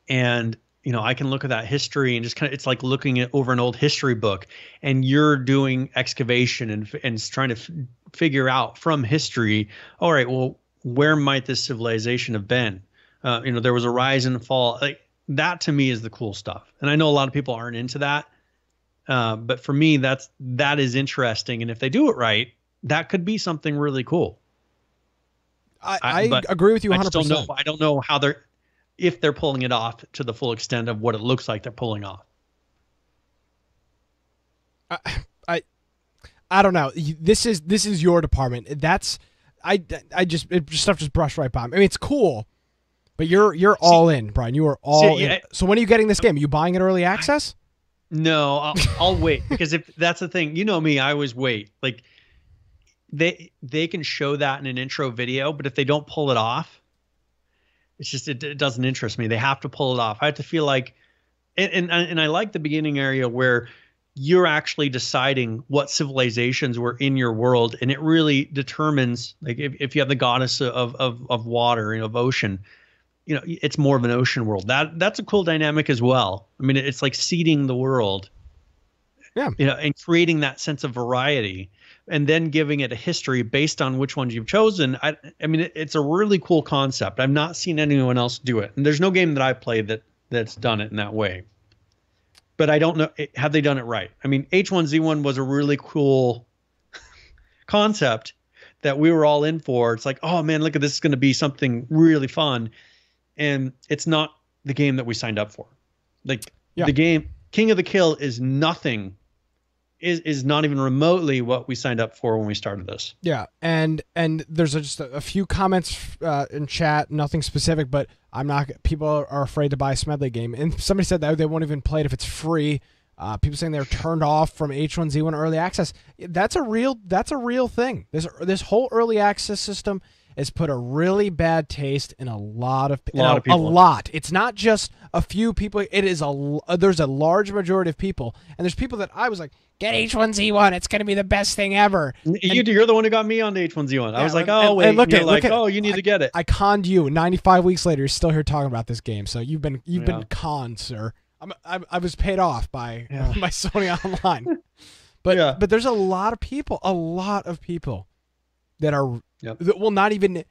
and, I can look at that history and just it's like looking at over an old history book, and you're doing excavation and trying to figure out from history, all right, well, where might this civilization have been? There was a rise and fall. Like, that to me is the cool stuff. And I know a lot of people aren't into that. But for me, that is interesting. And if they do it right, that could be something really cool. I agree with you 100%. I don't know if they're pulling it off to the full extent of what it looks like they're pulling off. I don't know. This is your department. Stuff just brushed right by me. I mean, it's cool. But you're all in, Brian. You are all in. So when are you getting this game? Are you buying it early access? No, I'll wait, because if that's the thing, you know me, I always wait. Like they can show that in an intro video, but if they don't pull it off, it's just it doesn't interest me. They have to pull it off. I have to feel like, and I like the beginning area where you're actually deciding what civilizations were in your world, and it really determines, like, if you have the goddess of water, of ocean. It's more of an ocean world. That's a cool dynamic as well. I mean, it's like seeding the world. Yeah. And creating that sense of variety, and then giving it a history based on which ones you've chosen. I mean, it's a really cool concept. I've not seen anyone else do it. And there's no game that I've played that's done it in that way. But I don't know, have they done it right? I mean, H1Z1 was a really cool concept that we were all in for. It's like, oh man, look at this, is going to be something really fun. And it's not the game that we signed up for. Like, the game King of the Kill is nothing, is not even remotely what we signed up for when we started this. Yeah, and there's just a few comments in chat, nothing specific, but people are afraid to buy a Smedley game. And somebody said that they won't even play it if it's free. People saying they're turned off from H1Z1 early access. That's a real thing. This whole early access system has put a really bad taste in a lot of people. A lot. It's not just a few people. It is there's a large majority of people, and there's people that I was like, get H1Z1. It's going to be the best thing ever. You're the one who got me on H1Z1. I was like, you need to get it. I conned you. 95 weeks later, you're still here talking about this game. So you've been conned, sir. I was paid off by Sony Online. But there's a lot of people that are that will not even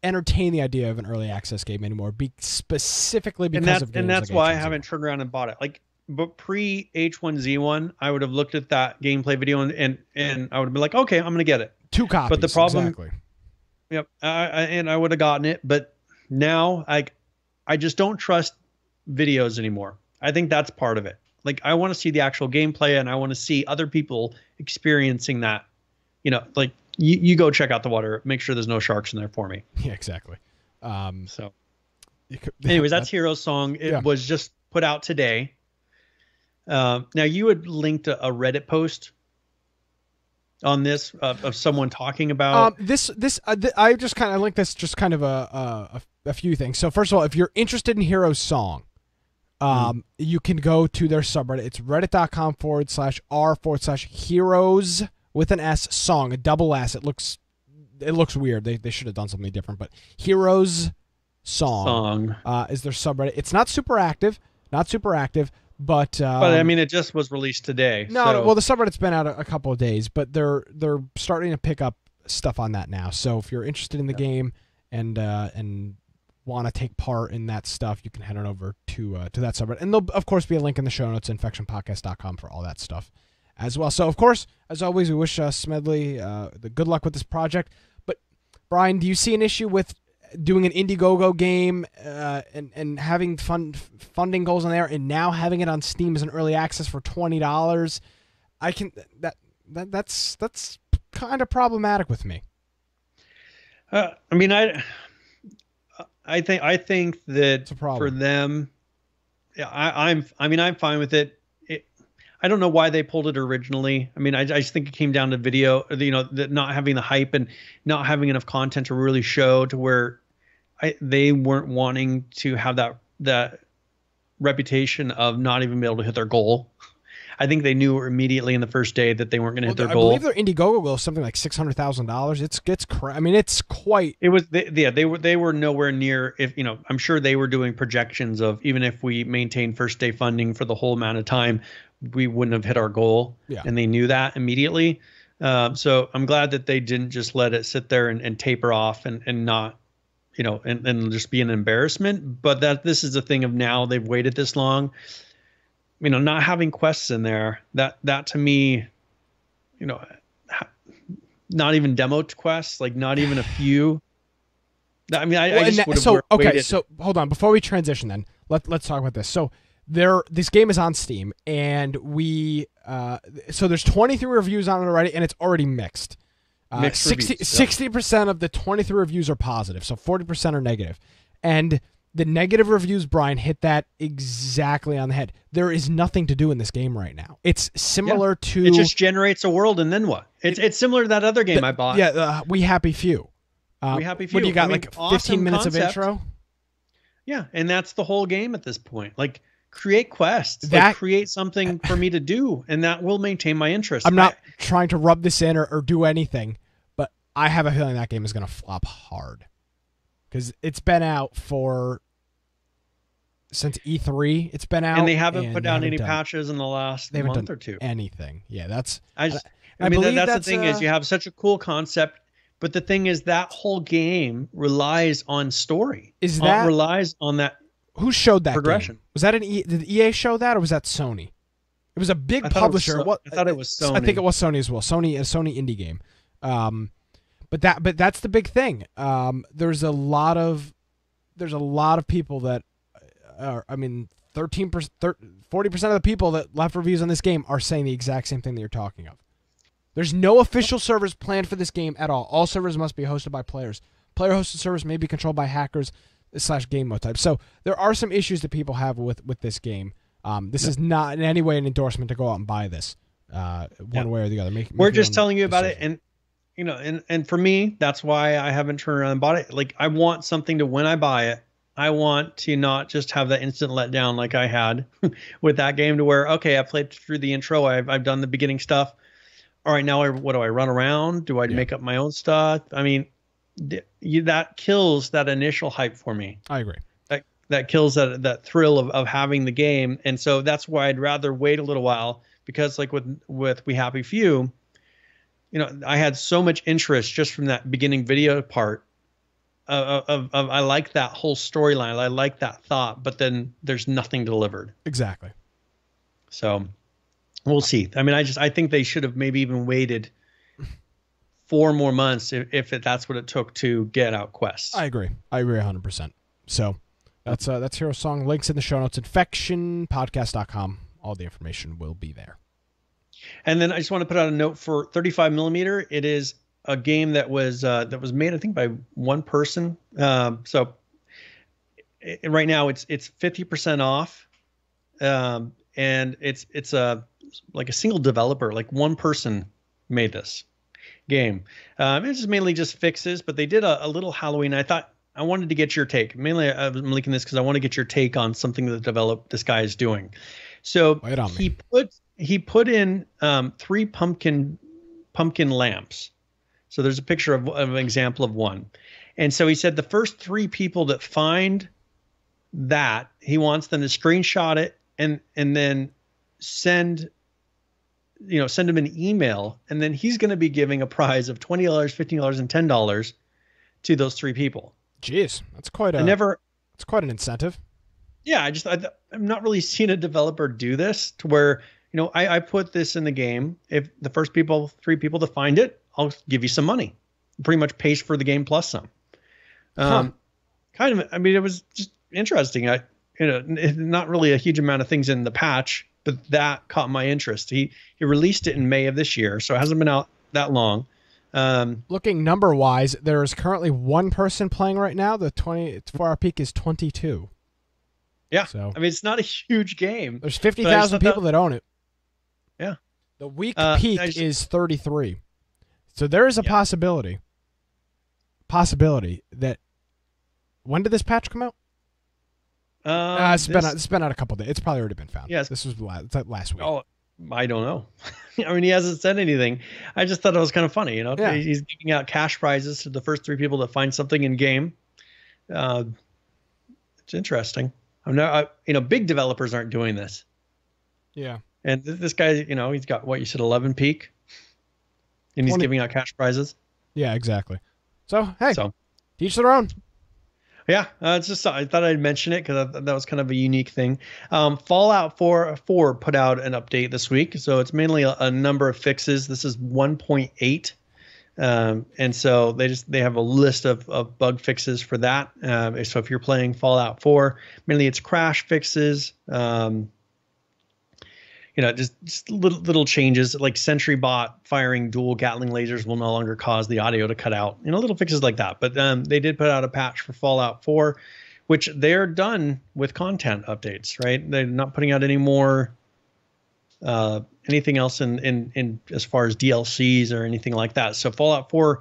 entertain the idea of an early access game anymore, specifically because of games and that's like why I H1Z1. haven't turned around and bought it. Like, but pre H1Z1, I would have looked at that gameplay video and I would have been like, okay, I'm going to get it. 2 copies. But the problem, exactly. Yep, and I would have gotten it. But now I just don't trust videos anymore. I think that's part of it. Like, I want to see the actual gameplay, and I want to see other people experiencing that. You know, like you go check out the water, make sure there's no sharks in there for me. Yeah, exactly. So, anyways, that's Hero's Song. It was just put out today. Now you had linked a Reddit post on this of someone talking about I just kind of linked this, just kind of a few things. So first of all, if you're interested in Hero's Song, you can go to their subreddit. It's reddit.com/r/heroes with an S song, a double S. It looks weird. They should have done something different, but Heroes Song is their subreddit. It's not super active, but I mean, it just was released today. No, so. well, the subreddit's been out a couple of days, but they're starting to pick up stuff on that now. So if you're interested in the game and want to take part in that stuff, you can head on over to that subreddit, and there'll of course be a link in the show notes, infectionpodcast.com, for all that stuff as well. So of course, as always, we wish Smedley the good luck with this project. But Brian, do you see an issue with doing an Indiegogo game and having funding goals on there, and now having it on Steam as an early access for $20? That's kind of problematic with me. I mean, I think that for them, I'm fine with it. I don't know why they pulled it originally. I mean, I just think it came down to video, that not having the hype and not having enough content to really show to where they weren't wanting to have that reputation of not even be able to hit their goal. I think they knew immediately in the first day that they weren't going to hit their goal. I believe their Indiegogo goal is something like $600,000. It's I mean, it's quite. It was they were nowhere near. If I'm sure they were doing projections of, even if we maintain first day funding for the whole amount of time, we wouldn't have hit our goal. Yeah. And they knew that immediately. So I'm glad that they didn't just let it sit there and taper off and not, and just be an embarrassment. But that this is the thing of, now they've waited this long. Not having quests in there, that to me, not even demo quests, like not even a few. I mean, I just would have waited. So hold on, before we transition, then let's talk about this. So this game is on Steam, and so there's 23 reviews on it already, and it's already mixed. 60% of the 23 reviews are positive, so 40% are negative, and the negative reviews, Brian, hit that exactly on the head. There is nothing to do in this game right now. It's similar to... It just generates a world, and then what? It's similar to that other game I bought. Yeah, We Happy Few. We Happy Few. What do you got, like 15 minutes of intro? Yeah, and that's the whole game at this point. Like, create quests. Create something for me to do, and that will maintain my interest. I'm not trying to rub this in or do anything, but I have a feeling that game is going to flop hard. Because it's been out since E3. It's been out, and they haven't put down any patches in the last month or two. Anything? Yeah, that's. I mean, that's the thing is, you have such a cool concept, but the thing is, that whole game relies on story. Relies on that? Who showed that progression? Game? Was that did EA show that, or was that Sony? It was a big publisher. I thought it was Sony. I think it was Sony as well. Sony indie game. But that's the big thing. There's a lot of people that are, 13%, 40% of the people that left reviews on this game are saying the exact same thing that you're talking of. There's no official servers planned for this game at all. All servers must be hosted by players. Player-hosted servers may be controlled by hackers / game mode type. So there are some issues that people have with this game. This is not in any way an endorsement to go out and buy this one way or the other. We're just telling you about it, and and for me, that's why I haven't turned around and bought it. Like, I want something to, when I buy it, I want to not just have that instant letdown like I had with that game, to where, okay, I played through the intro, I've done the beginning stuff. All right, now what do I run around? Do I make up my own stuff? I mean, that kills that initial hype for me. I agree. That kills that thrill of having the game. And so that's why I'd rather wait a little while, because like with We Happy Few, I had so much interest just from that beginning video part I like that whole storyline. I like that thought, but then there's nothing delivered. Exactly. So we'll see. I mean, I think they should have maybe even waited 4 more months if that's what it took to get out Quest. I agree 100%. So that's Hero Song. Links in the show notes. Infectionpodcast.com. All the information will be there. And then I just want to put out a note for 35mm. It is a game that was made, I think, by one person. So right now it's 50% off, and it's a like a single developer, like one person made this game. It's mainly just fixes, but they did a little Halloween. I thought I wanted to get your take. Mainly, I'm linking this because I want to get your take on something that this guy is doing. So he put in 3 pumpkin lamps. So there's a picture of an example of one. And so he said the first 3 people that find that, he wants them to screenshot it and then send him an email. And then he's going to be giving a prize of $20, $15, and $10 to those 3 people. Jeez, that's quite an incentive. Yeah, I'm not really seeing a developer do this to where, I put this in the game. If the first 3 people to find it, I'll give you some money. It pretty much pays for the game plus some. Kind of. I mean, it was just interesting. Not really a huge amount of things in the patch, but that caught my interest. He released it in May of this year, so it hasn't been out that long. Looking number wise, there is currently 1 person playing right now. The 24-hour peak is 22. Yeah, so I mean, it's not a huge game. There's 50,000 people that own it. Yeah. The week peak is 33. So there is a possibility that, when did this patch come out? It's been out a couple days. It's probably already been found. Yes. This was last week. Oh, I don't know. I mean, he hasn't said anything. I just thought it was kind of funny. Yeah. He's giving out cash prizes to the first 3 people that find something in game. It's interesting. Big developers aren't doing this. Yeah. And this guy, he's got what you said, 11 peak, and he's giving out cash prizes. Yeah, exactly. So hey, each their own. Yeah, it's just I thought I'd mention it because that was kind of a unique thing. Fallout 4 put out an update this week, so it's mainly a number of fixes. This is 1.8, and so they have a list of bug fixes for that. So if you're playing Fallout 4, mainly it's crash fixes. Just little changes like Sentry Bot firing dual Gatling lasers will no longer cause the audio to cut out. Little fixes like that. But they did put out a patch for Fallout 4, which they're done with content updates, right? They're not putting out any more anything else in as far as DLCs or anything like that. So Fallout 4,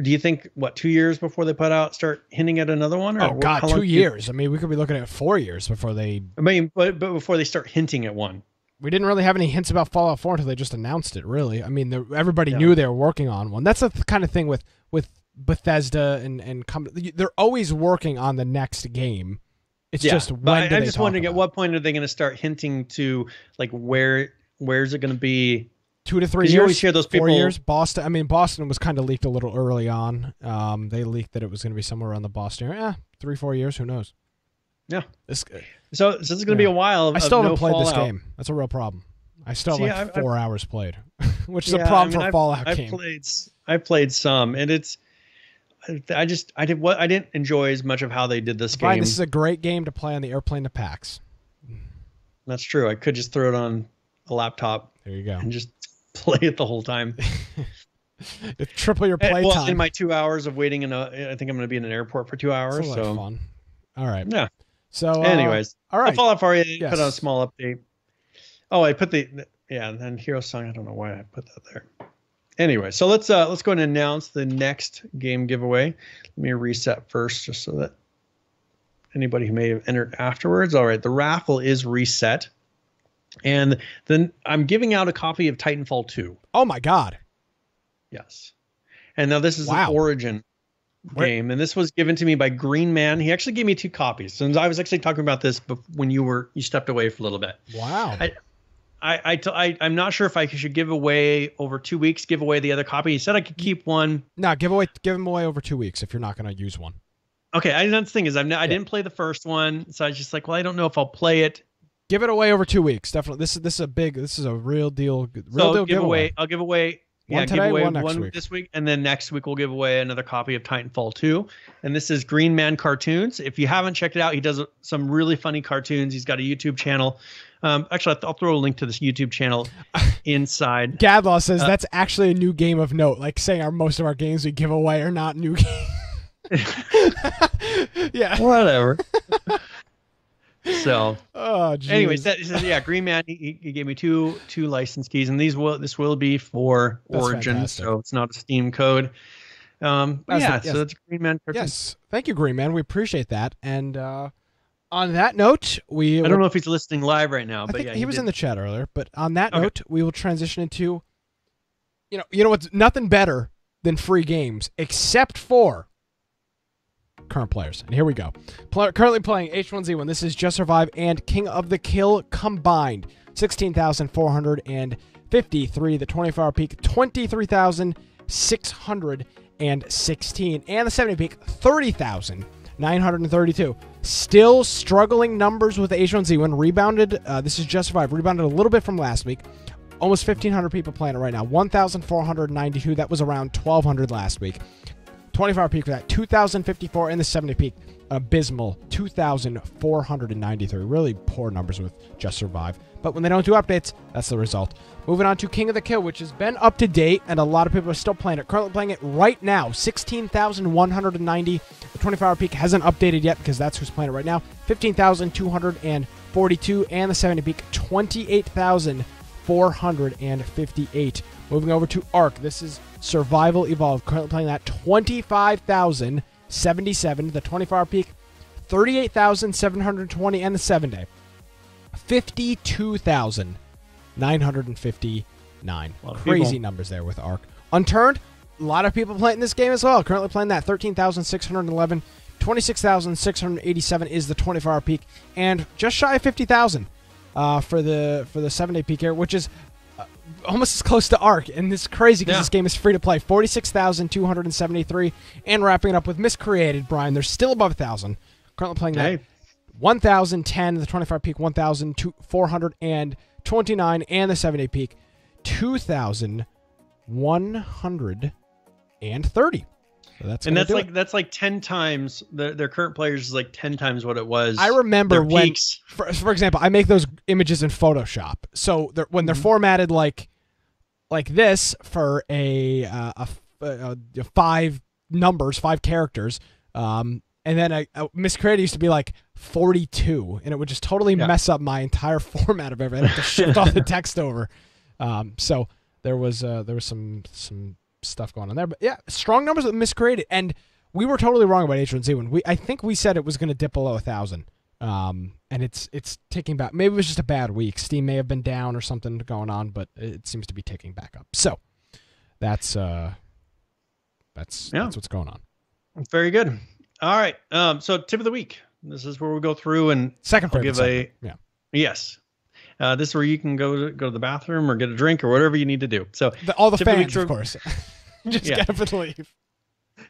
do you think 2 years before they start hinting at another one? Or oh God, 2 years. I mean, we could be looking at 4 years before they. I mean, but before they start hinting at one. We didn't really have any hints about Fallout 4 until they just announced it, really. I mean, everybody knew they were working on one. That's the kind of thing with Bethesda and they're always working on the next game. It's just when I'm just wondering at what point are they going to start hinting to where's it going to be? 2 to 3 years. You always hear those people. 4 years. Boston was kind of leaked a little early on. They leaked that it was going to be somewhere around the Boston area. 3-4 years. Who knows? Yeah. So this is going to be a while. I still haven't played this game. That's a real problem. I still have 4 hours played, which is a problem for a Fallout game. I played some, and I didn't enjoy as much of how they did this game. This is a great game to play on the airplane to PAX. That's true. I could just throw it on a laptop. There you go. And just play it the whole time. Triple your play time. In my 2 hours of waiting I think I'm going to be in an airport for 2 hours. That's a lot of fun. All right. Yeah. So, anyways, all right. Fallout 4 put out a small update. Oh, I put and then Hero Song. I don't know why I put that there. Anyway, so let's go ahead and announce the next game giveaway. Let me reset first, just so that anybody who may have entered afterwards. All right, the raffle is reset, and then I'm giving out a copy of Titanfall 2. Oh my God! Yes, and now this is an Origin game, and this was given to me by Green Man. He actually gave me 2 copies, and I was actually talking about this when you stepped away for a little bit. Wow. I'm not sure if I should give away over 2 weeks. Give away the other copy. He said I could keep one. No, give them away over 2 weeks if you're not going to use one. Okay, that's the thing is I didn't play the first one, so I was just like, well, I don't know if I'll play it. Give it away over 2 weeks. Definitely. This is a real deal. Deal giveaway. I'll give away one today, one next week. This week, and then next week we'll give away another copy of Titanfall 2. And this is Green Man Cartoons. If you haven't checked it out, he does some really funny cartoons. He's got a YouTube channel. Actually, I'll throw a link to this YouTube channel inside. Gadlaw says that's actually a new game of note. Like saying most of our games we give away are not new games. Yeah. Whatever. So, geez. anyways, Green Man, he gave me two license keys, and this will be for That's Origin, fantastic. so it's not a Steam code. So that's Green Man. Yes, thank you, Green Man. We appreciate that. And on that note, I don't know if he's listening live right now, I but think yeah, he was did. in the chat earlier. But on that note, we will transition into, you know what's nothing better than free games except for current players. And here we go. Currently playing H1Z1. This is Just Survive and King of the Kill combined. 16,453. The 24-hour peak, 23,616. And the 70 peak, 30,932. Still struggling numbers with H1Z1. Rebounded. This is Just Survive. Rebounded a little bit from last week. Almost 1,500 people playing it right now. 1,492. That was around 1,200 last week. 24-hour peak for that, 2,054, and the 70 peak, abysmal, 2,493. Really poor numbers with Just Survive. But when they don't do updates, that's the result. Moving on to King of the Kill, which has been up to date, and a lot of people are still playing it. Currently playing it right now, 16,190. The 24-hour peak hasn't updated yet because that's who's playing it right now. 15,242, and the 70 peak, 28,458. Moving over to Ark. This is Survival Evolved. Currently playing that 25,077. The 24-hour peak, 38,720, and the 7-day, 52,959. Crazy numbers there with Ark. Unturned, a lot of people playing this game as well. Currently playing that 13,611. 26,687 is the 24-hour peak, and just shy of 50,000 for the 7-day peak here, which is almost as close to Ark, and it's crazy because this game is free to play. 46,273, and wrapping it up with Miscreated, Brian. They're still above 1,000. Currently playing that 1,010, the 25 peak 1,429, and the 7-day peak 2,130. So that's like 10 times their current players is like 10 times what it was. I remember when, for example, I make those images in Photoshop. So when they're formatted like this for a 5 numbers, 5 characters, and then Miscreated used to be like 42, and it would just totally mess up my entire format of everything. I have to shift all the text over. So there was some stuff going on there, but yeah, strong numbers with Miscreated, and we were totally wrong about H1Z1. I think we said it was going to dip below 1,000, and it's ticking back. Maybe it was just a bad week. Steam may have been down or something going on, but it seems to be ticking back up. So that's what's going on. Very good. All right. So tip of the week. This is where we go through and second favorite yes. This is where you can go to the bathroom or get a drink or whatever you need to do. So all the fans, of course, just get up and leave.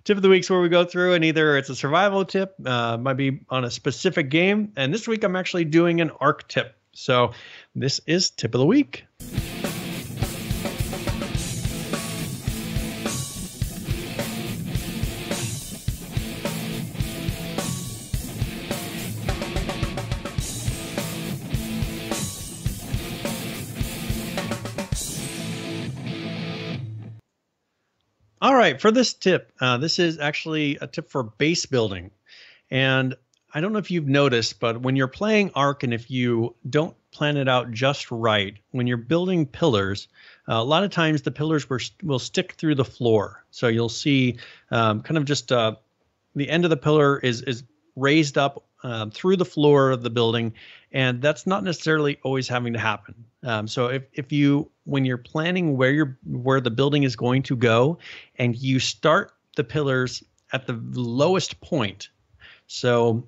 Tip of the week's where we go through, and either it's a survival tip, might be on a specific game, and this week I'm actually doing an Ark tip. So this is tip of the week. All right, for this tip, this is actually a tip for base building. And I don't know if you've noticed, but when you're playing Ark and if you don't plan it out just right, when you're building pillars, a lot of times the pillars will stick through the floor. So you'll see kind of just the end of the pillar is raised up through the floor of the building, and that's not necessarily always having to happen. So if you, when you're planning where the building is going to go, and you start the pillars at the lowest point, so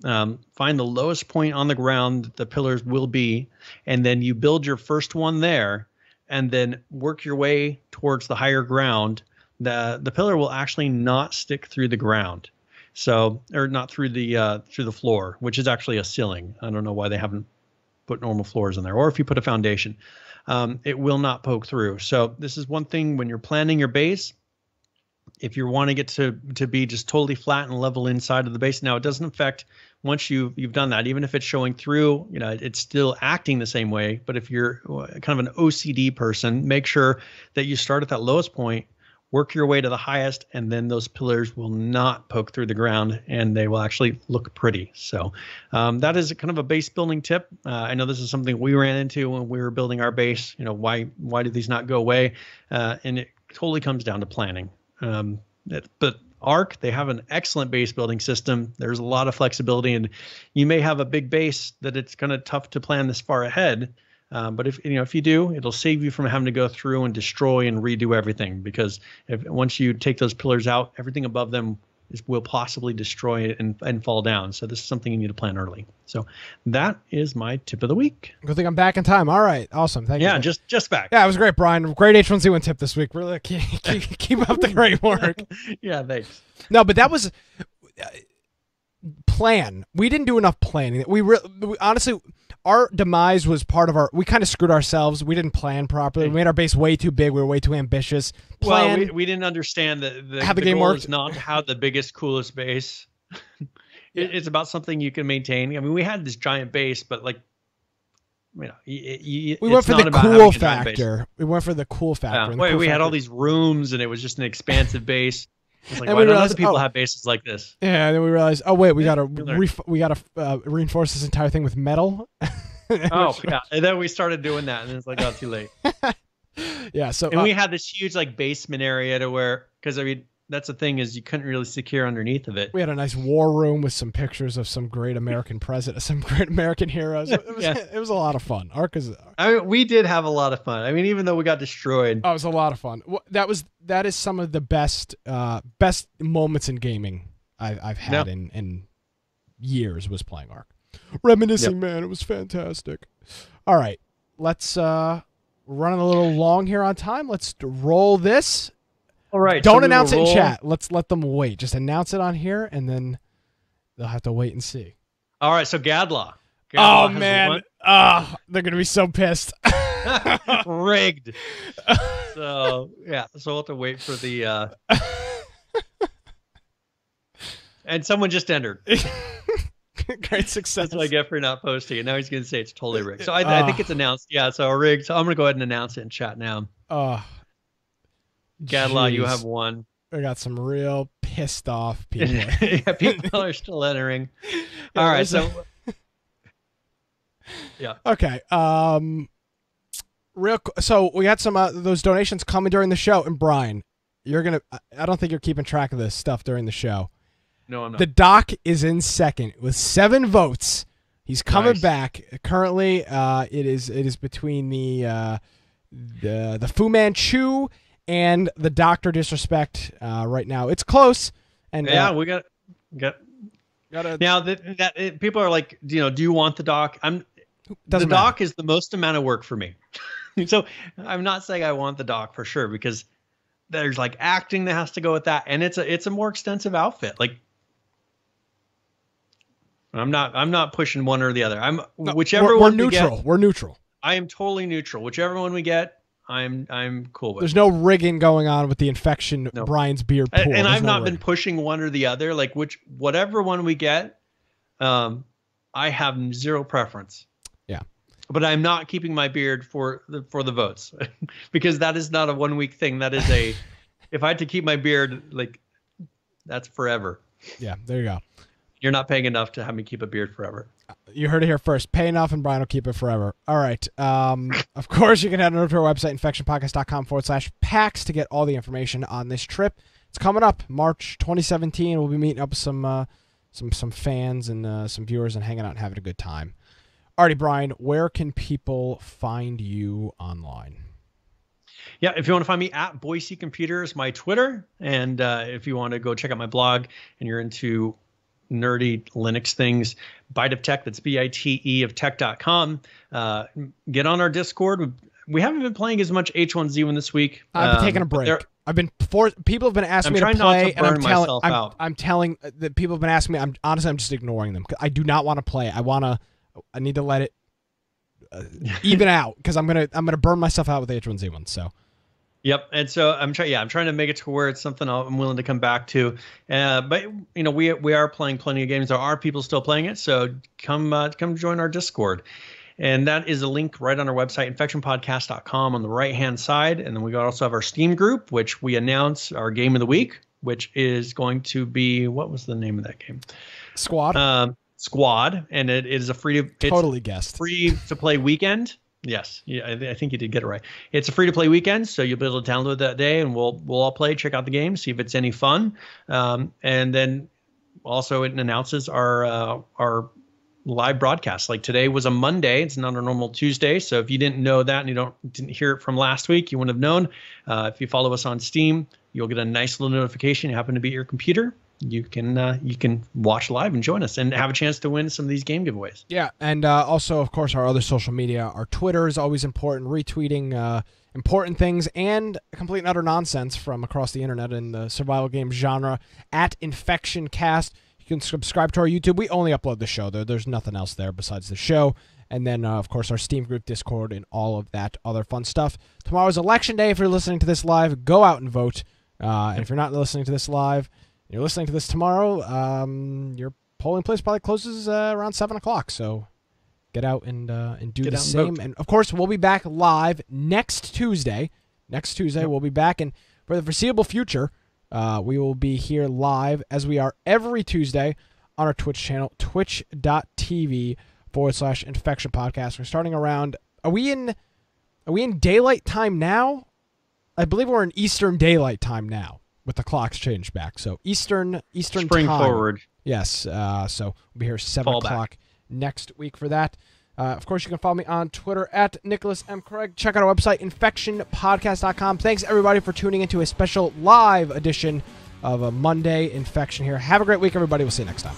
find the lowest point on the ground the pillars will be, and then you build your first one there, and then work your way towards the higher ground, the pillar will actually not stick through the ground. So, or not through the floor, which is actually a ceiling. I don't know why they haven't put normal floors in there, or if you put a foundation, it will not poke through. So this is one thing when you're planning your base. If you're wanting it to be just totally flat and level inside of the base, now it doesn't affect once you've done that. Even if it's showing through, it's still acting the same way. But if you're kind of an OCD person, make sure that you start at that lowest point, work your way to the highest, and then those pillars will not poke through the ground and they will actually look pretty. So that is kind of a base building tip. I know this is something we ran into when we were building our base. Why do these not go away? And it totally comes down to planning. But Ark, they have an excellent base building system. There's a lot of flexibility, and you may have a big base that it's kind of tough to plan this far ahead. But if you do, it'll save you from having to go through and destroy and redo everything, because once you take those pillars out, everything above them will possibly destroy it and fall down. So this is something you need to plan early. So that is my tip of the week. Good thing I'm back in time. All right, awesome. Thank you. Yeah, just back. Yeah, it was great, Brian. Great H1Z1 tip this week. Really keep up the great work. Yeah, thanks. No, but that was plan. We didn't do enough planning. We honestly, our demise was part of we kind of screwed ourselves. We didn't plan properly. We made our base way too big. We were way too ambitious. Well, we didn't understand that how the game goal worked. Is not how the biggest, coolest base. It's about something you can maintain. I mean, we had this giant base, but we went for the cool factor. We went for the cool factor. We had all these rooms, and it was just an expansive base. It's like, why don't other people have bases like this? Yeah, and then we realized, oh wait, we gotta reinforce this entire thing with metal. Oh yeah, and then we started doing that, and it's like, oh, too late. Yeah, so we had this huge basement area to where, because that's the thing, is you couldn't really secure underneath of it. We had a nice war room with some pictures of some great American president, some great American heroes. It was a lot of fun. Ark is. We did have a lot of fun. I mean, even though we got destroyed. Oh, it was a lot of fun. That is some of the best moments in gaming I've had in years, was playing Ark. Reminiscing, man, it was fantastic. All right, let's running a little long here on time. Let's roll this. All right. Don't announce it in chat. Let's let them wait. Just announce it on here, and then they'll have to wait and see. All right. So Gadlaw. Oh man. They're gonna be so pissed. Rigged. So yeah. So we'll have to wait for the. And someone just entered. Great success. That's what I get for not posting it. Now he's gonna say it's totally rigged. So I think it's announced. Yeah. So rigged. So I'm gonna go ahead and announce it in chat now. Gadlaw, you have won. I got some real pissed off people. Yeah, people are still entering. All right, so yeah. Okay. So we got some those donations coming during the show, and Brian, I don't think you're keeping track of this stuff during the show. No, I'm not. The Doc is in second with 7 votes. He's coming back. Currently, it is between the Fu Manchu and the Dr. Disrespect right now. It's close. And yeah, we got now that people are like, do you want the Doc? The Doc is the most amount of work for me. So I'm not saying I want the Doc for sure, because there's acting that has to go with that, and it's a more extensive outfit. I'm not pushing one or the other. Whichever one we get. We're neutral. I am totally neutral. Whichever one we get, I'm cool with. There's no rigging going on with the infection. No. Brian's beard pool. And I've not been pushing one or the other. Whatever one we get, I have zero preference. Yeah. But I'm not keeping my beard for the votes, because that is not a 1 week thing. That is if I had to keep my beard, that's forever. Yeah, there you go. You're not paying enough to have me keep a beard forever. You heard it here first. Pay enough and Brian will keep it forever. All right. Of course, you can head over to our website, infectionpodcast.com/PAX, to get all the information on this trip. It's coming up March 2017. We'll be meeting up with some fans and some viewers and hanging out and having a good time. Alrighty, Brian, where can people find you online? Yeah, if you want to find me at Boise Computers, my Twitter. And if you want to go check out my blog and you're into nerdy Linux things, Bite of Tech, that's BITE of tech.com. Get on our Discord. We haven't been playing as much H1Z1 this week. I've been taking a break. People have been asking me to trying not play, to and burn myself out. I'm telling that people have been asking me. I'm just ignoring them. I do not want to play. I need to let it even out because I'm gonna burn myself out with H1Z1. So. Yep, and so I'm trying to make it to where it's something I'm willing to come back to. But we are playing plenty of games. There are people still playing it, so come join our Discord. And that is a link right on our website, infectionpodcast.com, on the right-hand side. And then we also have our Steam group, which we announce our game of the week, which is going to be, what was the name of that game? Squad. Squad, and it is a free to play weekend. Yes, yeah, I think you did get it right. It's a free-to-play weekend, so you'll be able to download that day, and we'll all play, check out the game, see if it's any fun. And then also it announces our live broadcast. Like today was a Monday; it's not a normal Tuesday. So if you didn't know that and you didn't hear it from last week, you wouldn't have known. If you follow us on Steam, you'll get a nice little notification. You happen to be at your computer. You can watch live and join us and have a chance to win some of these game giveaways. Yeah, and also, of course, our other social media. Our Twitter is always important, retweeting important things and complete and utter nonsense from across the internet in the survival game genre at InfectionCast. You can subscribe to our YouTube. We only upload the show, though. There's nothing else there besides the show. And then, of course, our Steam group, Discord, and all of that other fun stuff. Tomorrow's Election Day. If you're listening to this live, go out and vote. And if you're not listening to this live, you're listening to this tomorrow, your polling place probably closes around 7 o'clock. So get out and do the same. And, of course, we'll be back live next Tuesday. We'll be back. And for the foreseeable future, we will be here live, as we are every Tuesday, on our Twitch channel, twitch.tv/Infection Podcast. We're starting around... Are we in daylight time now? I believe we're in Eastern Daylight Time now, with the clocks changed back. So Eastern Spring time. forward. Yes. So we'll be here 7 o'clock next week for that. Of course, you can follow me on Twitter at Nicholas M. Craig. Check out our website, infectionpodcast.com. Thanks, everybody, for tuning into a special live edition of a Monday Infection here. Have a great week, everybody. We'll see you next time.